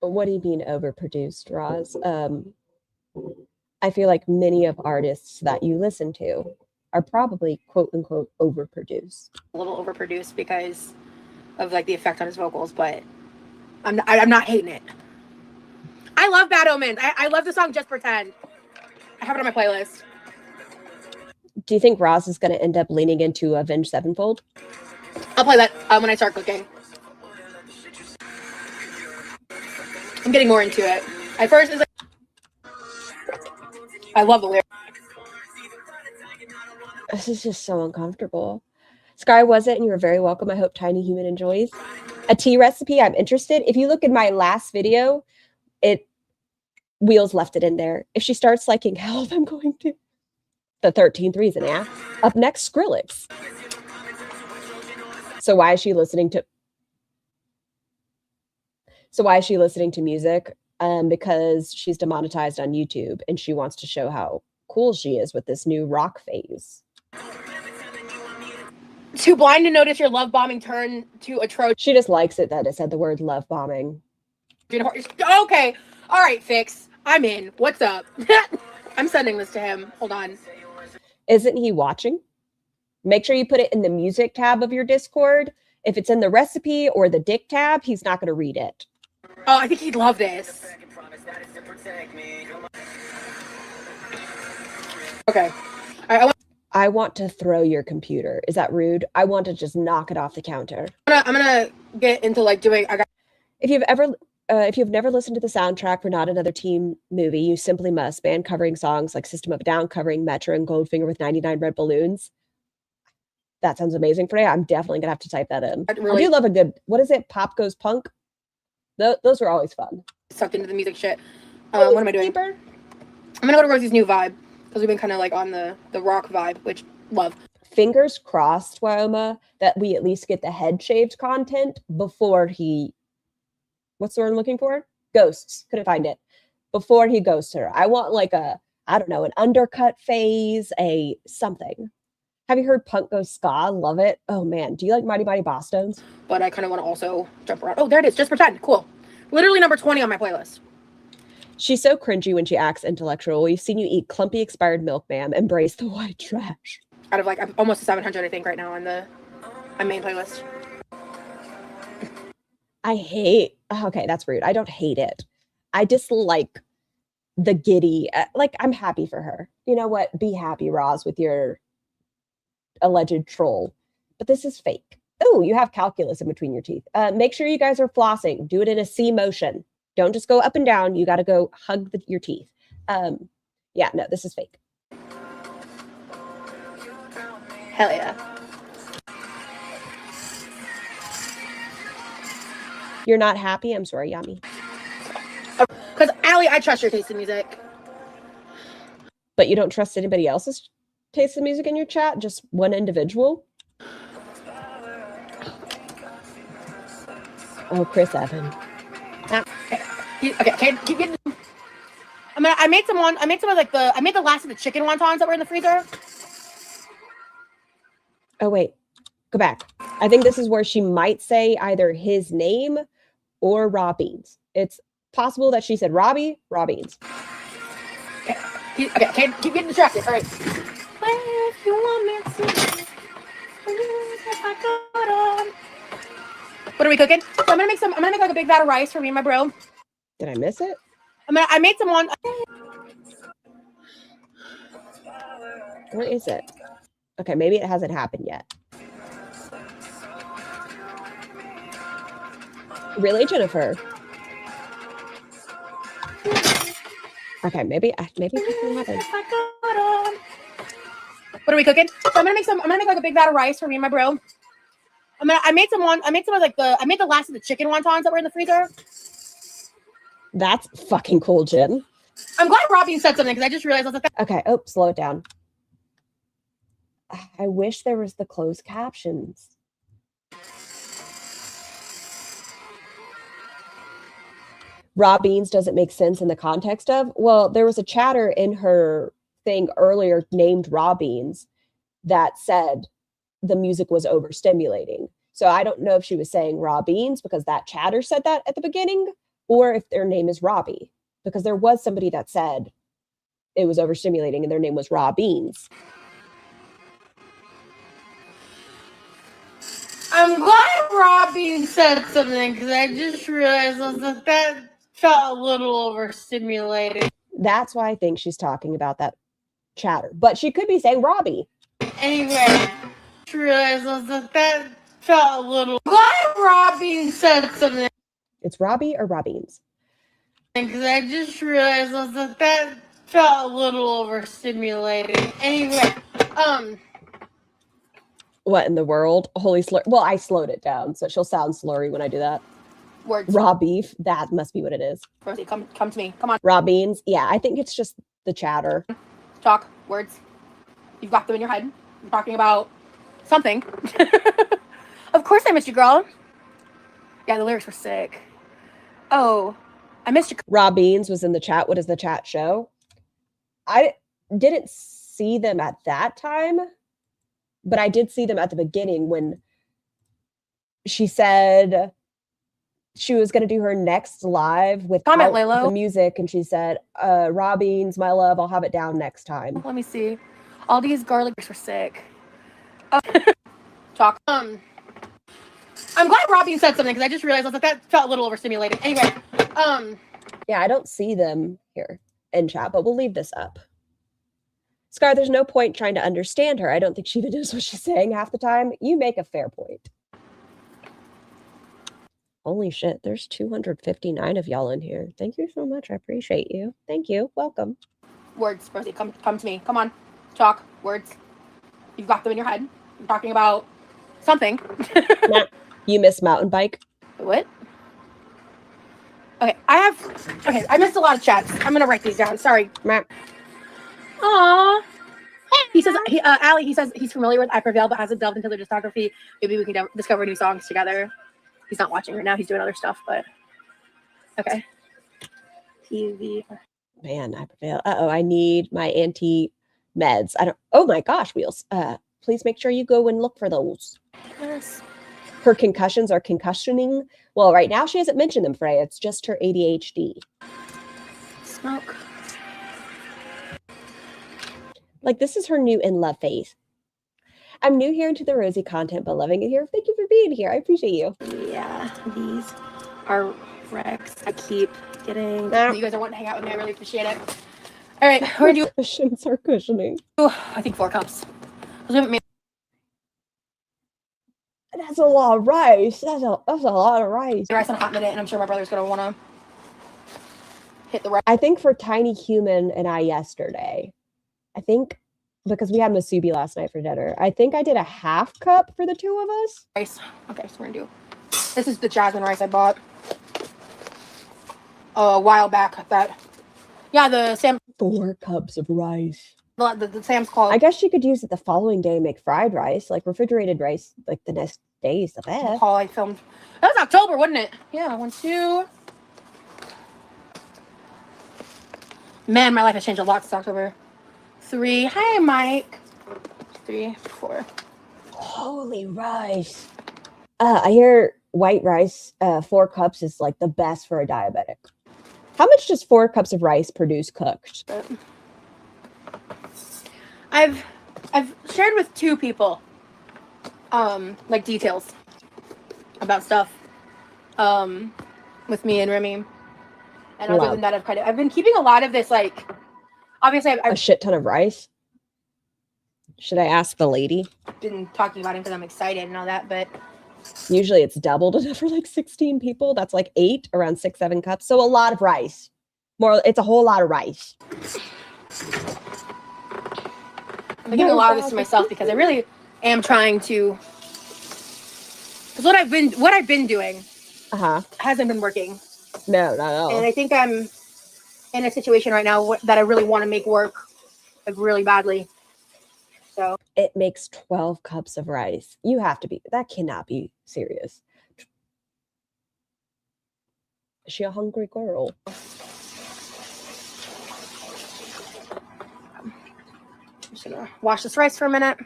What do you mean overproduced, Roz? I feel like many of artists that you listen to are probably quote unquote overproduced. A little overproduced because of like the effect on his vocals, but I'm not hating it. I love Bad Omens. I love the song Just Pretend. I have it on my playlist. Do you think Roz is going to end up leaning into Avenged Sevenfold? I'll play that when I start cooking. I'm getting more into it. At first, it's like I love the lyrics. This is just so uncomfortable. Sky was it, and you were very welcome. I hope Tiny Human enjoys. A tea recipe, I'm interested. If you look in my last video, Wheels left it in there. If she starts liking health, I'm going to. The 13th reason, yeah. Up next, Skrillex. So why is she listening to music? Because she's demonetized on YouTube and she wants to show how cool she is with this new rock phase. Too blind to notice your love bombing turn to atrocious. She just likes it that it said the word love bombing. Okay. All right, Fix. I'm in. What's up? I'm sending this to him. Hold on. Isn't he watching? Make sure you put it in the music tab of your Discord. If it's in the recipe or the dick tab, he's not going to read it. Oh, I think he'd love this. Okay. All right, I want to throw your computer. Is that rude? I want to just knock it off the counter. I'm gonna get into like doing. If you've never listened to the soundtrack for Not Another Teen movie, you simply must. Band covering songs like System of a Down, covering Metro and Goldfinger with 99 Red Balloons. That sounds amazing for me. I'm definitely gonna have to type that in. I do love a good. What is it? Pop Goes Punk. Those were always fun. Sucked into the music shit. What am I doing? Deeper? I'm gonna go to Rosie's new vibe because we've been kind of like on the rock vibe, which love. Fingers crossed, Wyoma, that we at least get the head shaved content before he. What's the word I'm looking for? Ghosts. Couldn't find it. Before he ghosts her. I want like an undercut phase, a something. Have you heard Punk Goes Ska? Love it. Oh man, do you like Mighty Mighty Bosstones? But I kind of want to also jump around. Oh, there it is. Just Pretend. Cool. Literally number 20 on my playlist. She's so cringy when she acts intellectual. We've seen you eat clumpy expired milk, ma'am. Embrace the white trash. Out of like, I'm almost to 700, I think, right now on my main playlist. Okay, that's rude. I don't hate it. I dislike the giddy. Like, I'm happy for her. You know what? Be happy, Roz, with your alleged troll. But this is fake. Oh, you have calculus in between your teeth. Make sure you guys are flossing. Do it in a C motion. Don't just go up and down. You got to go hug your teeth. Yeah, no, this is fake. Hell yeah. You're not happy? I'm sorry, Yummy. Because Allie, I trust your taste in music. But you don't trust anybody else's taste in music in your chat? Just one individual? Oh, Chris Evan. Okay, keep getting. I made some of the last of the chicken wontons that were in the freezer. Oh, wait. Go back. I think this is where she might say either his name or Raw Beans. It's possible that she said Robbie, Raw Beans. Okay, keep getting distracted. All right. If you want me to, what are we cooking? So I'm gonna make like a big vat of rice for me and my bro. Did I miss it? I made some one. What is it? Okay, maybe it hasn't happened yet. Really, Jennifer? Okay, maybe it hasn't happened. What are we cooking? So I'm gonna make like a big vat of rice for me and my bro. I made the last of the chicken wontons that were in the freezer. That's fucking cool, Jen. I'm glad Robbie said something because I just realized I was like, Okay, oh, slow it down. I wish there was the closed captions. Raw Beans doesn't make sense in the context of, well, there was a chatter in her thing earlier named Raw Beans that said the music was overstimulating. So I don't know if she was saying Raw Beans because that chatter said that at the beginning, or if their name is Robbie, because there was somebody that said it was overstimulating and their name was Raw Beans. I'm glad Robbie said something because I just realized that felt a little overstimulating. That's why I think she's talking about that chatter, but she could be saying Robbie. Anyway, I just realized that felt a little. Glad Robbie said something. It's Robbie or Robbins. Because I just realized that felt a little overstimulating. Anyway, What in the world? Holy slur. Well, I slowed it down, so she'll sound slurry when I do that. Words. Raw beef. That must be what it is. Rosie, come to me. Come on. Raw beans. Yeah, I think it's just the chatter. Talk. Words. You've got them in your head. I'm talking about something. Of course I missed you, girl. Yeah, the lyrics were sick. Oh, I missed you. Raw Beans was in the chat. What does the chat show? I didn't see them at that time, but I did see them at the beginning when she said she was going to do her next live with the music, and she said, Raw Beans, my love, I'll have it down next time. Let me see. All these garlic were sick. Talk. I'm glad Robbie said something because I just realized that felt a little overstimulating. Anyway, yeah, I don't see them here in chat, but we'll leave this up. Scar, there's no point trying to understand her. I don't think she even knows what she's saying half the time. You make a fair point. Holy shit, there's 259 of y'all in here. Thank you so much. I appreciate you. Thank you. Welcome. Words, Rosie, come to me. Come on. Talk. Words. You've got them in your head. I'm talking about something. Nah, you miss mountain bike. What? Okay, I missed a lot of chats. I'm gonna write these down. Sorry. Aww. He says, Allie, he says he's familiar with I Prevail, but hasn't delved into their discography. Maybe we can discover new songs together. He's not watching right now. He's doing other stuff, but okay. TV. Man, I Prevail. Uh-oh, I need my anti-meds. Oh my gosh, Wheels. Please make sure you go and look for those. Yes. Her concussions are concussioning. Well, right now she hasn't mentioned them, Freya. It's just her ADHD. Smoke. Like, this is her new in love phase. I'm new here into the Rosie content, but loving it here. Thank you for being here. I appreciate you. Yeah, these are Rex. I keep getting. You guys are wanting to hang out with me. I really appreciate it. All right, we're gonna do. Cushions are cushioning. I think 4 cups. That's a lot of rice. That's a lot of rice. Rice in a hot minute, and I'm sure my brother's gonna want to hit the rice. I think for Tiny Human and I yesterday, I think because we had masubi last night for dinner, I think I did a half cup for the two of us. Rice. Okay, so we're gonna do. This is the jasmine rice I bought a while back that Yeah, the 4 cups of rice. the Sam's Club I guess you could use it the following day and make fried rice, like refrigerated rice, like the next day is the best. haul I filmed. That was October, wasn't it? Yeah, 1, 2. Man, my life has changed a lot since October. 3. Hi, Mike. 3, 4. Holy rice. I hear white rice, 4 cups is like the best for a diabetic. How much does 4 cups of rice produce cooked? But I've shared with 2 people like details about stuff with me and Remy. And other than that, I've been keeping a lot of this, like, obviously a shit ton of rice. Should I ask the lady? I've been talking about it because I'm excited and all that, but usually it's doubled enough for like 16 people. That's like 8, around 6, 7 cups. So a lot of rice. It's a whole lot of rice. I'm giving a lot of this to myself because I really am trying to. Because what I've been doing hasn't been working. No, not at all. And I think I'm in a situation right now that I really want to make work, like, really badly. So it makes 12 cups of rice. You have to be. That cannot be serious. Is she a hungry girl? I'm just gonna wash this rice for a minute.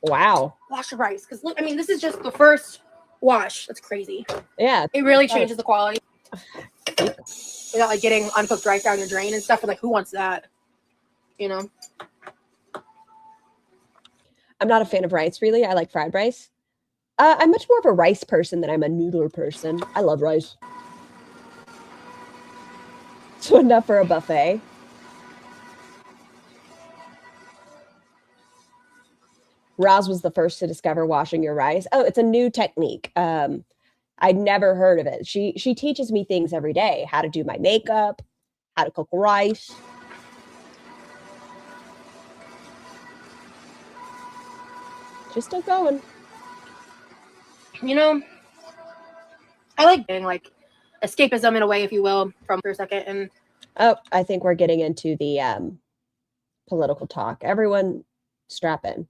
Wow. Wash the rice. Because look, I mean, this is just the first wash. That's crazy. Yeah. It really changes the quality. Without like getting uncooked rice down your drain and stuff. And like, who wants that? You know? I'm not a fan of rice, really. I like fried rice. I'm much more of a rice person than I'm a noodle person. I love rice. So enough for a buffet. Roz was the first to discover washing your rice. Oh, it's a new technique. I'd never heard of it. She teaches me things every day. How to do my makeup, how to cook rice. Just still going. You know, I like getting like escapism in a way, if you will, from for a second. And oh, I think we're getting into the political talk. Everyone strap in.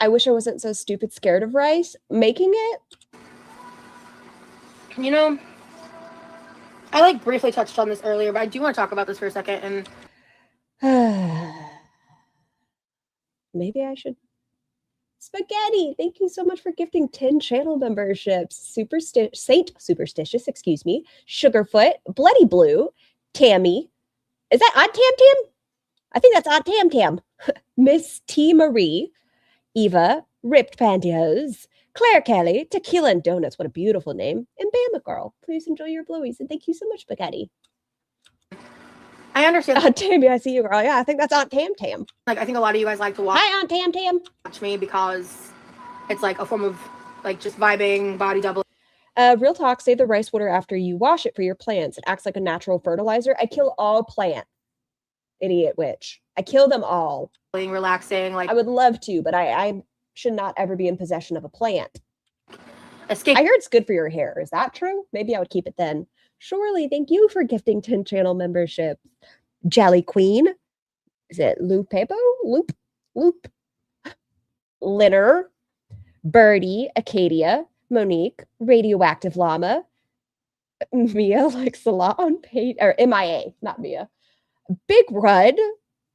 I wish I wasn't so stupid scared of rice. Making it? You know, I like briefly touched on this earlier, but I do want to talk about this for a second. And maybe I should. Spaghetti, thank you so much for gifting 10 channel memberships. Saint Superstitious, excuse me. Sugarfoot, Bloody Blue, Tammy. Is that Aunt Tam Tam? I think that's Aunt Tam Tam. Miss T. Marie, Eva, Ripped Pantyhose, Claire Kelly, Tequila and Donuts, what a beautiful name, and Bama Girl. Please enjoy your blowies, and thank you so much, Spaghetti. I understand. Aunt Tammy, I see you, girl. Yeah, I think that's Aunt Tam Tam. Like, I think a lot of you guys like to watch. Hi, Aunt Tam Tam. Watch me because it's like a form of like just vibing, body doubling. Real talk, save the rice water after you wash it for your plants. It acts like a natural fertilizer. I kill all plants. Idiot witch. I kill them all. Relaxing. Like, I would love to, but I should not ever be in possession of a plant. Escape. I heard it's good for your hair. Is that true? Maybe I would keep it then. Surely, thank you for gifting 10 channel memberships. Jelly Queen. Is it Lupepo? Loop. Linner. Birdie. Acadia. Monique. Radioactive Llama. Mia likes a lot on page, or MIA, not Mia. Big Rud.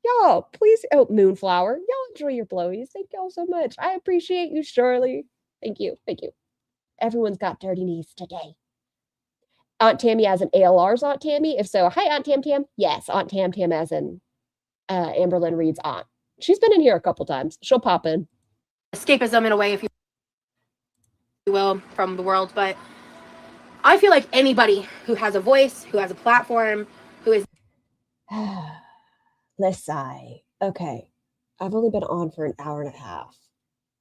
Y'all, please. Oh, Moonflower. Y'all enjoy your blowies. Thank y'all so much. I appreciate you, Shirley. Thank you. Everyone's got dirty knees today. Aunt Tammy as in ALR's Aunt Tammy? If so, hi, Aunt Tam Tam. Yes, Aunt Tam Tam as in Amberlynn Reed's aunt. She's been in here a couple times. She'll pop in. Escapism in a way, if you will, from the world. But I feel like anybody who has a voice, who has a platform, who is... Let's sigh. Okay, I've only been on for an hour and a half,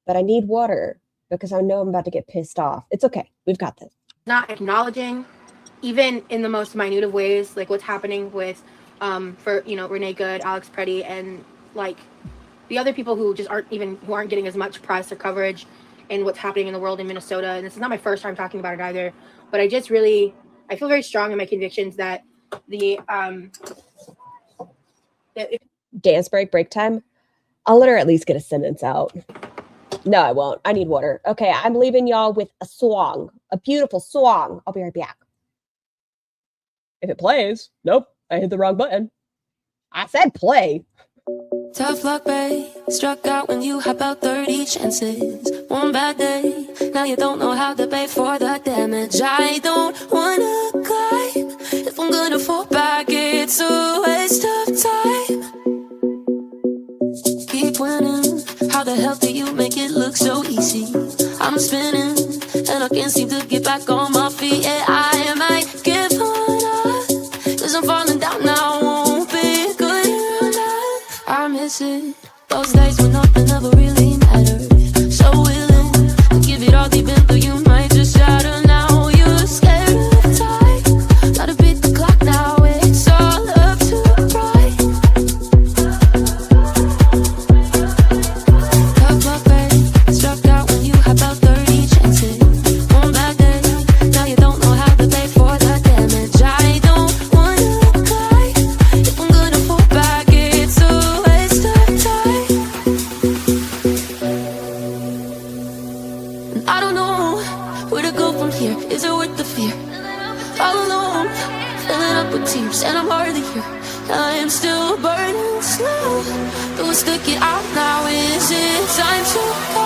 but I need water because I know I'm about to get pissed off. It's okay. We've got this. Not acknowledging, even in the most minute of ways, like what's happening with, for, Renee Good, Alex Preddy, and like the other people who just aren't getting as much press or coverage in what's happening in the world in Minnesota. And this is not my first time talking about it either, but I feel very strong in my convictions that dance break time. I'll let her at least get a sentence out. No, I won't. I need water. Okay, I'm leaving y'all with a song, a beautiful song. I'll be right back. If it plays, nope, I hit the wrong button. I said play. Tough luck, babe. Struck out when you had about 30 chances. One bad day, now you don't know how to pay for the damage. I don't wanna climb. If I'm gonna fall back, it's a waste of time. Keep winning. How the hell do you make it look so easy? I'm spinning, and I can't seem to get back on my feet. Yeah, I might give up, 'cause I'm falling down now. Won't be good enough. I miss it. Those days when nothing ever really mattered. So willing to give it all deep into you. Might just shatter now. You're scared of time. Gotta beat the clock now. It's all up to pride. Tough luck, babe. Struck out when you had about 30 chances. One bad day, now you don't know how to pay for the damage. I don't wanna cry. If I'm gonna fall back, it's a waste of time. And I don't know where to go from here. Is it worth the fear? All alone, filling up with tears, and I'm hardly here. I am still burning slow. Do I stick it out now? Is it time to go?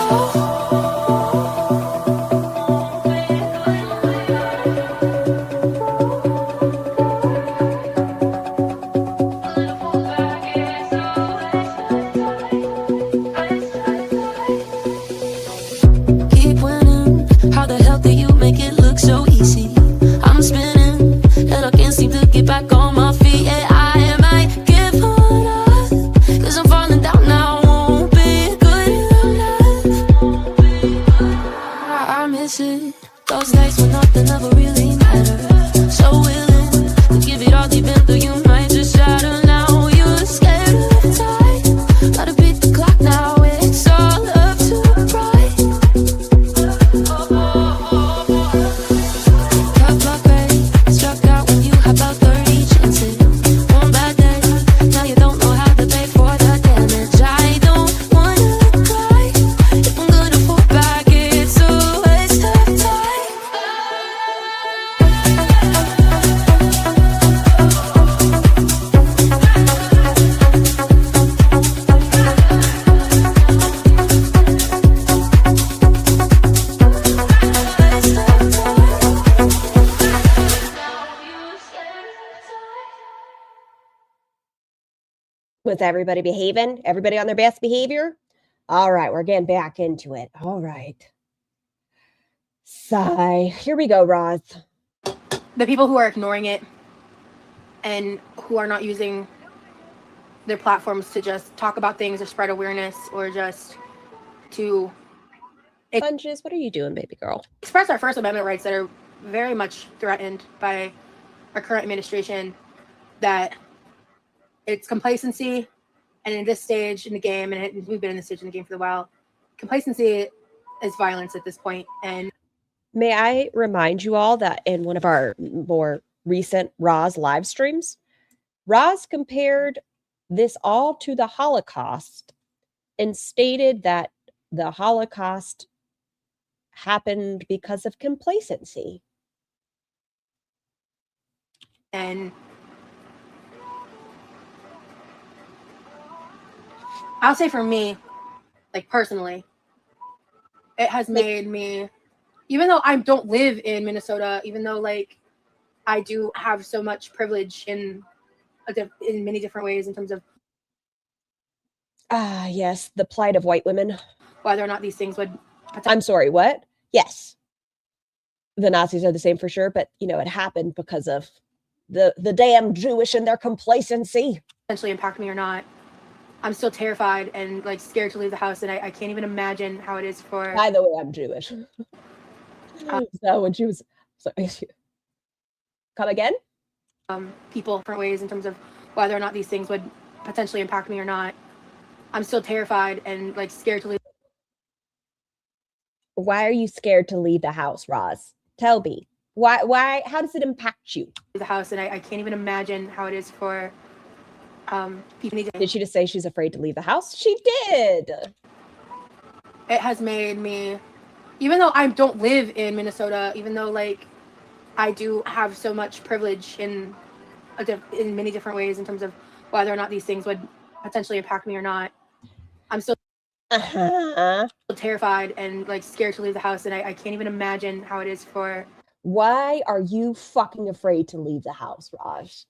Keep winning. How the hell do you make it look so easy? I'm spinning, and I can't seem to get back on my feet. Yeah, I might give up, 'cause I'm falling down now. Won't be good enough. I miss it. Those days when nothing ever really mattered. So willing to give it all deep into you. Might just shatter now. You're scared of time. Gotta beat the clock now. It's all up to pride. Tough luck, babe. Struck out when you had about 30 chances. One bad day, now you don't know how to pay for the damage. I don't wanna cry. If I'm gonna fall back, it's a waste of time. With everybody behaving, everybody on their best behavior. All right, we're getting back into it. All right. Sigh. Here we go, Roz. The people who are ignoring it and who are not using their platforms to just talk about things or spread awareness or just to Sponges, what are you doing, baby girl? express our First Amendment rights that are very much threatened by our current administration, that it's complacency. And in this stage in the game, and we've been in this stage in the game for a while, complacency is violence at this point. And May I remind you all that in one of our more recent Roz live streams, Roz compared this all to the Holocaust and stated that the Holocaust happened because of complacency. And I'll say for me, like personally, it has made me, even though I don't live in Minnesota, even though like I do have so much privilege in many different ways in terms of Yes, the plight of white women. whether or not these things would. I'm sorry, what? Yes. The Nazis are the same for sure, but you know, it happened because of the damn Jewish and their complacency. Potentially impact me or not. I'm still terrified and like scared to leave the house, and I can't even imagine how it is for. By the way, I'm Jewish. So when she was, come again? People different ways in terms of whether or not these things would potentially impact me or not. I'm still terrified and like scared to leave Why are you scared to leave the house, Roz? Tell me. Why, how does it impact you? the house, and I can't even imagine how it is for people. Did she just say she's afraid to leave the house? She did. It has made me, even though I don't live in Minnesota, even though like I do have so much privilege in many different ways in terms of whether or not these things would potentially impact me or not, I'm still terrified and like scared to leave the house, and I can't even imagine how it is for. Why are you fucking afraid to leave the house, Raj?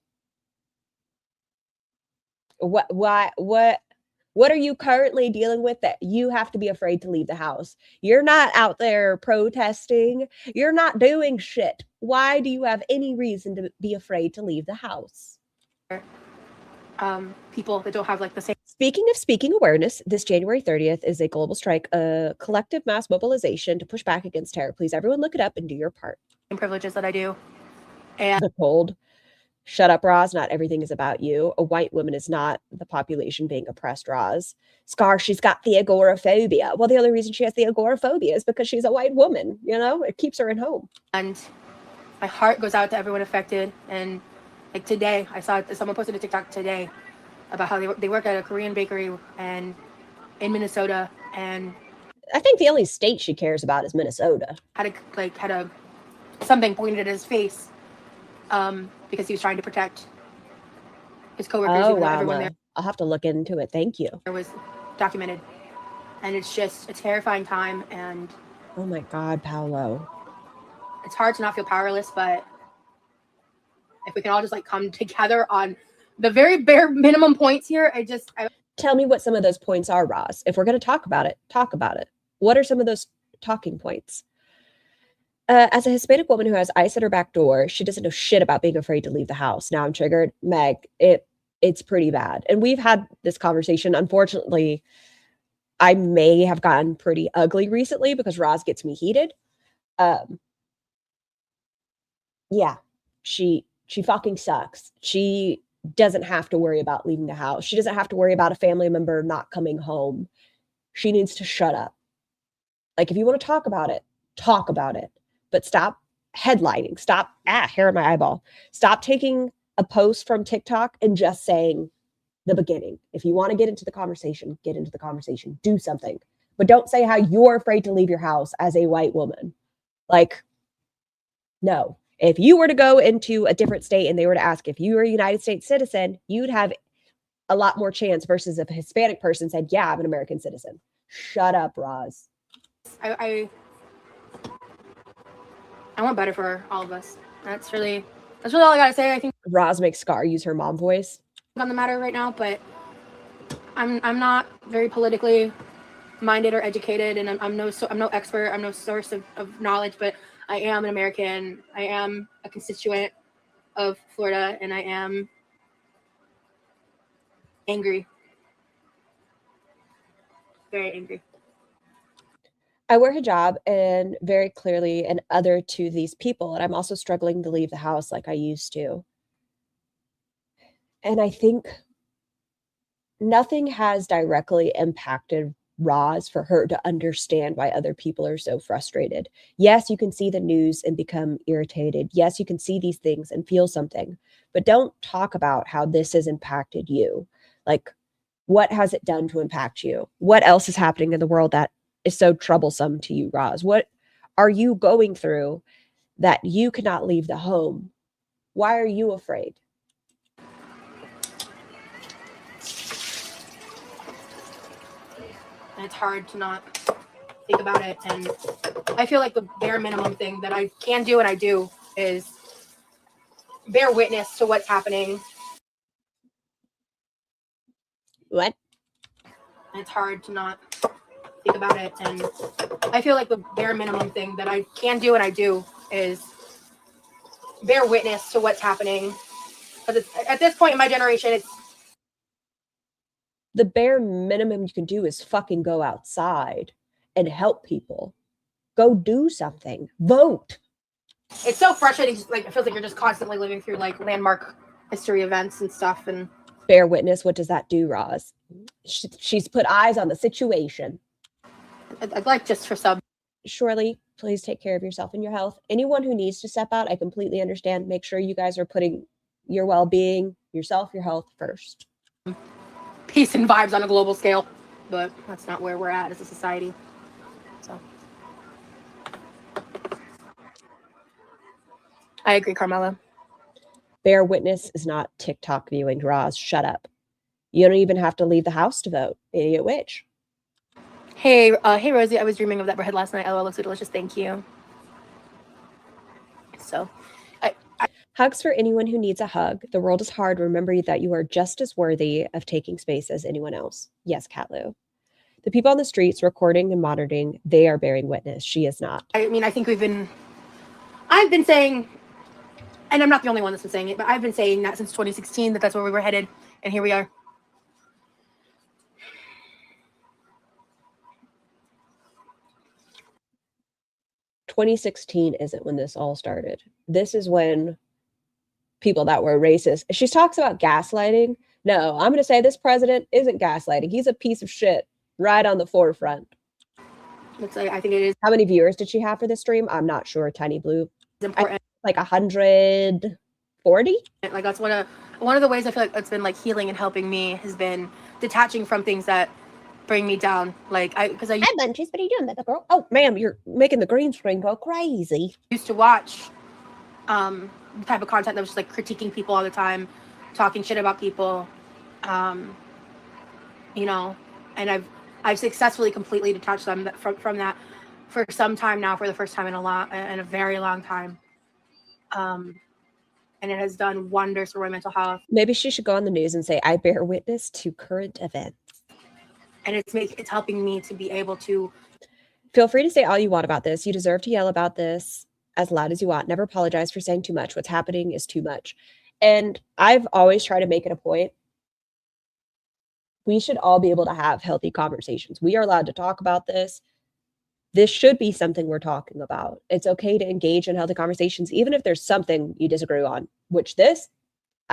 What are you currently dealing with that you have to be afraid to leave the house? You're not out there protesting. You're not doing shit. Why do you have any reason to be afraid to leave the house? People that don't have like the same. Speaking of speaking awareness, this January 30th is a global strike, a collective mass mobilization to push back against terror. Please, everyone, look it up and do your part. Privileges that I do. And Cold. Shut up, Roz. Not everything is about you. A white woman is not the population being oppressed, Roz. Scar, she's got the agoraphobia. Well, the only reason she has the agoraphobia is because she's a white woman. You know, it keeps her in home. And my heart goes out to everyone affected. And like today, I saw someone posted a TikTok today about how they work at a Korean bakery and in Minnesota, and I think the only state she cares about is Minnesota. had something pointed at his face because he was trying to protect his coworkers. Oh, even though wow. everyone there I'll have to look into it. Thank you. was documented, and it's just a terrifying time. And oh my God, Paolo. It's hard to not feel powerless, but if we can all just like come together on the very bare minimum points here, Tell me what some of those points are, Roz. If we're going to talk about it, talk about it. What are some of those talking points? As a Hispanic woman who has ice at her back door, she doesn't know shit about being afraid to leave the house. Now I'm triggered. Meg, it's pretty bad. And we've had this conversation. Unfortunately, I may have gotten pretty ugly recently because Roz gets me heated. Yeah, she fucking sucks. She doesn't have to worry about leaving the house. She doesn't have to worry about a family member not coming home. She needs to shut up. Like, if you want to talk about it, talk about it. But stop headlining. Stop, hair in my eyeball. Stop taking a post from TikTok and just saying the beginning. If you want to get into the conversation, get into the conversation. Do something. But don't say how you're afraid to leave your house as a white woman. Like, no. If you were to go into a different state and they were to ask if you were a United States citizen, you'd have a lot more chance versus if a Hispanic person said, yeah, I'm an American citizen. Shut up, Roz. I want better for all of us. That's really all I gotta say. I think Roz makes Scar use her mom voice on the matter right now, but I'm not very politically minded or educated, and I'm no expert. I'm no source of knowledge, but I am an American. I am a constituent of Florida, and I am angry. Very angry. I wear hijab and very clearly an other to these people, and I'm also struggling to leave the house like I used to. And I think nothing has directly impacted Roz for her to understand why other people are so frustrated. Yes, you can see the news and become irritated. Yes, you can see these things and feel something, but don't talk about how this has impacted you. Like, what has it done to impact you? What else is happening in the world that is so troublesome to you, Roz? What are you going through that you cannot leave the home? Why are you afraid? And it's hard to not think about it. And I feel like the bare minimum thing that I can do and I do is bear witness to what's happening. What? And it's hard to not think about it. And I feel like the bare minimum thing that I can do and I do is bear witness to what's happening. Because at this point in my generation, it's the bare minimum you can do is fucking go outside and help people. Go do something. Vote. It's so frustrating. Just like, it feels like you're just constantly living through like landmark history events and stuff. And Bear witness. What does that do, Roz? She's put eyes on the situation. I'd like just for some. Surely, please take care of yourself and your health. Anyone who needs to step out, I completely understand. Make sure you guys are putting your well-being, yourself, your health first. Peace and vibes on a global scale, but that's not where we're at as a society. So I agree, Carmela. Bear witness is not TikTok viewing. Roz, shut up. You don't even have to leave the house to vote. Idiot witch. Hey, Rosie, I was dreaming of that bread last night. LOL, looks so delicious. Thank you. So, Hugs for anyone who needs a hug. The world is hard. Remember that you are just as worthy of taking space as anyone else. Yes, Catlu. The people on the streets recording and monitoring, they are bearing witness. She is not. I mean, I think I've been saying, and I'm not the only one that's been saying it, but I've been saying that since 2016, that's where we were headed. And here we are. "2016 isn't when this all started. This is when people that were racist." She talks about gaslighting. No, I'm going to say this president isn't gaslighting. He's a piece of shit right on the forefront. I think it is. How many viewers did she have for this stream? I'm not sure. Tiny Blue. Important. Like 140? Like that's one of the ways I feel like it's been like healing and helping me has been detaching from things that bring me down. Like Hi, Bunches. What are you doing, little girl? Oh, ma'am, you're making the green screen go crazy. used to watch the type of content that was just like critiquing people all the time, talking shit about people, you know, and I've successfully completely detached them from that for some time now, for the first time in a very long time. And it has done wonders for my mental health. Maybe she should go on the news and say, "I bear witness to current events." And it's helping me to be able to. Feel free to say all you want about this. You deserve to yell about this as loud as you want. Never apologize for saying too much. What's happening is too much. And I've always tried to make it a point. We should all be able to have healthy conversations. We are allowed to talk about this. This should be something we're talking about. It's okay to engage in healthy conversations, even if there's something you disagree on, which I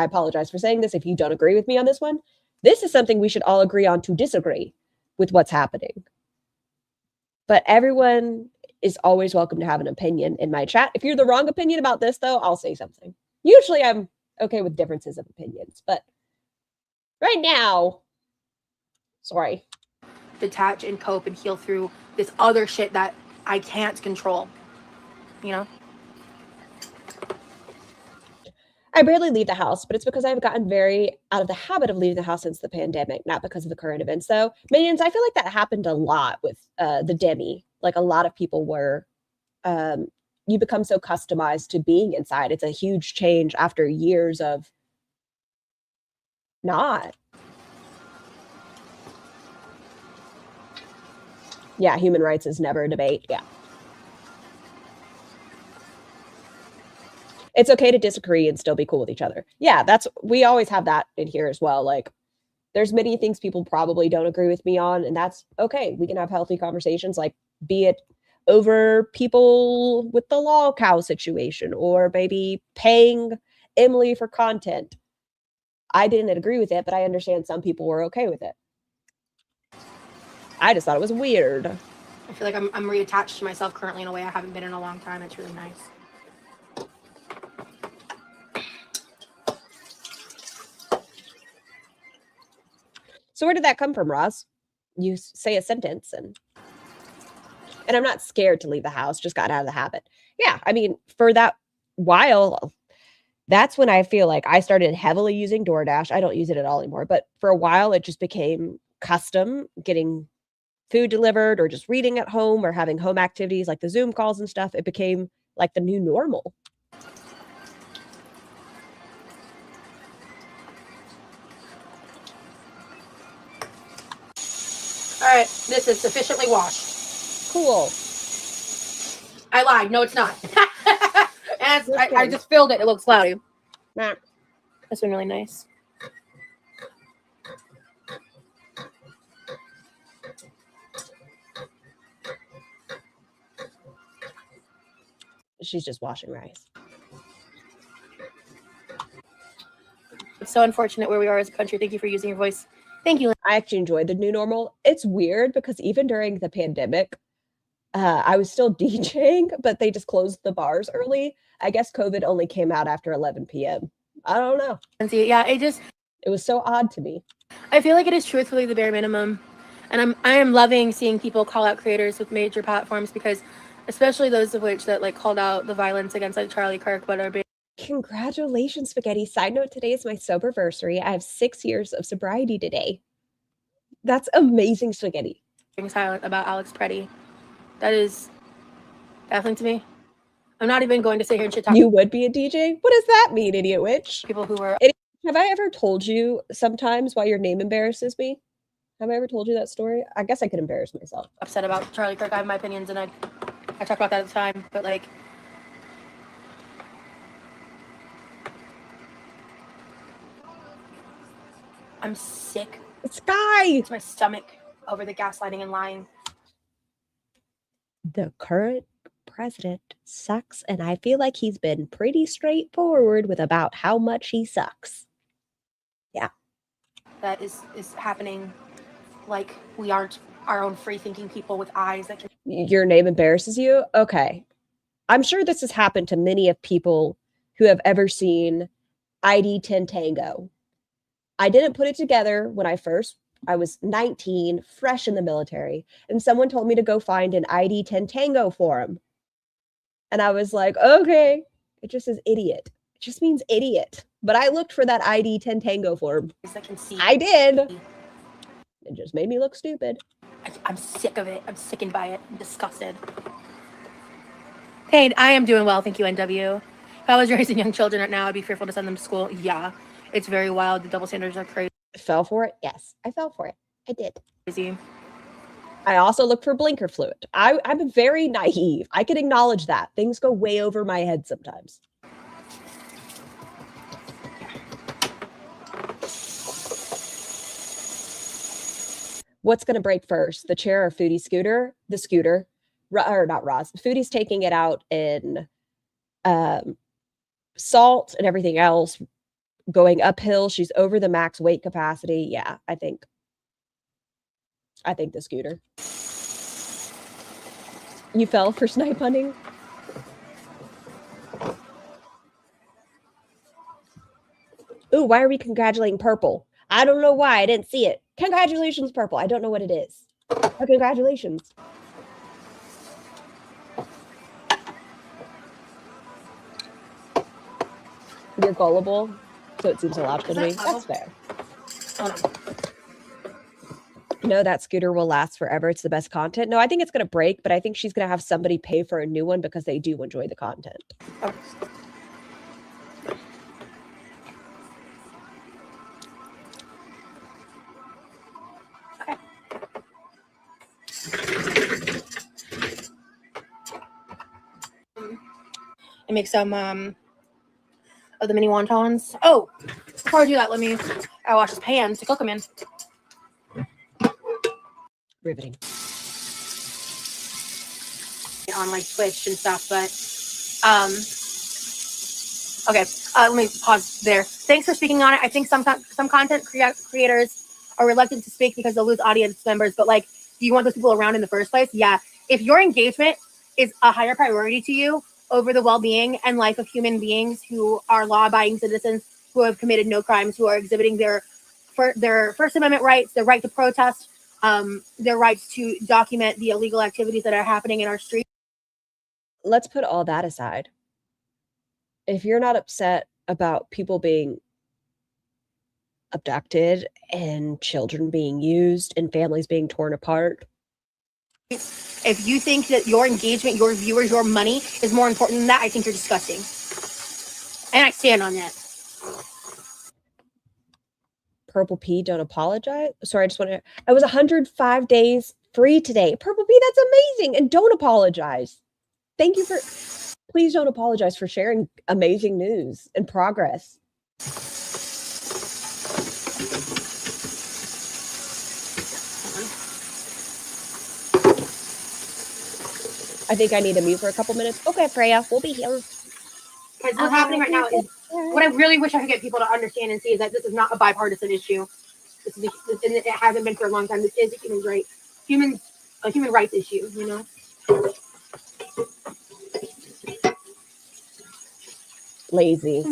apologize for saying this if you don't agree with me on this one. This is something we should all agree on to disagree with what's happening. But everyone is always welcome to have an opinion in my chat. If you're the wrong opinion about this, though, I'll say something. Usually I'm okay with differences of opinions, but right now, sorry. Detach and cope and heal through this other shit that I can't control, you know? I barely leave the house, but it's because I've gotten very out of the habit of leaving the house since the pandemic, not because of the current events. So, Minions, I feel like that happened a lot with the Demi. Like a lot of people were, you become so customized to being inside. It's a huge change after years of not. Yeah, human rights is never a debate. Yeah. It's okay to disagree and still be cool with each other. Yeah, we always have that in here as well. Like, there's many things people probably don't agree with me on, and that's okay. We can have healthy conversations, like be it over people with the lol cow situation or maybe paying Emily for content. I didn't agree with it, but I understand some people were okay with it. I just thought it was weird. I feel like I'm reattached to myself currently in a way I haven't been in a long time. It's really nice. So where did that come from, Roz? You say a sentence and I'm not scared to leave the house, just got out of the habit. Yeah, I mean, for that while, that's when I feel like I started heavily using DoorDash. I don't use it at all anymore, but for a while it just became custom, getting food delivered or just reading at home or having home activities like the Zoom calls and stuff. It became like the new normal. All right, this is sufficiently washed. Cool. I lied. No, it's not. And I just filled it. It looks cloudy. Nah. That's been really nice. She's just washing rice. It's so unfortunate where we are as a country. Thank you for using your voice. Thank you. I actually enjoyed the new normal. It's weird because even during the pandemic, I was still DJing, but they just closed the bars early. I guess COVID only came out after 11 p.m. I don't know. Yeah, It was so odd to me. I feel like it is truthfully the bare minimum. And I am loving seeing people call out creators with major platforms, because especially those of which that like called out the violence against like Charlie Kirk, but are being Congratulations, Spaghetti. Side note, today is my soberversary. I have 6 years of sobriety today. That's amazing, Spaghetti. silent about Alex Preddy. That is baffling to me. I'm not even going to sit here and shit talk You would be a DJ? What does that mean, idiot witch? people who were Have I ever told you sometimes why your name embarrasses me? Have I ever told you that story? I guess I could embarrass myself. upset about Charlie Kirk. I have my opinions, and I talked about that at the time, but like, I'm sick Sky! to my stomach over the gaslighting and lying. The current president sucks, and I feel like he's been pretty straightforward with about how much he sucks. Yeah. That is happening. Like, we aren't our own free-thinking people with eyes that can. Your name embarrasses you? Okay. I'm sure this has happened to many of people who have ever seen ID 10 Tango. I didn't put it together when I was 19, fresh in the military, and someone told me to go find an ID 10 Tango forum. And I was like, okay, it just says idiot. It just means idiot. But I looked for that ID 10 Tango forum. That can see. I did. It just made me look stupid. I'm sick of it. I'm sickened by it. I'm disgusted. Hey, I am doing well, thank you, NW. If I was raising young children right now, I'd be fearful to send them to school. Yeah, it's very wild. The double standards are crazy. Fell for it? Yes, I fell for it. I did. I also looked for blinker fluid. I'm very naive. I can acknowledge that. Things go way over my head sometimes. What's going to break first, the chair or Foodie scooter? The scooter. Or not Roz. Foodie's taking it out in salt and everything else. Going uphill, she's over the max weight capacity. Yeah, I think the scooter. You fell for snipe hunting? Ooh, why are we congratulating Purple? I don't know why. I didn't see it. Congratulations, Purple. I don't know what it is. Oh, congratulations. You're gullible, so it seems illogical to me. That's fair. No, that scooter will last forever. It's the best content. No, I think it's going to break, but I think she's going to have somebody pay for a new one because they do enjoy the content. Oh. Okay. I make some of the mini wontons. Oh, before I do that, I wash his pans to cook them in. Riveting. On like Twitch and stuff, but okay, let me pause there. Thanks for speaking on it. I think some content creators are reluctant to speak because they'll lose audience members, but like, do you want those people around in the first place? Yeah. If your engagement is a higher priority to you over the well-being and life of human beings who are law-abiding citizens who have committed no crimes, who are exhibiting their First Amendment rights, their right to protest, their rights to document the illegal activities that are happening in our streets. Let's put all that aside. If you're not upset about people being abducted and children being used and families being torn apart. If you think that your engagement, your viewers, your money is more important than that, I think you're disgusting. And I stand on that. Purple P, don't apologize. Sorry, I was 105 days free today. Purple P, that's amazing. And don't apologize. Thank you please don't apologize for sharing amazing news and progress. I think I need to mute for a couple minutes. Okay, Freya, we'll be here. What's happening right now is what I really wish I could get people to understand and see is that this is not a bipartisan issue. This is and it hasn't been for a long time. This is a human rights issue, you know? Lazy.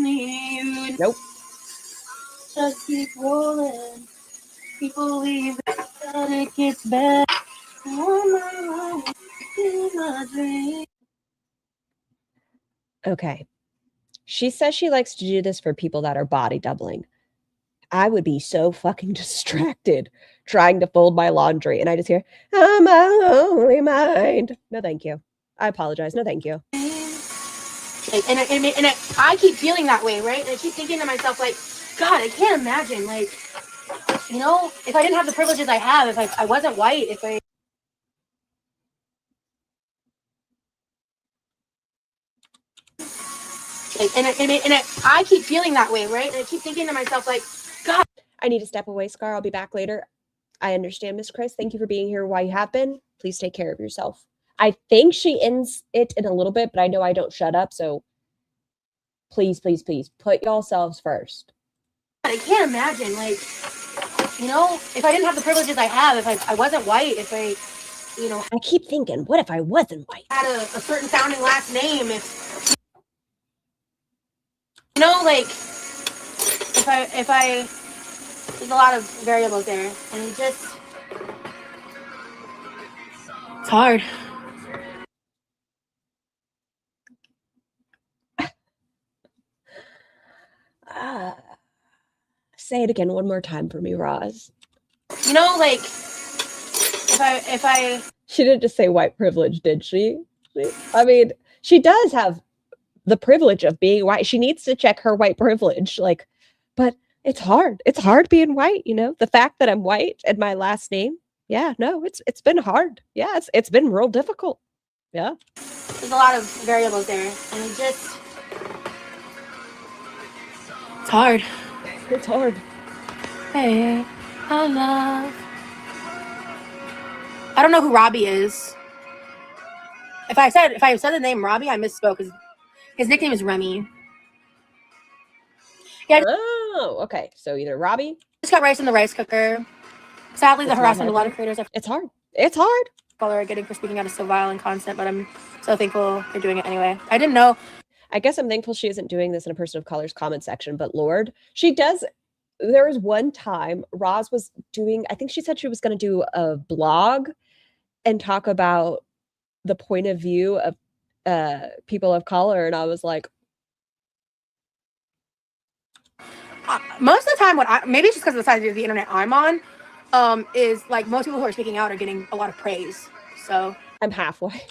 Nope. Just keep rolling. People leave that it gets better. Okay. She says she likes to do this for people that are body doubling. I would be so fucking distracted trying to fold my laundry, and I just hear, "Oh, my only mind." No, thank you. I apologize. No, thank you. And I keep feeling that way, right? And I keep thinking to myself, like, God, I can't imagine, like, you know, if I didn't have the privileges I have, if I wasn't white, if I... I keep feeling that way, right? And I keep thinking to myself, like, God. I need to step away, Scar. I'll be back later. I understand, Miss Chris. Thank you for being here while you have been. Please take care of yourself. I think she ends it in a little bit, but I know I don't shut up, so please, please, please put yourselves first. I can't imagine, like, you know, if I didn't have the privileges I have, if I wasn't white, if I, you know... I keep thinking, what if I wasn't white? Had a certain sounding last name, if... You know, like, if I... There's a lot of variables there, and it just... It's hard. Say it again one more time for me, Roz. You know, like, if I... She didn't just say white privilege, did she? I mean, she does have the privilege of being white. She needs to check her white privilege. Like, but it's hard. It's hard being white, you know? The fact that I'm white and my last name, yeah, no, it's been hard. Yeah, it's been real difficult. Yeah. There's a lot of variables there, and it just... It's hard. It's hard. Hey, I love... I don't know who Robbie is. If I said the name Robbie, I misspoke. His nickname is Remy. Yeah. Oh, okay. So either Robbie. Just got rice in the rice cooker. Sadly, the harassment a lot of creators of it's hard. It's hard. Color are getting for speaking out is so vile and constant, but I'm so thankful for doing it anyway. I didn't know. I guess I'm thankful she isn't doing this in a person of color's comment section, but Lord, she does. There was one time Roz was doing, I think she said she was going to do a blog and talk about the point of view of people of color. And I was like, most of the time, maybe it's just because of the size of the internet I'm on, is like most people who are speaking out are getting a lot of praise. So I'm halfway.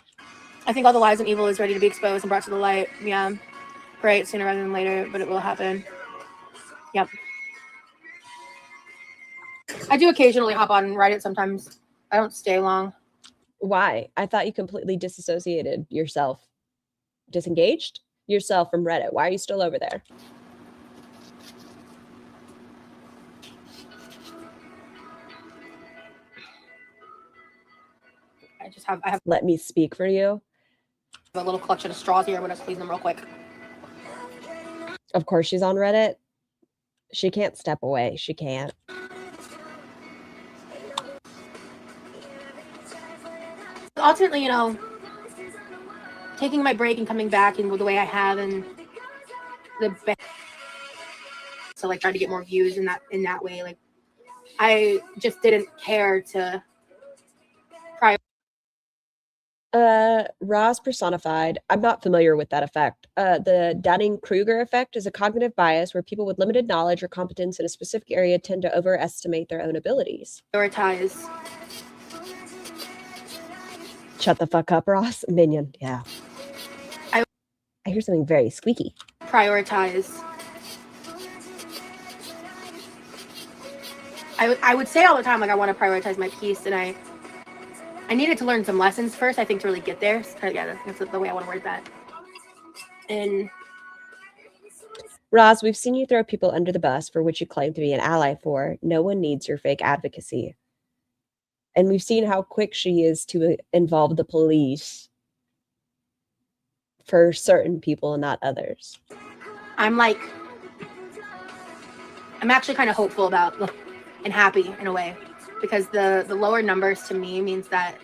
I think all the lies and evil is ready to be exposed and brought to the light. Yeah. Right. Sooner rather than later, but it will happen. Yep. I do occasionally hop on Reddit sometimes. I don't stay long. Why? I thought you completely disassociated yourself, disengaged yourself from Reddit. Why are you still over there? I have. Let me speak for you. A little collection of straws here. I'm gonna squeeze them real quick. Of course, she's on Reddit. She can't step away. She can't. Ultimately, you know, taking my break and coming back and the way I have, and so like trying to get more views in that way. Like, I just didn't care to. Roz personified. I'm not familiar with that effect. The Dunning-Kruger effect is a cognitive bias where people with limited knowledge or competence in a specific area tend to overestimate their own abilities. Prioritize. Shut the fuck up, Ross. Minion. Yeah. I hear something very squeaky. Prioritize. I would say all the time, like, I want to prioritize my peace, and I needed to learn some lessons first, I think, to really get there. So, yeah, that's the way I want to word that. And Roz, we've seen you throw people under the bus for which you claim to be an ally for. No one needs your fake advocacy. And we've seen how quick she is to involve the police for certain people and not others. I'm actually kind of hopeful about and happy in a way, because the lower numbers to me means that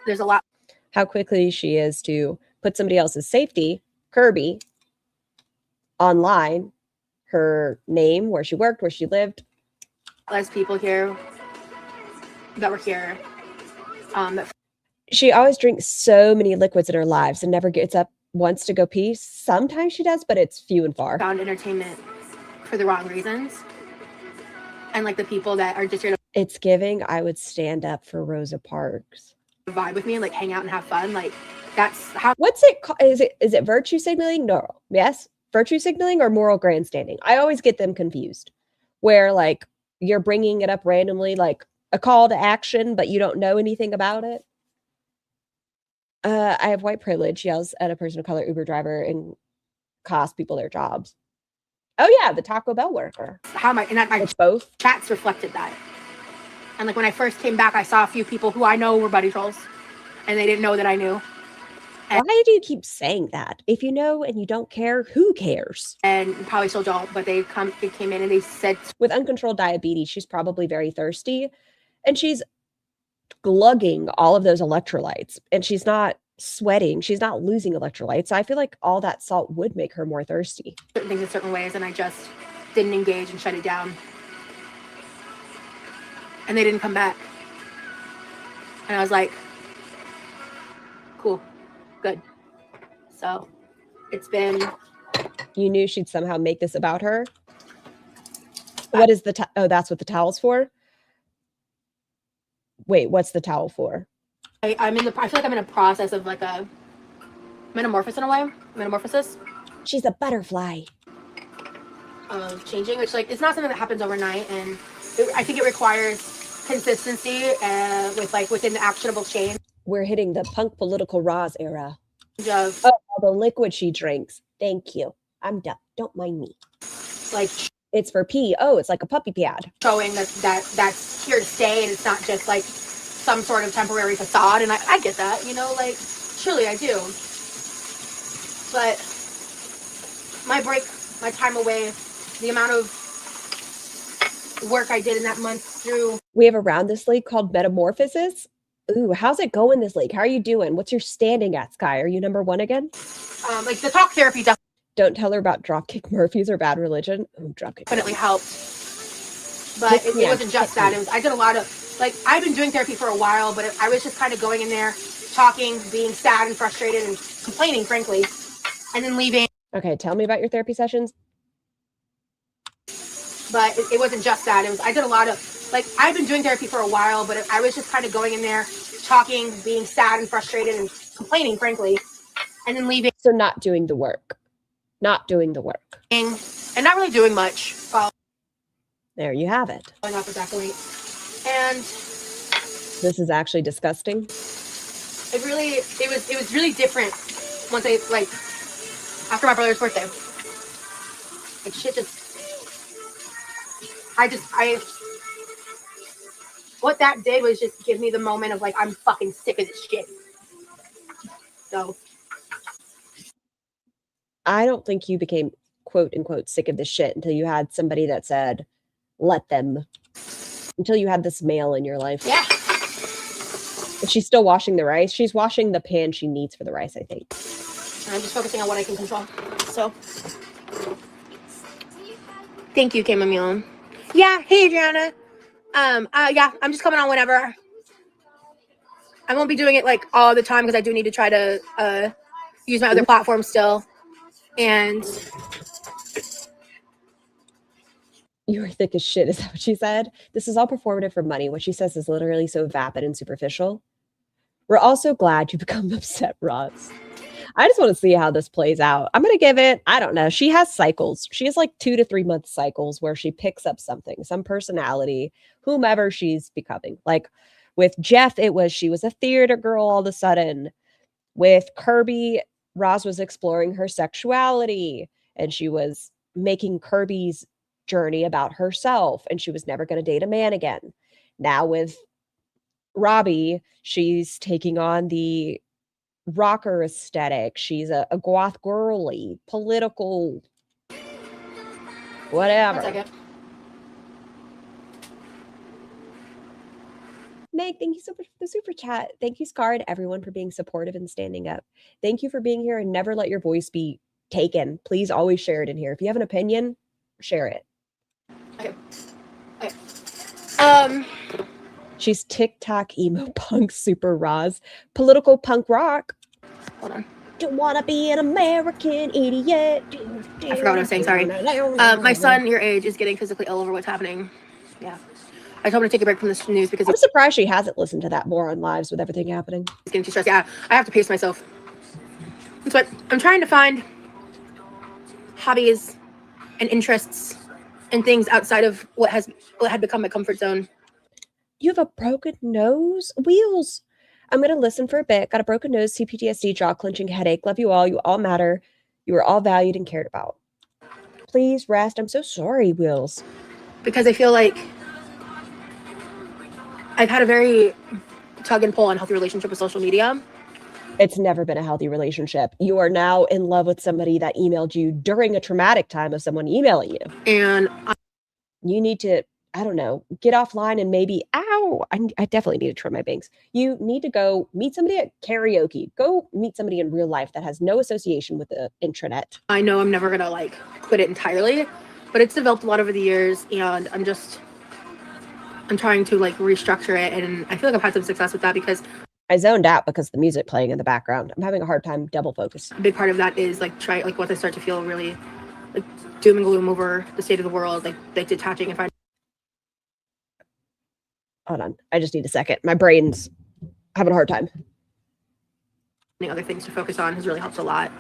there's a lot. How quickly she is to put somebody else's safety, Kirby, online, her name, where she worked, where she lived. Less people here that were here. She always drinks so many liquids in her lives and never gets up once to go pee. Sometimes she does, but it's few and far. Found entertainment for the wrong reasons. And like the people that are just here to It's giving, I would stand up for Rosa Parks. vibe with me and like hang out and have fun. Like that's how. What's it called? Is it virtue signaling? No. Yes. Virtue signaling or moral grandstanding? I always get them confused. Where like you're bringing it up randomly, like a call to action, but you don't know anything about it. I have white privilege, yells at a person of color Uber driver and cost people their jobs. Oh yeah, the Taco Bell worker. How am I? And my It's both. chats reflected that. And like when I first came back, I saw a few people who I know were buddy trolls, and they didn't know that I knew. Why do you keep saying that? If you know and you don't care, who cares? And probably still don't, but they came in and they said, With uncontrolled diabetes, she's probably very thirsty, and she's glugging all of those electrolytes, and she's not sweating. She's not losing electrolytes. So I feel like all that salt would make her more thirsty. certain things in certain ways, and I just didn't engage and shut it down. And they didn't come back. And I was like, cool, good. So it's been. You knew she'd somehow make this about her. What is the oh, that's what the towel's for? Wait, what's the towel for? I feel like I'm in a process of like a metamorphosis in a way. Metamorphosis. She's a butterfly. Of changing, which like it's not something that happens overnight, and I think it requires consistency with like within the actionable change. We're hitting the punk political Roz era. Of Oh, the liquid she drinks. Thank you. I'm done. Don't mind me. like It's for pee. Oh, it's like a puppy pad. showing that's here to stay, and it's not just like some sort of temporary facade. And I get that, you know, like surely I do. But my break, my time away, the amount of work I did in that month through. We have a round this league called Metamorphosis. Ooh, how's it going this league? How are you doing? What's your standing at, Sky? Are you number one again? Like the talk therapy Don't tell her about Dropkick Murphys or Bad Religion. Oh, Dropkick. definitely helped. But it wasn't just that. It was, I did a lot of, like, I've been doing therapy for a while, but I was just kind of going in there, talking, being sad and frustrated and complaining, frankly, and then leaving. Okay, tell me about your therapy sessions. But it wasn't just that. It was, I did a lot of, like, I've been doing therapy for a while, but I was just kind of going in there, talking, being sad and frustrated and complaining, frankly, and then leaving. So not doing the work. Not doing the work. And not really doing much. There you have it. Following up with that point. And This is actually disgusting. it was really different once I, like, after my brother's birthday. Like, shit just, what that did was just give me the moment of, like, I'm fucking sick of this shit. So. I don't think you became quote unquote sick of this shit until you had somebody that said, let them. Until you had this male in your life. Yeah. But she's still washing the rice. She's washing the pan she needs for the rice, I think. And I'm just focusing on what I can control. So. Thank you, Chamomile. Yeah. Hey, Adriana. Yeah, I'm just coming on whenever. I won't be doing it like all the time because I do need to try to use my other platforms still. And You were thick as shit. Is that what she said? This is all performative for money. What she says is literally so vapid and superficial. We're also glad you become upset, Roz. I just want to see how this plays out. I'm going to give it, I don't know. She has cycles. She has like 2 to 3 month cycles where she picks up something, some personality, whomever she's becoming. Like with Jeff, it was she was a theater girl all of a sudden. With Kirby, Roz was exploring her sexuality and she was making Kirby's journey about herself and she was never going to date a man again. Now with Robbie, she's taking on the rocker aesthetic. She's a goth girly, political, whatever. 1 second. Meg, thank you so much for the super chat. Thank you, Scar, and everyone for being supportive and standing up. Thank you for being here, and never let your voice be taken. Please always share it in here. If you have an opinion, share it. Okay. Okay. She's TikTok emo punk super Roz. Political punk rock. Hold on. Don't wanna be an American idiot. I forgot what I was saying, sorry. My son, your age, is getting physically ill over what's happening. Yeah. I told him to take a break from the news because I'm surprised she hasn't listened to that more on lives with everything happening. he's getting too stressed. Yeah, I have to pace myself. That's what I'm trying to find hobbies and interests and things outside of what had become my comfort zone. You have a broken nose? Wheels. I'm going to listen for a bit. Got a broken nose, CPTSD, jaw clenching, headache. Love you all. You all matter. You are all valued and cared about. Please rest. I'm so sorry, Wheels. Because I feel like I've had a very tug and pull unhealthy relationship with social media. It's never been a healthy relationship. You are now in love with somebody that emailed you during a traumatic time of someone emailing you. And You need to, I don't know, get offline and maybe, ow, I definitely need to trim my bangs. You need to go meet somebody at karaoke. Go meet somebody in real life that has no association with the intranet. I know I'm never going to like quit it entirely, but it's developed a lot over the years, and I'm trying to like restructure it, and I feel like I've had some success with that because I zoned out because of the music playing in the background. I'm having a hard time double focus. a big part of that is like once I start to feel really like doom and gloom over the state of the world, like detaching and finding Hold on. I just need a second. My brain's having a hard time. other things to focus on has really helped a lot.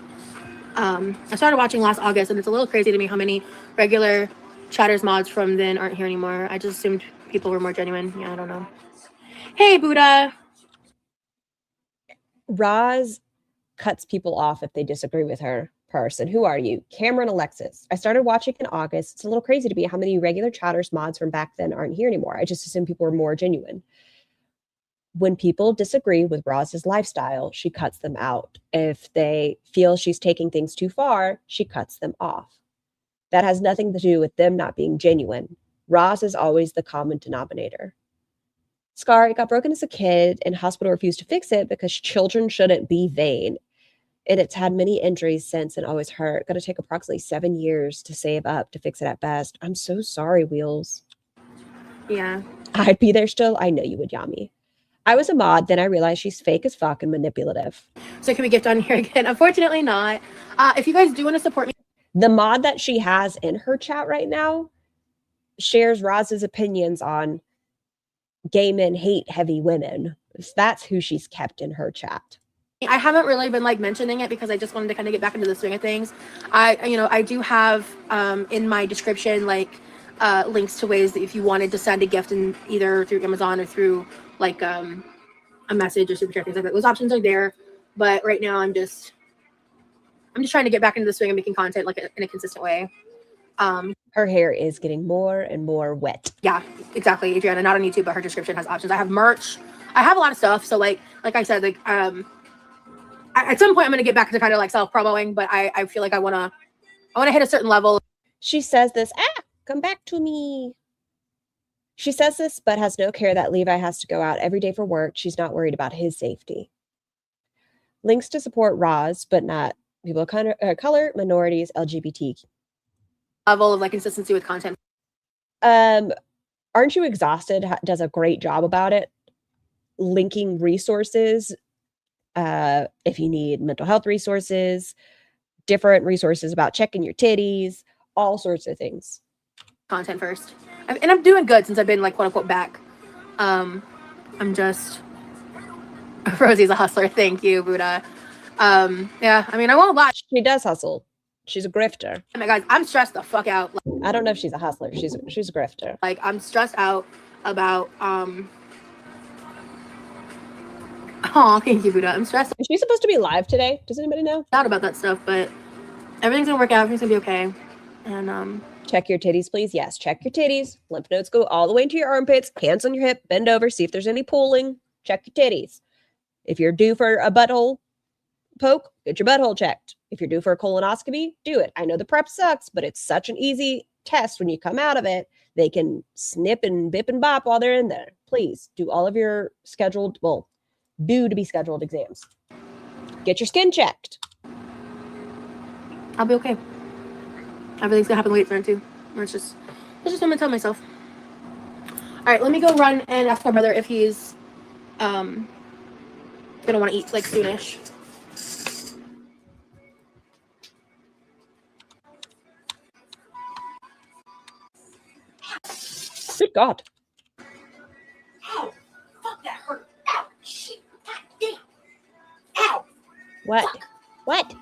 I started watching last August, and it's a little crazy to me how many regular Chatters mods from then aren't here anymore. I just assumed people were more genuine. Yeah, I don't know. Hey, Buddha. Roz cuts people off if they disagree with her person. Who are you? Cameron Alexis. I started watching in August. It's a little crazy to me how many regular Chatters mods from back then aren't here anymore. I just assumed people were more genuine. When people disagree with Roz's lifestyle, she cuts them out. If they feel she's taking things too far, she cuts them off. That has nothing to do with them not being genuine. Roz is always the common denominator. Scar, it got broken as a kid and hospital refused to fix it because children shouldn't be vain. And it's had many injuries since and always hurt. Going to take approximately 7 years to save up to fix it at best. I'm so sorry, Wheels. Yeah. I'd be there still. I know you would, Yami. I was a mod, then I realized she's fake as fuck and manipulative. So can we gift on here again? Unfortunately not. If you guys do want to support me, The mod that she has in her chat right now shares Roz's opinions on gay men hate heavy women. That's who she's kept in her chat. I haven't really been like mentioning it because I just wanted to kind of get back into the swing of things. I do have in my description like links to ways that if you wanted to send a gift in either through Amazon or through like a message or super chat, things like that. Those options are there, but right now I'm just trying to get back into the swing of making content like in a consistent way. Her hair is getting more and more wet. Yeah, exactly, Adriana. Not on YouTube, but her description has options. I have merch. I have a lot of stuff. So like I said, like at some point I'm gonna get back to kind of like self-promoing, but I feel like I wanna hit a certain level. She says this, come back to me. She says this, but has no care that Levi has to go out every day for work. She's not worried about his safety. Links to support Roz, but not people of color, minorities, LGBT. Level of like consistency with content. Aren't You Exhausted does a great job about it, linking resources. If you need mental health resources, different resources about checking your titties, all sorts of things. Content first. And I'm doing good since I've been like quote unquote back. I'm just Rosie's a hustler. Thank you, Buddha. Yeah, I mean I won't lie. She does hustle. She's a grifter. Oh my guys, I'm stressed the fuck out. I don't know if she's a hustler. She's a grifter. Like I'm stressed out about oh, thank you, Buddha. I'm stressed Is she supposed to be live today? Does anybody know? out about that stuff, but everything's gonna work out. Everything's gonna be okay. And Check your titties, please. Yes, check your titties. Lymph nodes go all the way into your armpits. Hands on your hip. Bend over. See if there's any pulling. Check your titties. If you're due for a butthole, poke, get your butthole checked. If you're due for a colonoscopy, do it. I know the prep sucks, but it's such an easy test when you come out of it. They can snip and bip and bop while they're in there. Please do all of your scheduled, well, due to be scheduled exams. Get your skin checked. I'll be okay. Everything's gonna happen later on too. Or it's just what I'm gonna tell myself. All right, let me go run and ask my brother if he's gonna want to eat like soonish. Good God. Ow! Fuck, that hurt. Ow! Shit! God damn! Ow! What? Fuck. What?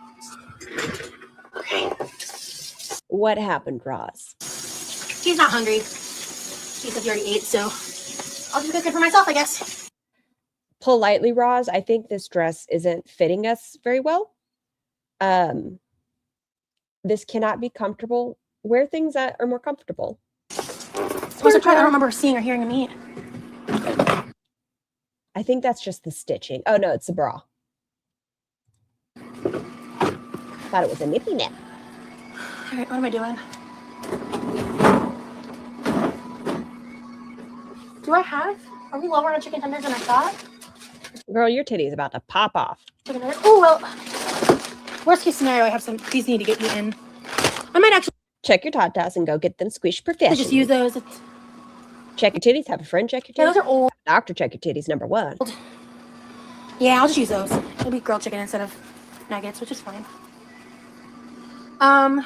What happened, Roz? She's not hungry. She said you already ate, so I'll just cook it for myself, I guess. Politely, Roz, I think this dress isn't fitting us very well. This cannot be comfortable. Wear things that are more comfortable. I don't remember seeing or hearing him eat. I think that's just the stitching. Oh no, it's the bra. Thought it was a nippy nip. All right, what am I doing? Are we lower on chicken tenders than I thought? Girl, your titty's about to pop off. Oh, well, worst case scenario, I have some, these need to get eaten. I might actually Check your tatas and go get them squished professionally. just use those. Check your titties. Have a friend check your Yeah, titties. those are old. Doctor check your titties, number 1. Yeah, I'll just use those. It'll be grilled chicken instead of nuggets, which is fine. And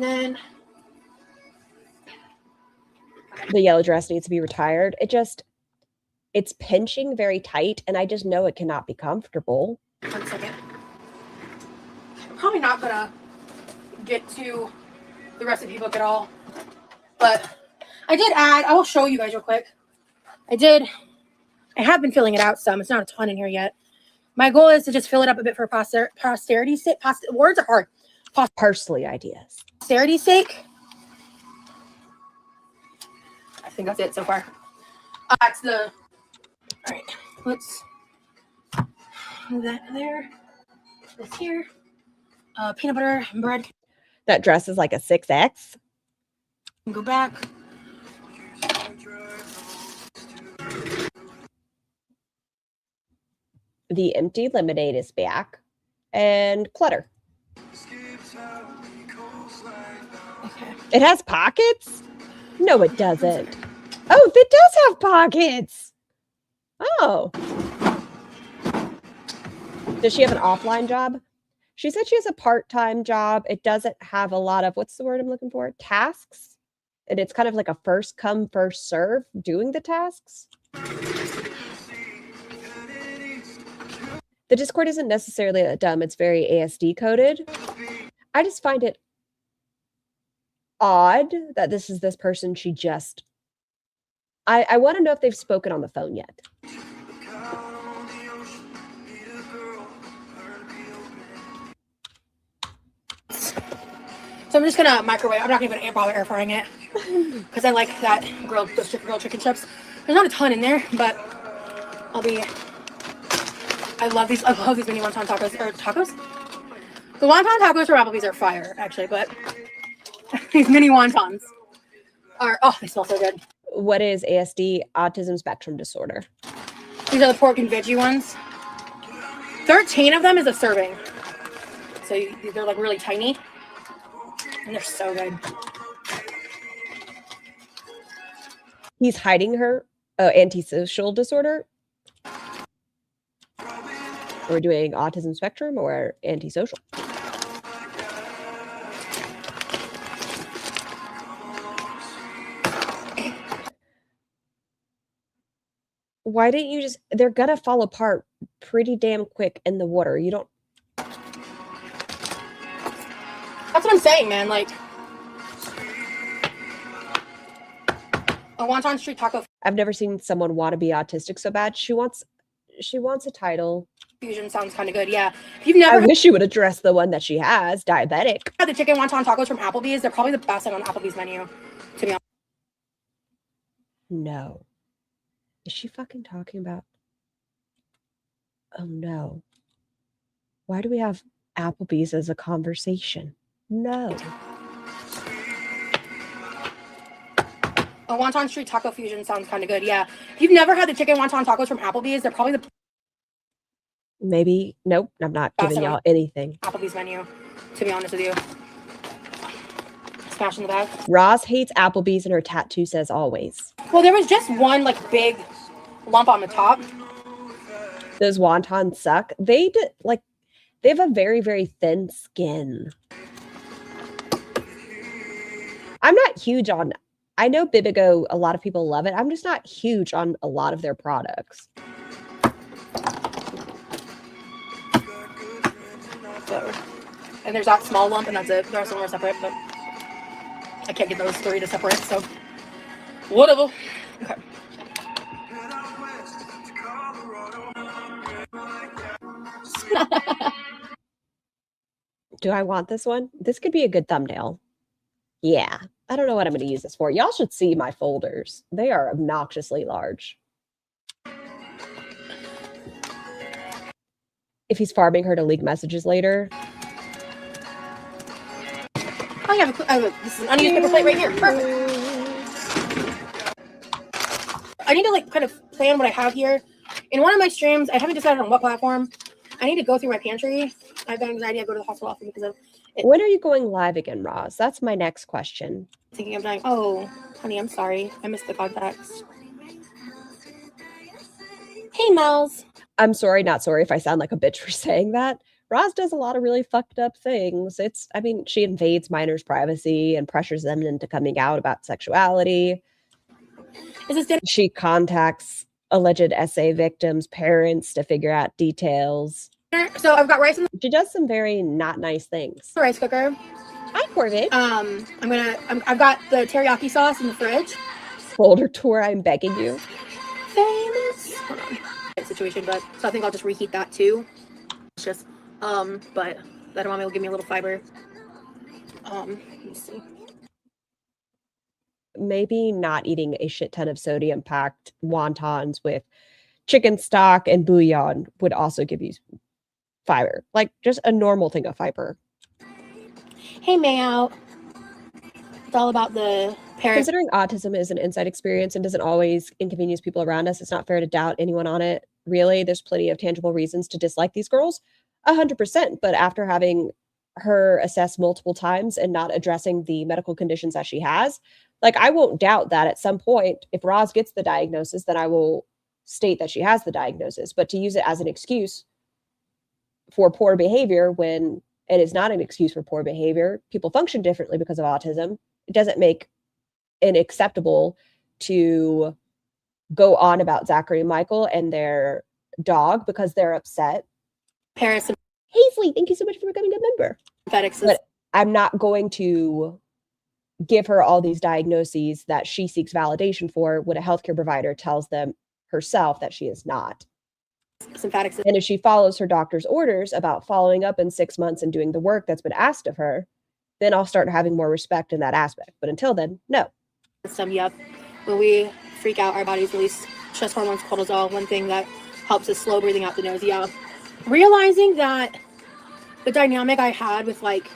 then The yellow dress needs to be retired. It's pinching very tight, and I just know it cannot be comfortable. 1 second. I'm probably not gonna get to the recipe book at all, but I did add. I will show you guys real quick. I have been filling it out some. It's not a ton in here yet. My goal is to just fill it up a bit for posterity's sake. Words are hard. Parsley ideas. Posterity's sake. I think that's it so far. That's the. All right. Let's move that there. This here. Peanut butter and bread. That dress is like a 6X. Go back. The empty lemonade is back. And clutter. Okay. It has pockets? No, it doesn't. Oh, it does have pockets. Oh. Does she have an offline job? She said she has a part-time job. It doesn't have a lot of, what's the word I'm looking for? Tasks. And it's kind of like a first come, first serve doing the tasks. The Discord isn't necessarily that dumb. It's very ASD coded. I just find it odd that this is this person she just... I want to know if they've spoken on the phone yet. So I'm just gonna microwave. I'm not gonna even bother air frying it because I like that grilled chicken chips. There's not a ton in there, but I love these mini wonton tacos or tacos. The wonton tacos from Applebee's are fire, actually, but these mini wontons are they smell so good. What is ASD? Autism spectrum disorder. These are the pork and veggie ones. 13 of them is a serving, so they're like really tiny. And they're so good. He's hiding her antisocial disorder. We're doing autism spectrum or antisocial. Why didn't you just... They're gonna fall apart pretty damn quick in the water. You don't... That's what I'm saying, man. Like a wonton street taco I've never seen someone want to be autistic so bad. She wants a title. fusion sounds kind of good. Yeah. If you've never I wish she would address the one that she has, diabetic. had the chicken wonton tacos from Applebee's, they're probably the best thing on Applebee's menu, to be honest. No. Is she fucking talking about... Oh no. Why do we have Applebee's as a conversation? No. A wonton street taco fusion sounds kind of good. Yeah. If you've never had the chicken wonton tacos from Applebee's, they're probably the Maybe. Nope. I'm not giving y'all anything. Applebee's menu, to be honest with you. Smash in the bag. Roz hates Applebee's and her tattoo says always. Well, there was just one like big lump on the top. Those wontons suck. They have a very, very thin skin. I'm not huge on, I know Bibigo, a lot of people love it. I'm just not huge on a lot of their products. So, and there's that small lump, and that's it. The rest of them are separate, but I can't get those three to separate, so whatever. Okay. Do I want this one? This could be a good thumbnail. Yeah. I don't know what I'm going to use this for. Y'all should see my folders. They are obnoxiously large. If he's farming her to leak messages later. Oh, yeah, this is an unused paper plate right here. Perfect. I need to like kind of plan what I have here. In one of my streams, I haven't decided on what platform. I need to go through my pantry. I've got anxiety. I go to the hospital often because of it. When are you going live again, Roz? That's my next question. Thinking of dying. Oh, honey, I'm sorry. I missed the context. Hey, Mel's. I'm sorry, not sorry if I sound like a bitch for saying that. Roz does a lot of really fucked up things. She invades minors' privacy and pressures them into coming out about sexuality. She contacts alleged SA victims' parents to figure out details. So I've got rice in She does some very not nice things. the rice cooker. Hi, Corbett. I've got the teriyaki sauce in the fridge. Folder tour, I'm begging you. Famous. Hold on. Situation, but so I think I'll just reheat that too. It's just but that mommy will give me a little fiber. Let me see. Maybe not eating a shit ton of sodium-packed wontons with chicken stock and bouillon would also give you fiber. Like just a normal thing of fiber. Hey, Mayo. It's all about the parents. Considering autism is an inside experience and doesn't always inconvenience people around us, it's not fair to doubt anyone on it. Really, there's plenty of tangible reasons to dislike these girls, 100%. But after having her assessed multiple times and not addressing the medical conditions that she has, like I won't doubt that at some point, if Roz gets the diagnosis, then I will state that she has the diagnosis. But to use it as an excuse for poor behavior when it is not an excuse for poor behavior, people function differently because of autism. It doesn't make it acceptable to go on about Zachary and Michael and their dog because they're upset. Parents. Hazley, thank you so much for becoming a member. But I'm not going to give her all these diagnoses that she seeks validation for when a healthcare provider tells them herself that she is not. And if she follows her doctor's orders about following up in 6 months and doing the work that's been asked of her, then I'll start having more respect in that aspect. But until then, no. Yep. When we freak out, our bodies release stress hormones, cortisol. One thing that helps is slow breathing out the nose. Yeah. Realizing that the dynamic I had with like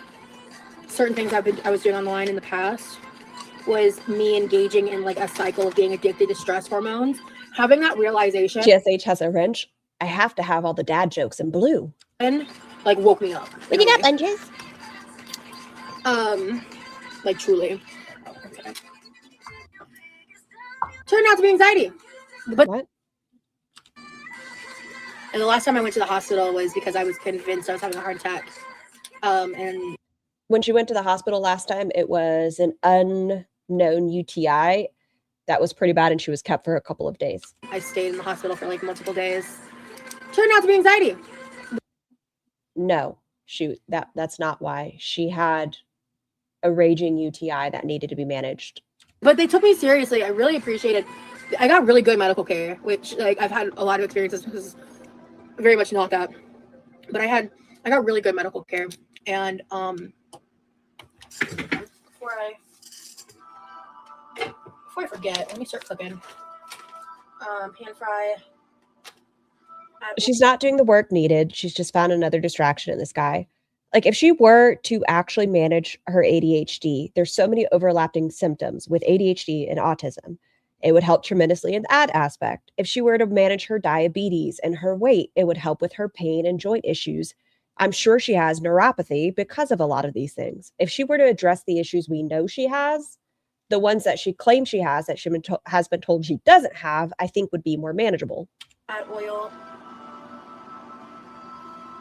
certain things I was doing online in the past was me engaging in like a cycle of being addicted to stress hormones. Having that realization. GSH has a wrench. I have to have all the dad jokes in blue. And like woke me up. Would you got lunches? Like truly. Turned out to be anxiety. But what? And the last time I went to the hospital was because I was convinced I was having a heart attack. And when she went to the hospital last time, it was an unknown UTI that was pretty bad, and she was kept for a couple of days. I stayed in the hospital for like multiple days. Turned out to be anxiety. No, that's not why. She had a raging UTI that needed to be managed. But they took me seriously. I really appreciated. I got really good medical care, which like I've had a lot of experiences. This is very much not that, but I got really good medical care. And before I forget, let me start cooking. Pan fry. She's not doing the work needed. She's just found another distraction in this guy. Like, if she were to actually manage her ADHD, there's so many overlapping symptoms with ADHD and autism. It would help tremendously in that aspect. If she were to manage her diabetes and her weight, it would help with her pain and joint issues. I'm sure she has neuropathy because of a lot of these things. If she were to address the issues we know she has, the ones that she claims she has that has been told she doesn't have, I think would be more manageable. Add oil.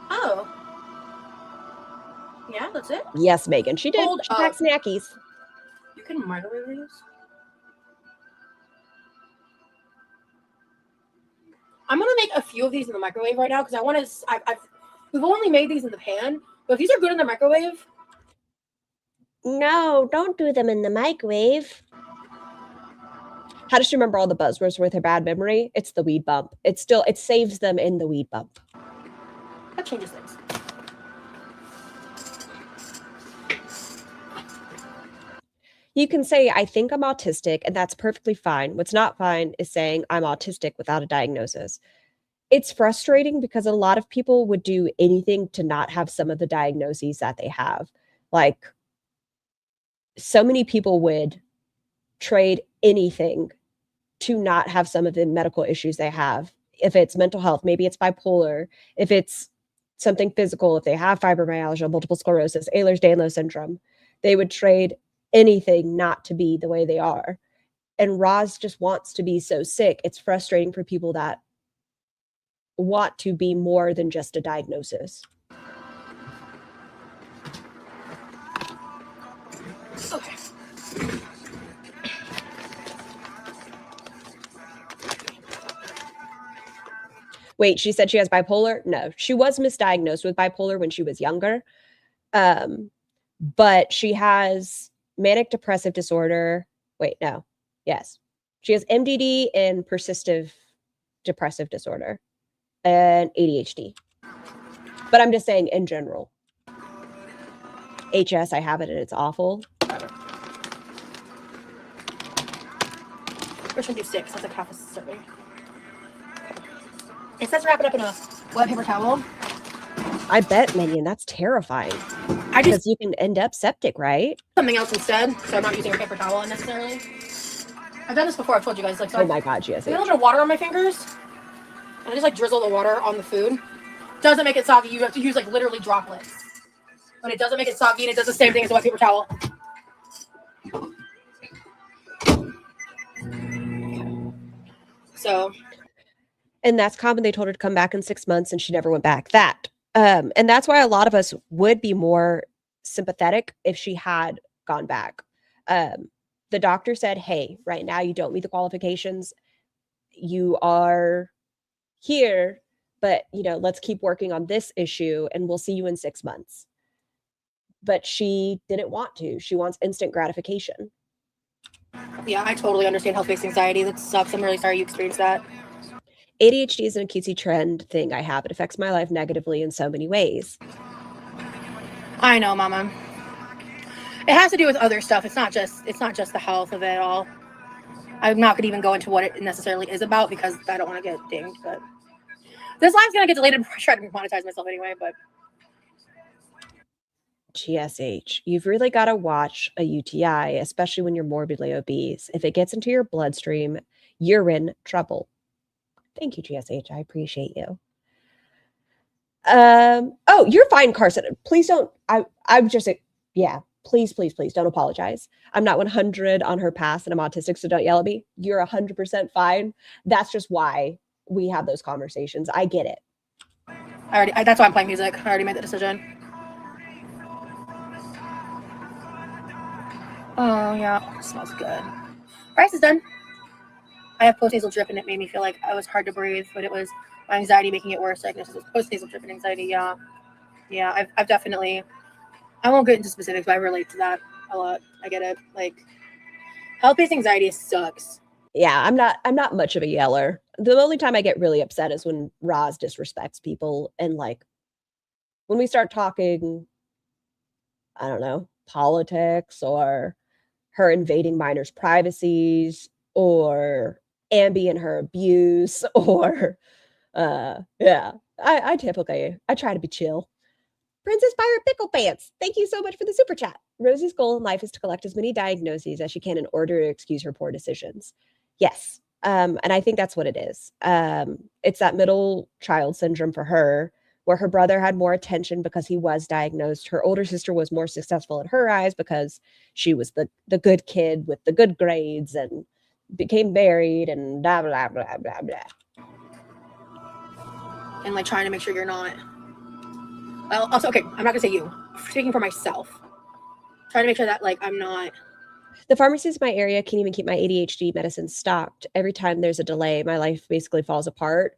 Oh. Yeah, that's it. Yes, Megan, she did. Hold She packed snackies. You can microwave these. I'm gonna make a few of these in the microwave right now because I want to. We've only made these in the pan, but if these are good in the microwave. No, don't do them in the microwave. How does she remember all the buzzwords with her bad memory? It's the weed bump. It saves them in the weed bump. That changes things. You can say, I think I'm autistic, and that's perfectly fine. What's not fine is saying I'm autistic without a diagnosis. It's frustrating because a lot of people would do anything to not have some of the diagnoses that they have. Like, so many people would trade anything to not have some of the medical issues they have. If it's mental health, maybe it's bipolar. If it's something physical, if they have fibromyalgia, multiple sclerosis, Ehlers-Danlos syndrome, they would trade anything not to be the way they are. And Roz just wants to be so sick. It's frustrating for people that want to be more than just a diagnosis. Okay. Wait, she said she has bipolar? No, she was misdiagnosed with bipolar when she was younger. But she has manic depressive disorder. Wait, no. Yes. She has MDD and persistent depressive disorder and ADHD. But I'm just saying in general. HS, I have it and it's awful. We're going to do 6. That's like half a serving. Okay. It says wrap it up in a wet paper towel. I bet, Minion, that's terrifying. Because you can end up septic, right? Something else instead, so I'm not using a paper towel unnecessarily. I've done this before. I've told you guys. Like, so oh my God, yes. I get a little bit of water on my fingers, and I just like drizzle the water on the food. Doesn't make it soggy. You have to use like literally droplets, but it doesn't make it soggy, and it does the same thing as a wet paper towel. So, and that's common. They told her to come back in 6 months, and she never went back. And that's why a lot of us would be more sympathetic if she had gone back. The doctor said, hey, right now you don't meet the qualifications. You are here, but let's keep working on this issue and we'll see you in 6 months. But she didn't want to. She wants instant gratification. Yeah, I totally understand health-based anxiety. That sucks. I'm really sorry you experienced that. ADHD is an acute trend thing I have. It affects my life negatively in so many ways. I know, Mama. It has to do with other stuff. It's not just the health of it all. I'm not going to even go into what it necessarily is about because I don't want to get dinged. But this live's going to get deleted before I try to monetize myself anyway. But GSH, you've really got to watch a UTI, especially when you're morbidly obese. If it gets into your bloodstream, you're in trouble. Thank you, GSH. I appreciate you. Oh, you're fine, Carson. Please don't. I'm just, yeah, please don't apologize. I'm not 100 on her pass and I'm autistic, so don't yell at me. You're 100% fine. That's just why we have those conversations. I get it. That's why I'm playing music. I already made the decision. Oh, yeah. It smells good. Rice is done. I have postnasal drip and it made me feel like I was hard to breathe, but it was my anxiety making it worse. Diagnosis with postnasal drip and anxiety. Yeah. I've definitely, I won't get into specifics, but I relate to that a lot. I get it. Like, health-based anxiety sucks. Yeah, I'm not much of a yeller. The only time I get really upset is when Roz disrespects people and like when we start talking, I don't know, politics or her invading minors' privacies or Ambi and her abuse or Yeah. I typically try to be chill. Princess Pirate Pickle Pants, thank you so much for the super chat. Rosie's goal in life is to collect as many diagnoses as she can in order to excuse her poor decisions. Yes. And I think that's what it is. It's that middle child syndrome for her, where her brother had more attention because he was diagnosed. Her older sister was more successful in her eyes because she was the good kid with the good grades and became married and blah, blah, blah, blah, blah. And like trying to make sure you're not. Well, also, okay, I'm not gonna say you. Speaking for myself, trying to make sure that like I'm not. The pharmacies in my area can't even keep my ADHD medicine stocked. Every time there's a delay, my life basically falls apart.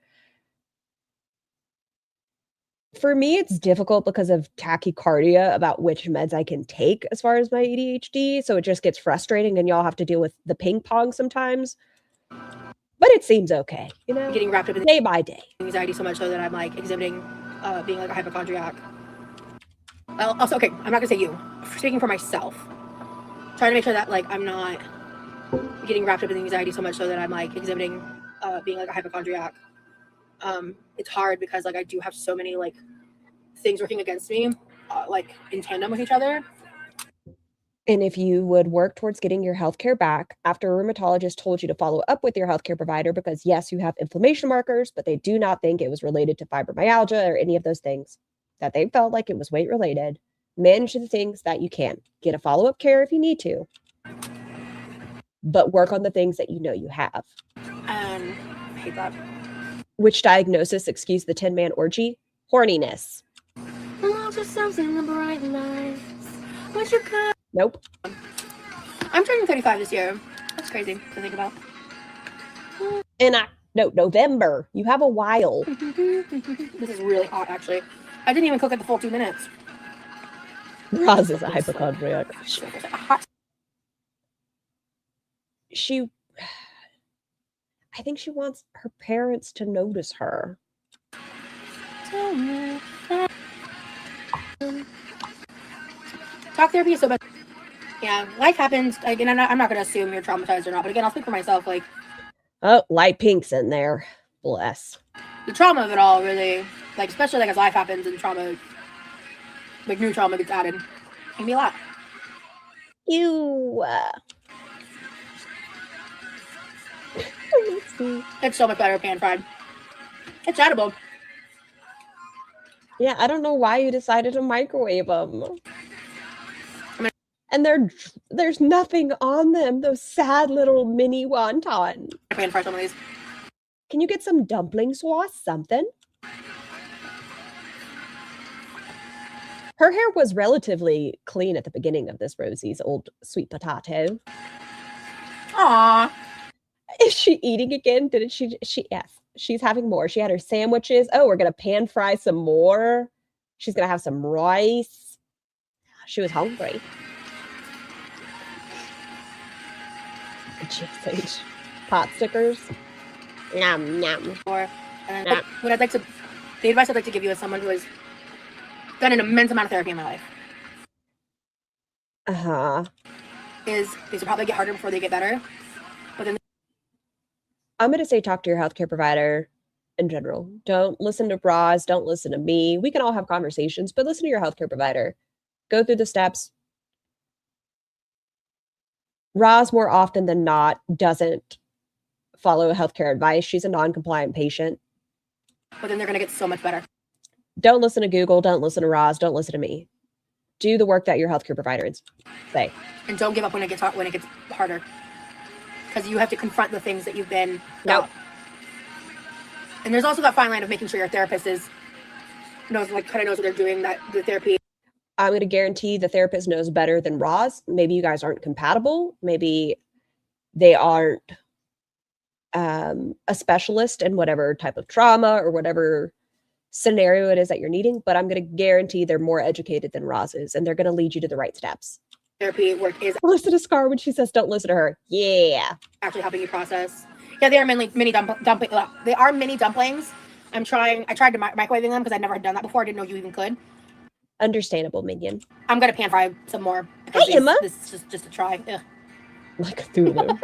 For me, it's difficult because of tachycardia about which meds I can take as far as my ADHD. So it just gets frustrating, and y'all have to deal with the ping pong sometimes. But it seems okay, you know? Getting wrapped up in day by day. Anxiety so much so that I'm like exhibiting, being like a hypochondriac. Well, also, okay, I'm not gonna say you. Speaking for myself, trying to make sure that like I'm not getting wrapped up in anxiety so much so that I'm like exhibiting, being like a hypochondriac. It's hard because like I do have so many like things working against me, like in tandem with each other. And if you would work towards getting your healthcare back after a rheumatologist told you to follow up with your healthcare provider because yes, you have inflammation markers, but they do not think it was related to fibromyalgia or any of those things, that they felt like it was weight related. Manage the things that you can. Get a follow-up care if you need to. But work on the things that you know you have. I hate that. Which diagnosis excuse the 10-man orgy? Horniness. Nope. I'm turning 35 this year. That's crazy to think about. November. You have a while. This is really hot, actually. I didn't even cook it the full 2 minutes. Roz is a hypochondriac. I think she wants her parents to notice her. Talk therapy is so bad. Yeah, life happens. Again, I'm not going to assume you're traumatized or not, but again, I'll speak for myself. Like, oh, light pink's in there. Bless. The trauma of it all, really, like, especially like as life happens and trauma, like new trauma gets added, can be a lot. Ew. It's so much better pan fried. It's edible. Yeah, I don't know why you decided to microwave them. And there's nothing on them. Those sad little mini wontons. Pan fry some of these. Can you get some dumpling sauce? Something. Her hair was relatively clean at the beginning of this Rosie's old sweet potato. Aww. Is she eating again? Didn't she? Yes, she's having more. She had her sandwiches. Oh, we're going to pan fry some more. She's going to have some rice. She was hungry. GSH. Pot stickers. Nom, nom. What I'd like to, the advice I'd like to give you as someone who has done an immense amount of therapy in my life. Is these will probably get harder before they get better. But then I'm going to say talk to your healthcare provider in general. Don't listen to Roz. Don't listen to me. We can all have conversations, but listen to your healthcare provider. Go through the steps. Roz, more often than not, doesn't follow healthcare advice. She's a non-compliant patient. But then they're going to get so much better. Don't listen to Google. Don't listen to Roz. Don't listen to me. Do the work that your healthcare provider is say. And don't give up when it gets hard, when it gets harder. Because you have to confront the things that you've been. Nope. And there's also that fine line of making sure your therapist knows what they're doing, that the therapy. I'm going to guarantee the therapist knows better than Roz. Maybe you guys aren't compatible. Maybe they aren't a specialist in whatever type of trauma or whatever scenario it is that you're needing. But I'm going to guarantee they're more educated than Roz is, and they're going to lead you to the right steps. Therapy work is. Listen to Scar when she says, "Don't listen to her." Yeah, actually helping you process. Yeah, they are mini dumpling. They are mini dumplings. I tried to microwaving them because I'd never had done that before. I didn't know you even could. Understandable, minion. I'm gonna pan fry some more. Hey, Emma. This is just a try. Ugh. Like Cthulhu.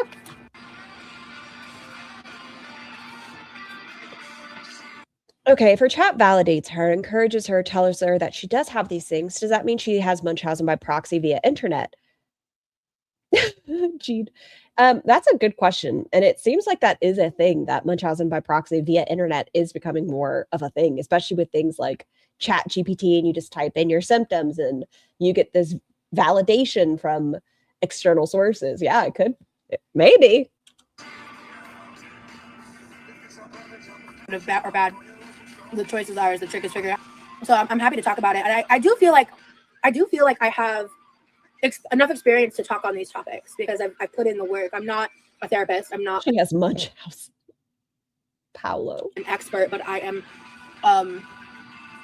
Okay, if her chat validates her, encourages her, tells her that she does have these things, does that mean she has Munchausen by proxy via internet? Gee, that's a good question. And it seems like that is a thing, that Munchausen by proxy via internet is becoming more of a thing, especially with things like Chat GPT, and you just type in your symptoms and you get this validation from external sources. Yeah, it could. Maybe. If bad or bad, the choices are, the trick is figured out. So I'm happy to talk about it. And I do feel like I have enough experience to talk on these topics because I've put in the work. I'm not a therapist. I'm not She has Munchausen. Paolo. an expert, but I am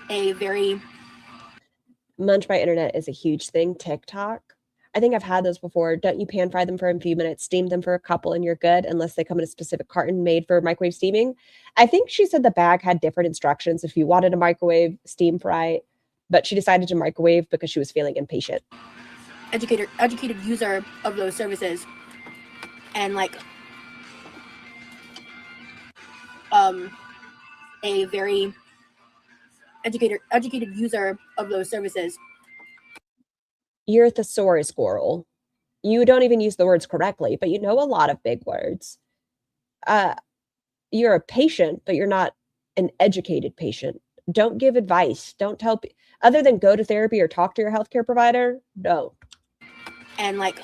a very... Munch by internet is a huge thing. TikTok. I think I've had those before. Don't you pan fry them for a few minutes, steam them for a couple, and you're good, unless they come in a specific carton made for microwave steaming. I think she said the bag had different instructions if you wanted a microwave steam fry, but she decided to microwave because she was feeling impatient. Educated user of those services, and like a very educated user of those services. You're a thesaurus squirrel. You don't even use the words correctly, but you know a lot of big words. You're a patient, but you're not an educated patient. Don't give advice. Don't tell other than go to therapy or talk to your healthcare provider. No. And like,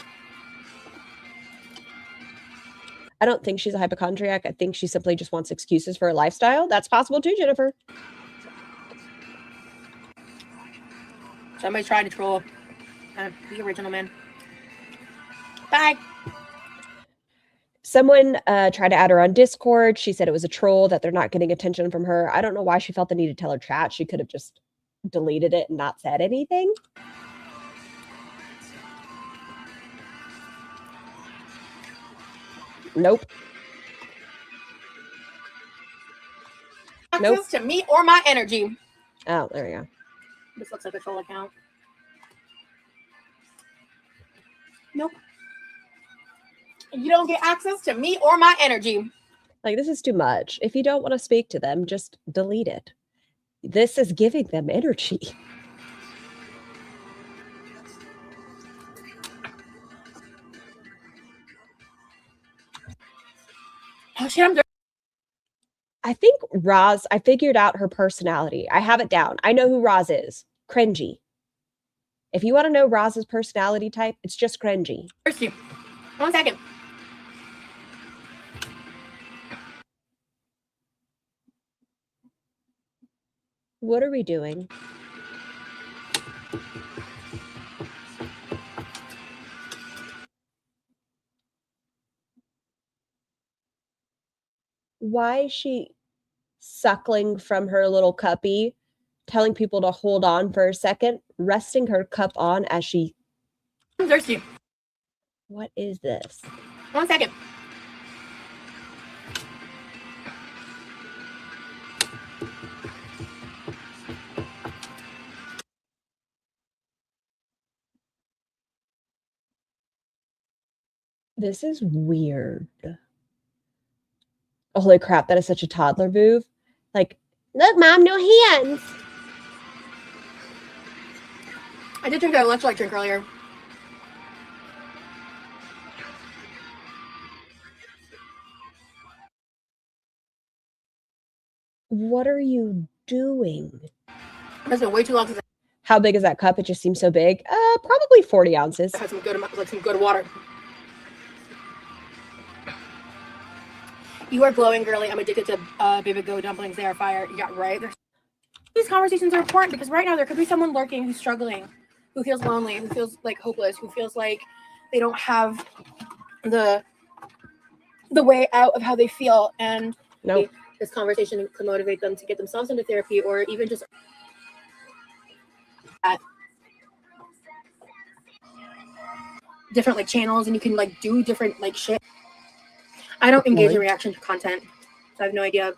I don't think she's a hypochondriac. I think she simply just wants excuses for her lifestyle. That's possible too, Jennifer. Somebody's trying to troll. The original man. Bye. Someone tried to add her on Discord. She said it was a troll, that they're not getting attention from her. I don't know why she felt the need to tell her chat. She could have just deleted it and not said anything. Nope. Access to me or my energy. Oh, there we go. This looks like a troll account. Nope. You don't get access to me or my energy. Like, this is too much. If you don't want to speak to them, just delete it. This is giving them energy. Oh shit, I'm dirty. I think Roz, I figured out her personality. I have it down. I know who Roz is. Cringy. If you want to know Roz's personality type, it's just cringy. Thirsty. 1 second. What are we doing? Why is she suckling from her little cuppy, telling people to hold on for a second, resting her cup on as she... I'm thirsty. What is this? 1 second. This is weird. Holy crap, that is such a toddler move. Like, look, Mom, no hands. I did drink that electrolyte drink earlier. What are you doing? It's been way too long since How big is that cup? It just seems so big. Probably 40 ounces. I had some good water. You are glowing, girly. I'm addicted to baby go dumplings. They are fire. You got right. These conversations are important because right now there could be someone lurking who's struggling, who feels lonely, who feels like hopeless, who feels like they don't have the way out of how they feel. And Nope. This conversation could motivate them to get themselves into therapy, or even just at different like channels, and you can like do different like shit. I don't engage in reaction to content, so I have no idea.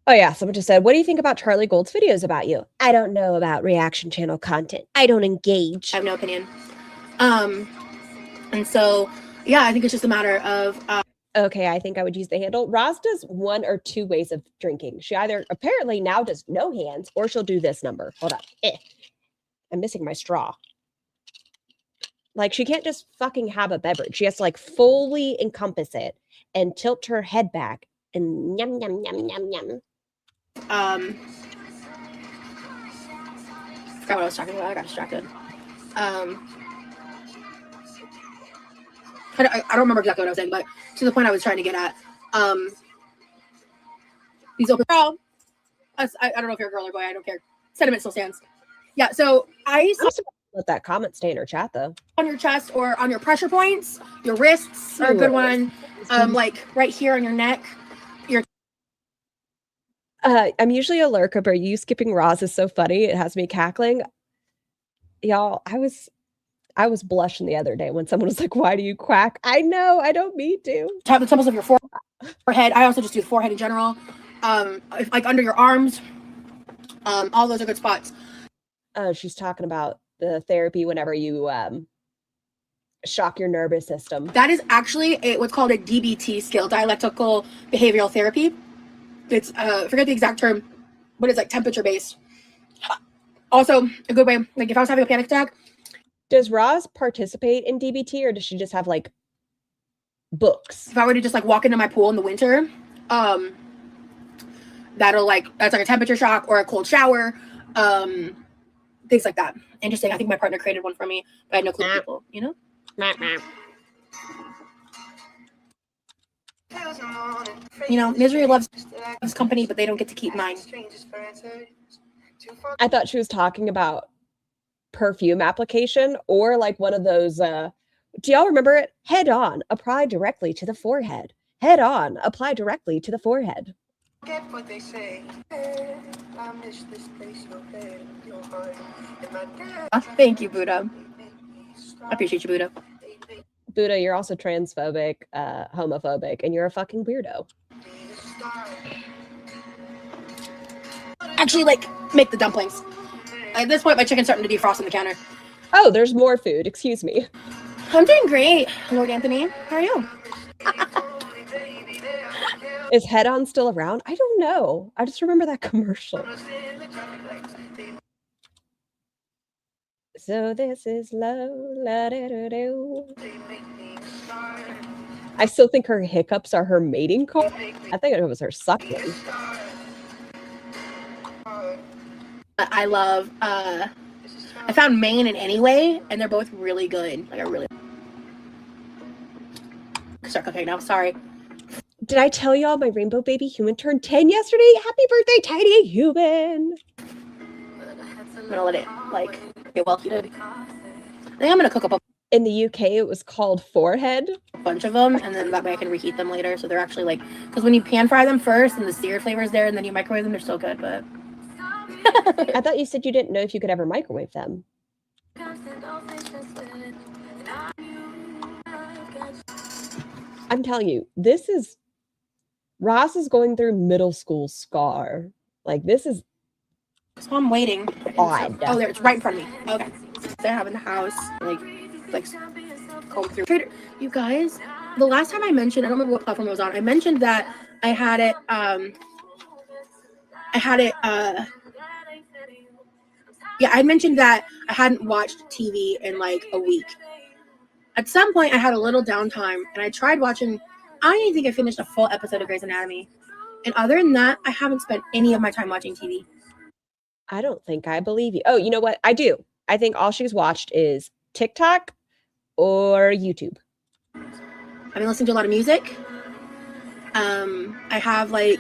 Oh yeah, someone just said, what do you think about Charlie Gold's videos about you? I don't know about reaction channel content. I don't engage. I have no opinion. And so, yeah, I think it's just a matter of Okay, I think I would use the handle. Roz does one or two ways of drinking. She either apparently now does no hands, or she'll do this number. Hold on. I'm missing my straw. Like, she can't just fucking have a beverage. She has to like fully encompass it and tilt her head back and yum yum yum yum yum. Forgot what I was talking about. I got distracted. I don't remember exactly what I was saying, but to the point I was trying to get at. These open girl. I don't know if you're a girl or boy. I don't care. Sentiment still stands. Yeah. So I saw Let that comment stay in her chat though. on your chest or on your pressure points, your wrists are a good one. Like right here on your neck. I'm usually a lurker, but you skipping Roz is so funny. It has me cackling. Y'all, I was blushing the other day when someone was like, "Why do you quack?" I know, I don't mean to. Tap the temples of your forehead. I also just do the forehead in general. Like under your arms. All those are good spots. She's talking about the therapy whenever you shock your nervous system. That is actually what's called a DBT skill, dialectical behavioral therapy. It's forget the exact term, but it's like temperature based. Also, a good way, like if I was having a panic attack. Does Roz participate in DBT, or does she just have like books? If I were to just like walk into my pool in the winter, that's like a temperature shock or a cold shower, things like that. Interesting. I think my partner created one for me, but I had no clue people, you know? You know, misery loves company, but they don't get to keep mine. I thought she was talking about perfume application or like one of those do y'all remember it? Head on, apply directly to the forehead. Head on, apply directly to the forehead. Get what they say. I miss this place, your head, your heart, and my dad. Thank you, Buddha. I appreciate you, Buddha. Buddha, you're also transphobic, homophobic, and you're a fucking weirdo. Actually, like, make the dumplings. At this point, my chicken's starting to defrost on the counter. Oh, there's more food. Excuse me. I'm doing great, Lord Anthony. How are you? Is Head On still around? I don't know. I just remember that commercial. So this is love. La-da-da-do. I still think her hiccups are her mating call. I think it was her suckling. I love, I found Maine and Anyway, and they're both really good. Like, I really start cooking now. Sorry. Did I tell y'all my rainbow baby human turned 10 yesterday? Happy birthday, tiny human. I'm gonna let it, like, get well heated. I think I'm gonna cook up In the UK, it was called forehead. a bunch of them, and then that way I can reheat them later. So they're actually like, because when you pan fry them first and the seared flavor is there, and then you microwave them, they're so good. But I thought you said you didn't know if you could ever microwave them. I'm telling you, this is Ross is going through middle school scar. Like, this is so I'm waiting. odd. Oh, there, it's right in front of me. Okay, they're having the house like comb through. You guys, the last time I mentioned, I don't remember what platform it was on. I mentioned that I had it. Yeah, I mentioned that I hadn't watched TV in like a week. At some point, I had a little downtime, and I tried watching. I don't even think I finished a full episode of Grey's Anatomy. And other than that, I haven't spent any of my time watching TV. I don't think I believe you. Oh, you know what? I do. I think all she's watched is TikTok or YouTube. I've been listening to a lot of music. I have like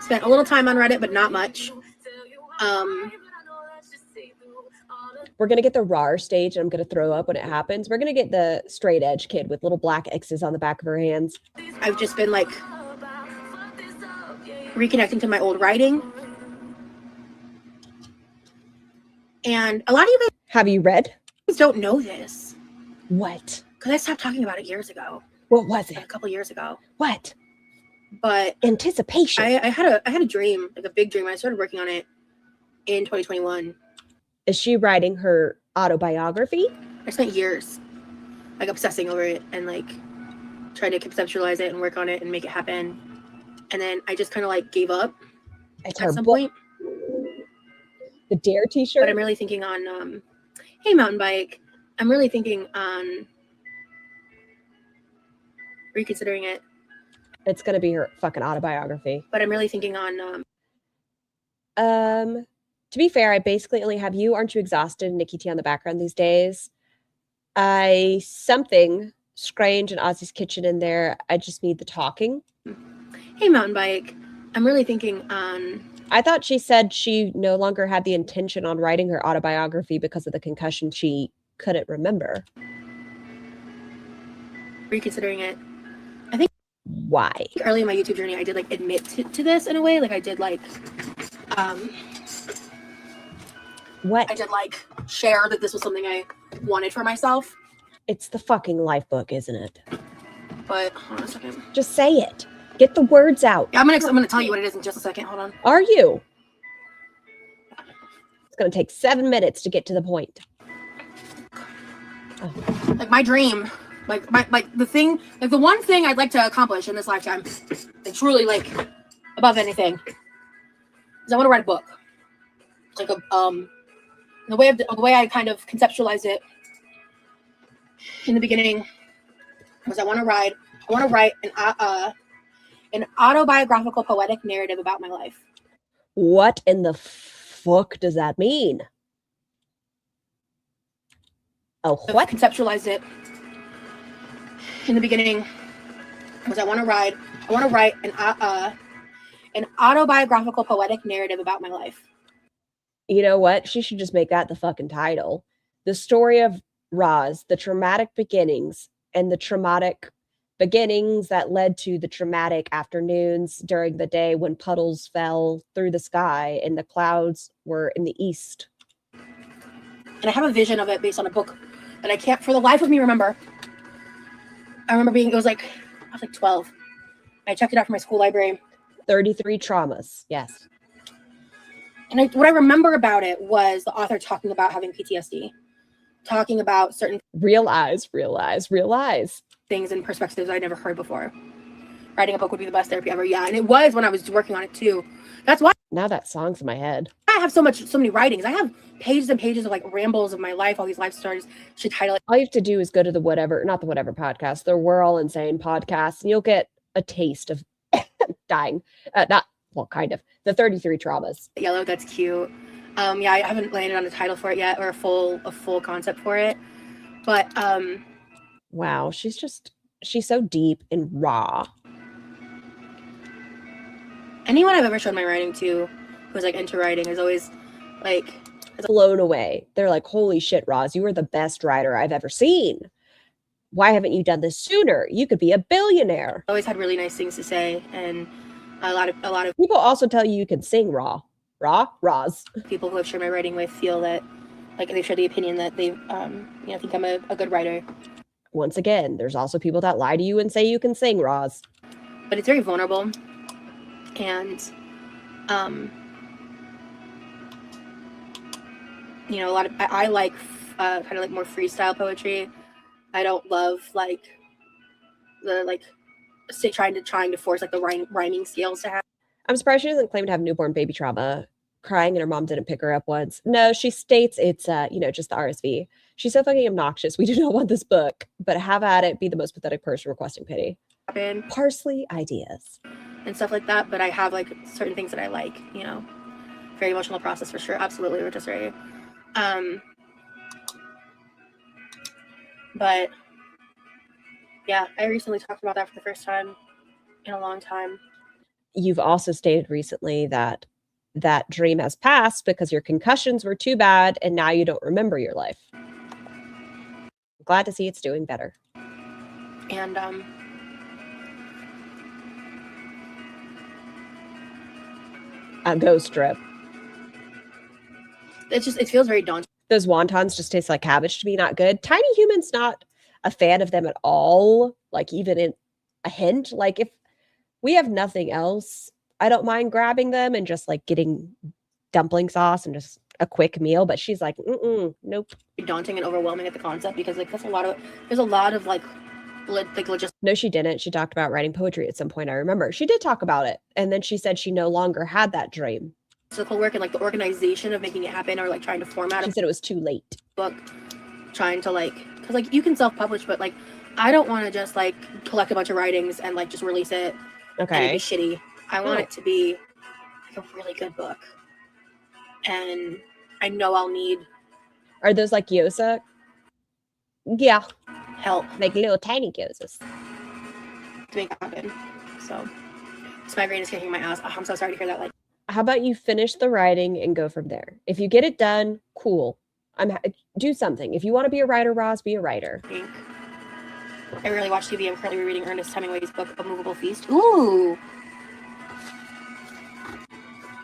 spent a little time on Reddit, but not much. We're going to get the RAR stage, and I'm going to throw up when it happens. We're going to get the straight edge kid with little black X's on the back of her hands. I've just been like reconnecting to my old writing. And a lot of you guys Have you read? don't know this. What? Because I stopped talking about it years ago. What was A it? couple years ago. What? But Anticipation. I had a dream, like a big dream. I started working on it in 2021. Is she writing her autobiography? I spent years like obsessing over it and like tried to conceptualize it and work on it and make it happen. And then I just kind of like gave up It's at her some point. The Dare t-shirt. But I'm really thinking on, hey, mountain bike. I'm really thinking on reconsidering it. It's gonna be her fucking autobiography. But I'm really thinking on. To be fair, I basically only have you. Aren't you exhausted? And Nikki T on the background these days. Something strange in Ozzy's kitchen in there. I just need the talking. Hey, mountain bike. I'm really thinking on. I thought she said she no longer had the intention on writing her autobiography because of the concussion. She couldn't remember. Reconsidering it. I think Why? early in my YouTube journey, I did like admit to this in a way. Like I did like, What? I did like share that this was something I wanted for myself. It's the fucking life book, isn't it? But hold on a second. Just say it. Get the words out. Yeah, I'm gonna tell you what it is in just a second. Hold on. Are you? It's gonna take 7 minutes to get to the point. Oh. Like my dream, like the thing, like the one thing I'd like to accomplish in this lifetime, like truly like above anything, is I want to write a book. Like the way I kind of conceptualized it in the beginning was I want to write an autobiographical poetic narrative about my life. What in the fuck does that mean? Oh, what? Conceptualized it in the beginning was I want to write an autobiographical poetic narrative about my life. You know what? She should just make that the fucking title. The story of Roz, the traumatic beginnings, and the traumatic beginnings that led to the traumatic afternoons during the day when puddles fell through the sky and the clouds were in the east. And I have a vision of it based on a book that I can't for the life of me remember. I remember I was like 12. I checked it out from my school library. 33 traumas. Yes. And what I remember about it was the author talking about having PTSD, talking about certain Realize. things and perspectives I'd never heard before. Writing a book would be the best therapy ever. Yeah, and it was when I was working on it too. That's why Now that song's in my head. I have so many writings. I have pages and pages of like rambles of my life, all these life stories. Should title it. All you have to do is go to the not the whatever podcast, the We're All Insane podcast, and you'll get a taste of dying. Kind of. The 33 traumas. Yellow, that's cute. Yeah, I haven't landed on a title for it yet or a full concept for it. But Wow, she's so deep and raw. Anyone I've ever shown my writing to who's like into writing is always like blown away. They're like, holy shit, Roz, you are the best writer I've ever seen. Why haven't you done this sooner? You could be a billionaire. Always had really nice things to say, and a lot of people also tell you can sing Roz. People who I've shared my writing with feel that like they've shared the opinion that they think I'm a good writer. Once again, there's also people that lie to you and say you can sing Roz. But it's very vulnerable. And a lot of I like kind of like more freestyle poetry. I don't love like the like trying to force like the rhyming scales to happen. I'm surprised she doesn't claim to have newborn baby trauma, crying and her mom didn't pick her up once. No, she states it's just the RSV. She's so fucking obnoxious. We do not want this book, but have at it, be the most pathetic person requesting pity. Parsley ideas and stuff like that, but I have like certain things that I like, very emotional process for sure. Absolutely rotisserie. But yeah, I recently talked about that for the first time in a long time. You've also stated recently that dream has passed because your concussions were too bad and now you don't remember your life. I'm glad to see it's doing better. And a ghost trip. It feels very daunting. Those wontons just taste like cabbage to me, not good. Tiny Human's not a fan of them at all. Like even in a hint, like if we have nothing else, I don't mind grabbing them and just like getting dumpling sauce and just a quick meal. But she's like, nope. Daunting and overwhelming at the concept because like there's a lot of like logistics. No, she didn't. She talked about writing poetry at some point. I remember she did talk about it, and then she said she no longer had that dream. Work and like the organization of making it happen, or like trying to format. She said it was too late. Book, trying to like, because like you can self-publish, but like I don't want to just like collect a bunch of writings and like just release it. Okay. And it'd be shitty. I want it to be like a really good book, and I know I'll need. Are those like gyoza? Yeah. Help. Like little tiny gyozas. To make that happen. So this migraine is kicking my ass. Oh, I'm so sorry to hear that. Like, how about you finish the writing and go from there? If you get it done, cool. Do something. If you want to be a writer, Roz, be a writer. I rarely watch TV. I'm currently reading Ernest Hemingway's book, A Movable Feast. Ooh.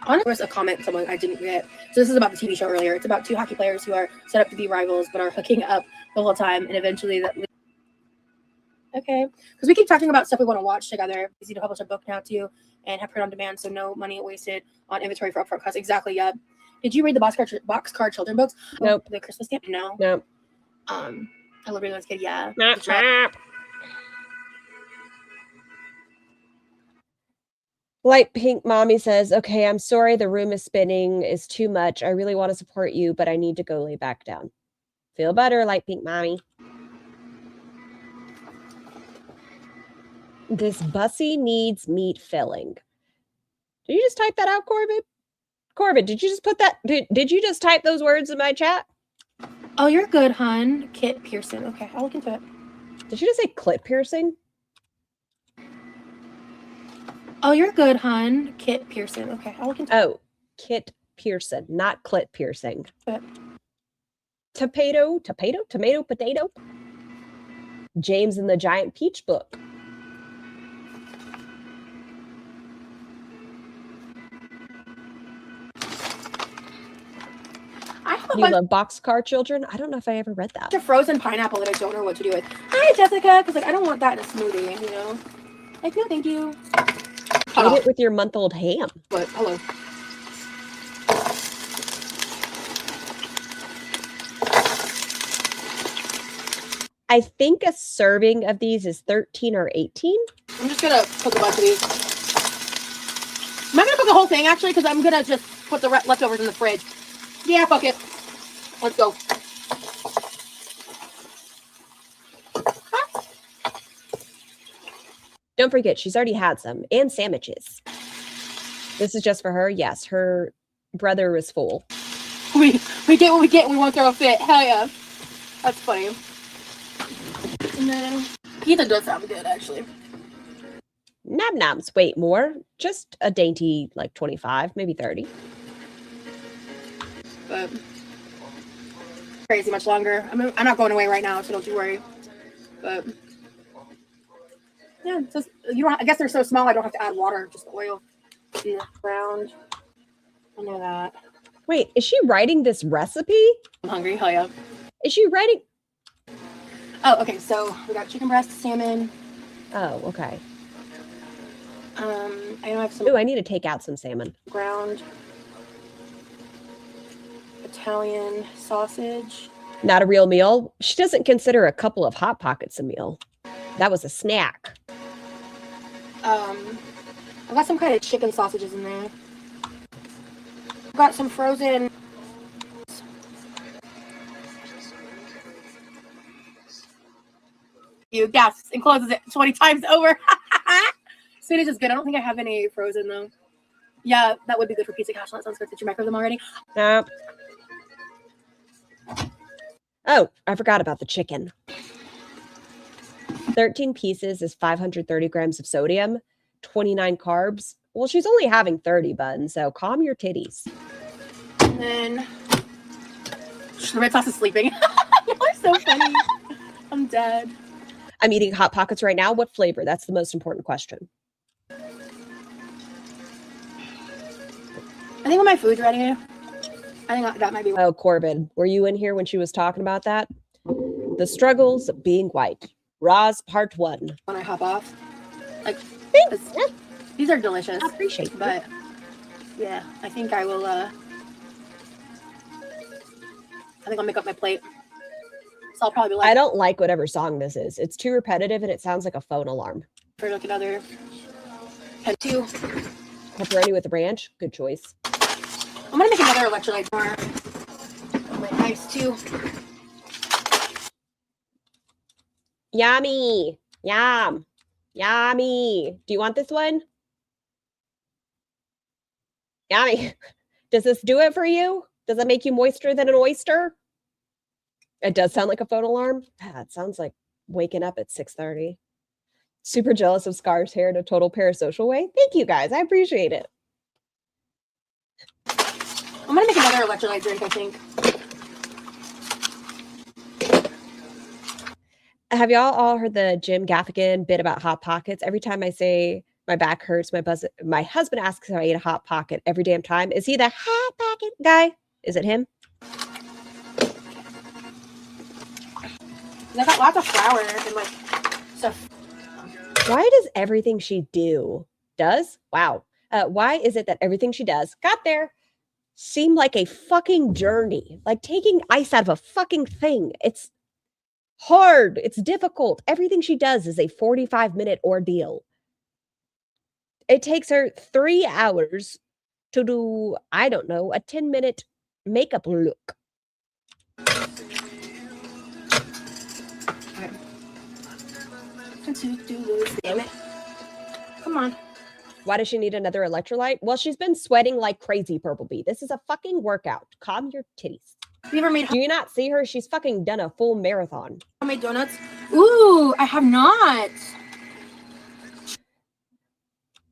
There was a comment someone I didn't get. So this is about the TV show earlier. It's about two hockey players who are set up to be rivals, but are hooking up the whole time, and eventually that. Okay, because we keep talking about stuff we want to watch together. Easy to publish a book now too, and have print on demand, so no money wasted on inventory for upfront costs. Exactly. Yep. Did you read the Boxcar Children books? Nope. The Christmas stamp? No. Nope. I love reading as a kid. Yeah. Light Pink Mommy says, okay, I'm sorry the room is spinning is too much. I really want to support you, but I need to go lay back down. Feel better, Light Pink Mommy. This bussy needs meat filling. Did you just type that out, Corbin? Corbin, did you just put that? Did you just type those words in my chat? Oh, you're good, hon. Kit Pearson. Okay, I'll look into it. Did you just say clit piercing? Oh, you're good, hon. Kit Pearson. Okay, I'll look into it. Oh, Kit Pearson, not clit piercing. But Tomato, potato. James and the Giant Peach book. You love Boxcar Children? I don't know if I ever read that. A frozen pineapple that I don't know what to do with. Hi, Jessica. Because like I don't want that in a smoothie, you know. Like no, thank you. Eat it with your month-old ham. But hello. I think a serving of these is 13 or 18. I'm just gonna cook a bunch of these. I'm not gonna cook the whole thing actually, because I'm gonna just put the leftovers in the fridge. Yeah, fuck it. Let's go. Don't forget, she's already had some. And sandwiches. This is just for her? Yes, her brother was full. We get what we get and we won't throw a fit. Hell yeah. That's funny. And then pizza does sound good, actually. Nom-noms. Wait, more? Just a dainty, like 25, maybe 30. But crazy much longer. I mean, I'm not going away right now, so don't you worry. But yeah, so you don't. I guess they're so small. I don't have to add water, just oil in the ground. I know that. Wait, is she writing this recipe? I'm hungry. Hell yeah. Is she writing? Oh, okay. So we got chicken breast, salmon. Oh, okay. I know I have some. Ooh, I need to take out some salmon. Ground Italian sausage. Not a real meal. She doesn't consider a couple of Hot Pockets a meal. That was a snack. I got some kind of chicken sausages in there. Got some frozen. You gasps and closes it 20 times over. Spinach is good. I don't think I have any frozen though. Yeah, that would be good for pizza cash. That sounds good. Did you microwave them already? No. Oh, I forgot about the chicken. 13 pieces is 530 grams of sodium, 29 carbs. Well, she's only having 30 buns, so calm your titties. And then the red sauce is sleeping. Y'all are so funny. I'm dead. I'm eating Hot Pockets right now. What flavor? That's the most important question. I think when my food's ready, I think that might be. Oh, Corbin, were you in here when she was talking about that? The struggles of being white. Roz, part 1. When I hop off. Like, these are delicious. I appreciate it. But, yeah, I think I will, I think I'll make up my plate. So I'll probably be like, I don't like whatever song this is. It's too repetitive and it sounds like a phone alarm. for like another pen too. Pepperoni with ranch, good choice. I'm gonna make another electrolyte bar. Oh, my ice too. Yummy. Yum. Yummy. Do you want this one? Yummy. Does this do it for you? Does it make you moister than an oyster? It does sound like a phone alarm. Yeah, it sounds like waking up at 6:30. Super jealous of Scar's hair in a total parasocial way. Thank you guys. I appreciate it. I'm gonna make another electrolyte drink, I think. Have y'all all heard the Jim Gaffigan bit about Hot Pockets? Every time I say my back hurts, my husband asks if I eat a Hot Pocket every damn time. Is he the Hot Pocket guy? Is it him? I got lots of flour and like stuff. Why does everything she does? Wow. Why is it that everything she does got there seem like a fucking journey? Like taking ice out of a fucking thing. It's hard. It's difficult. Everything she does is a 45-minute ordeal. It takes her 3 hours to do, I don't know, a 10-minute makeup look. Damn it. Come on. Why does she need another electrolyte? Well, she's been sweating like crazy, Purple Bee. This is a fucking workout. Calm your titties. Have you ever made Do you not see her? She's fucking done a full marathon. homemade donuts? Ooh, I have not.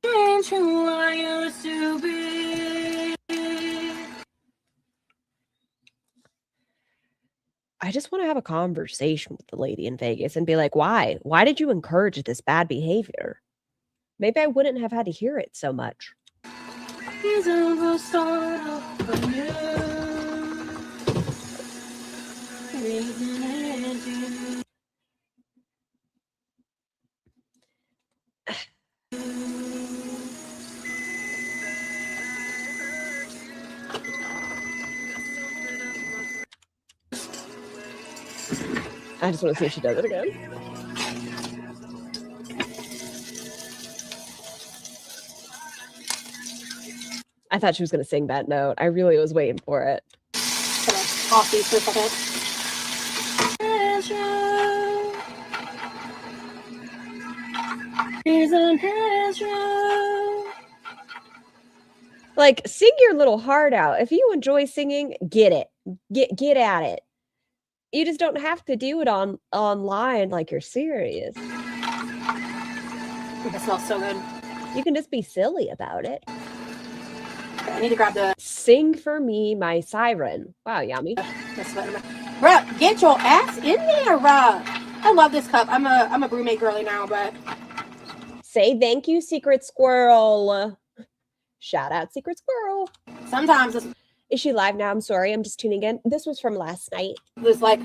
Change who I used to be. I just want to have a conversation with the lady in Vegas and be like, why? Why did you encourage this bad behavior? Maybe I wouldn't have had to hear it so much. I just want to see if she does it again. I thought she was going to sing that note. I really was waiting for it. Off these for a second. Like, sing your little heart out. If you enjoy singing, get it. Get at it. You just don't have to do it online like you're serious. It smells so good. You can just be silly about it. I need to grab the. Sing for me, my siren. Wow, yummy. Bruh, get your ass in there, bruh. I love this cup. I'm a brewmate girly now, but Say thank you, Secret Squirrel. Shout out, Secret Squirrel. sometimes Is she live now? I'm sorry. I'm just tuning in. This was from last night. it's like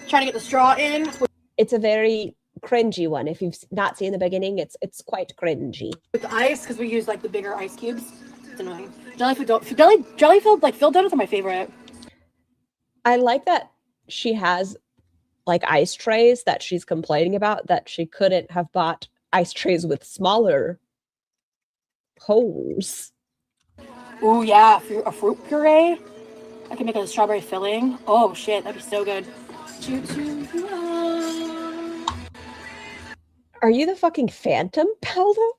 trying to get the straw in It's a very cringy one. If you've not seen the beginning, it's quite cringy. with the ice because we use like the bigger ice cubes. It's annoying. Jelly-filled like filled donuts are my favorite. I like that she has like ice trays that she's complaining about that she couldn't have bought ice trays with smaller holes. Oh yeah, a fruit puree. I can make a strawberry filling. Oh shit, that'd be so good. Are you the fucking Phantom, Pelda?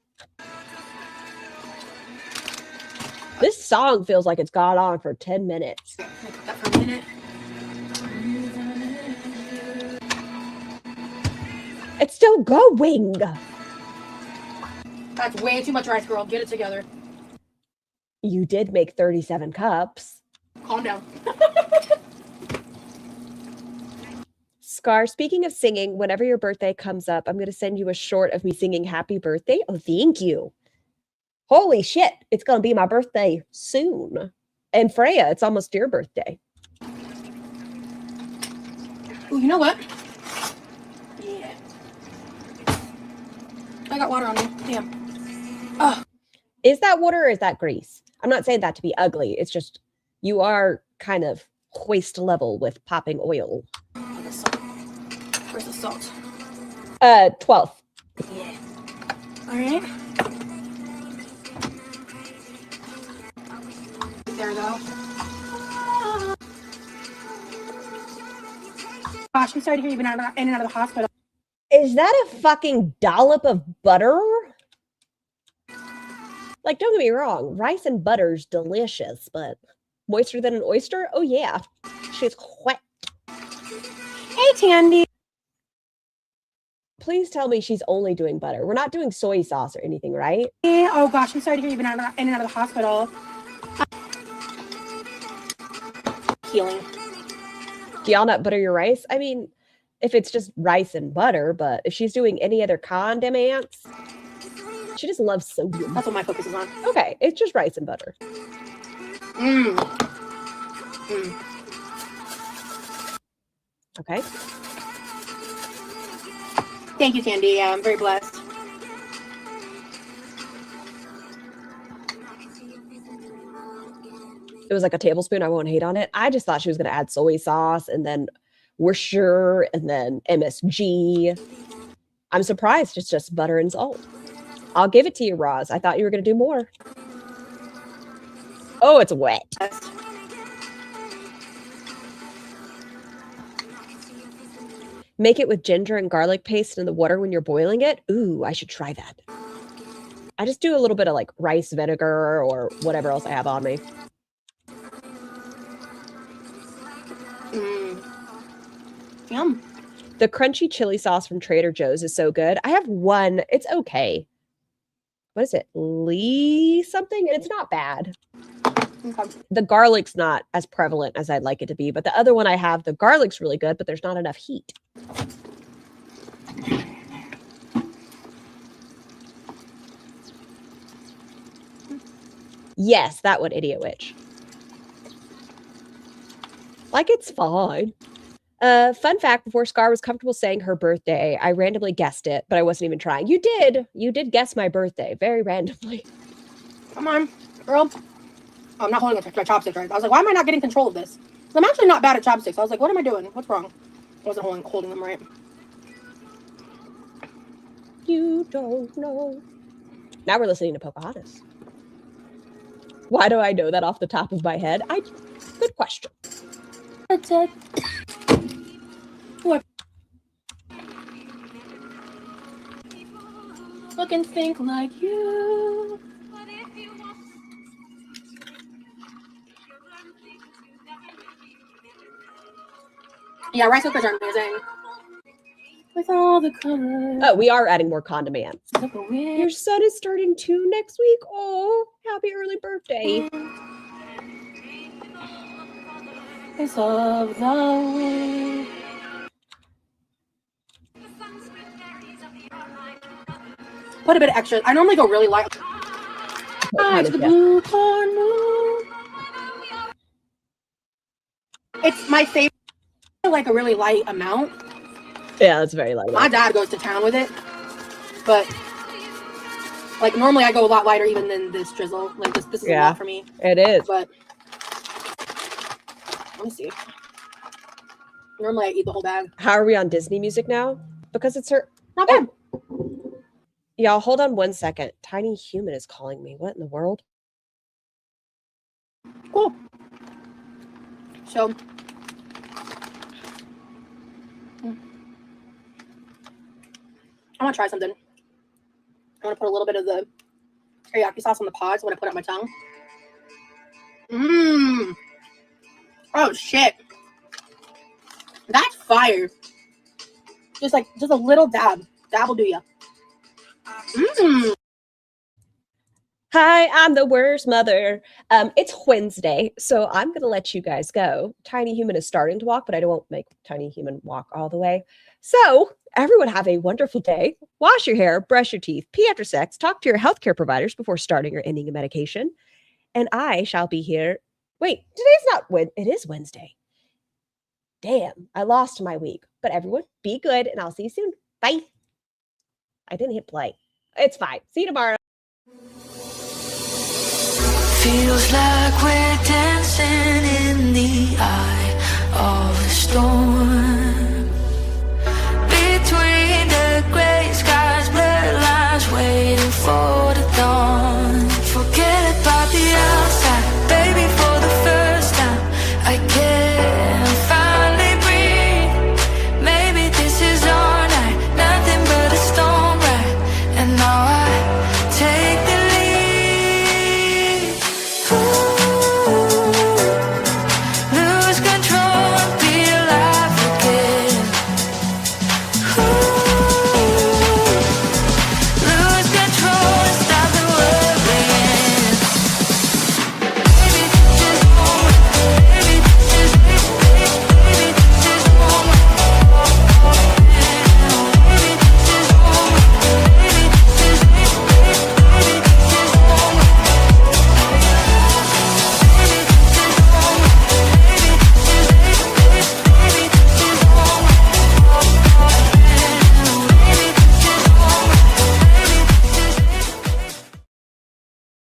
This song feels like it's gone on for 10 minutes. Make that for a minute. It's still going. That's way too much rice, girl. Get it together. You did make 37 cups. Calm down. Scar, speaking of singing, whenever your birthday comes up, I'm going to send you a short of me singing happy birthday. Oh, thank you. Holy shit. It's going to be my birthday soon. And Freya, it's almost your birthday. Oh, you know what? Yeah. I got water on me. Damn. Oh. Is that water or is that grease? I'm not saying that to be ugly. It's just you are kind of waist level with popping oil. Oh salt? 12. Yeah. All right. There we go. Gosh, I'm sorry to hear you've been in and out of the hospital. Is that a fucking dollop of butter? Like, don't get me wrong, rice and butter's delicious, but moister than an oyster? Oh yeah. She's wet. Hey, Tandy. Please tell me she's only doing butter. We're not doing soy sauce or anything, right? Oh gosh, I'm sorry to hear you've been in and out of the hospital. Healing. Do y'all not butter your rice? I mean, if it's just rice and butter, but if she's doing any other condiments, she just loves sodium. That's what my focus is on. Okay, it's just rice and butter. Okay. Thank you, Tandy. Yeah, I'm very blessed. It was like a tablespoon. I won't hate on it. I just thought she was going to add soy sauce and then Worcestershire and then MSG. I'm surprised it's just butter and salt. I'll give it to you, Roz. I thought you were going to do more. Oh, it's wet. Make it with ginger and garlic paste in the water when you're boiling it. Ooh, I should try that. I just do a little bit of like rice vinegar or whatever else I have on me. Yum. The crunchy chili sauce from Trader Joe's is so good. I have one. It's okay. What is it? Lee something? And it's not bad. Okay. The garlic's not as prevalent as I'd like it to be, but the other one I have, the garlic's really good, but there's not enough heat. Yes, that one, Idiot Witch. Like, it's fine. Fun fact, before Scar was comfortable saying her birthday, I randomly guessed it, but I wasn't even trying. You did. You did guess my birthday, very randomly. Come on, girl. Oh, I'm not holding my chopsticks right. I was like, why am I not getting control of this? I'm actually not bad at chopsticks. I was like, what am I doing? What's wrong? I wasn't holding them right. You don't know. Now we're listening to Pocahontas. Why do I know that off the top of my head? Good question. What? Look and think like you. Yeah, rice cookers are amazing. With all the colors. Oh, we are adding more condiments. Your son is starting 2 next week. Oh, happy early birthday. It's of the wind. Put a bit of extra. I normally go really light. It's the blue corn moon. It's my favorite. Like a really light amount. Yeah, it's very light. My dad goes to town with it, but like normally I go a lot lighter even than this drizzle. Like this is a lot for me. It is. But let me see. Normally I eat the whole bag. How are we on Disney music now? Because it's her. Not bad. Y'all, hold on 1 second. Tiny Human is calling me. What in the world? Cool. So. I want to try something. I want to put a little bit of the teriyaki sauce on the pods when I put it on my tongue. Mmm. Oh, shit. That's fire. Just a little dab. Dab will do ya. Mmm. Hi, I'm the worst mother. It's Wednesday, so I'm going to let you guys go. Tiny Human is starting to walk, but I won't make Tiny Human walk all the way. So everyone have a wonderful day. Wash your hair, brush your teeth, pee after sex, talk to your healthcare providers before starting or ending a medication. And I shall be here. Wait, today's not it is Wednesday. Damn, I lost my week. But everyone, be good, and I'll see you soon. Bye. I didn't hit play. It's fine. See you tomorrow. Feels like we're dancing in the eye of the storm.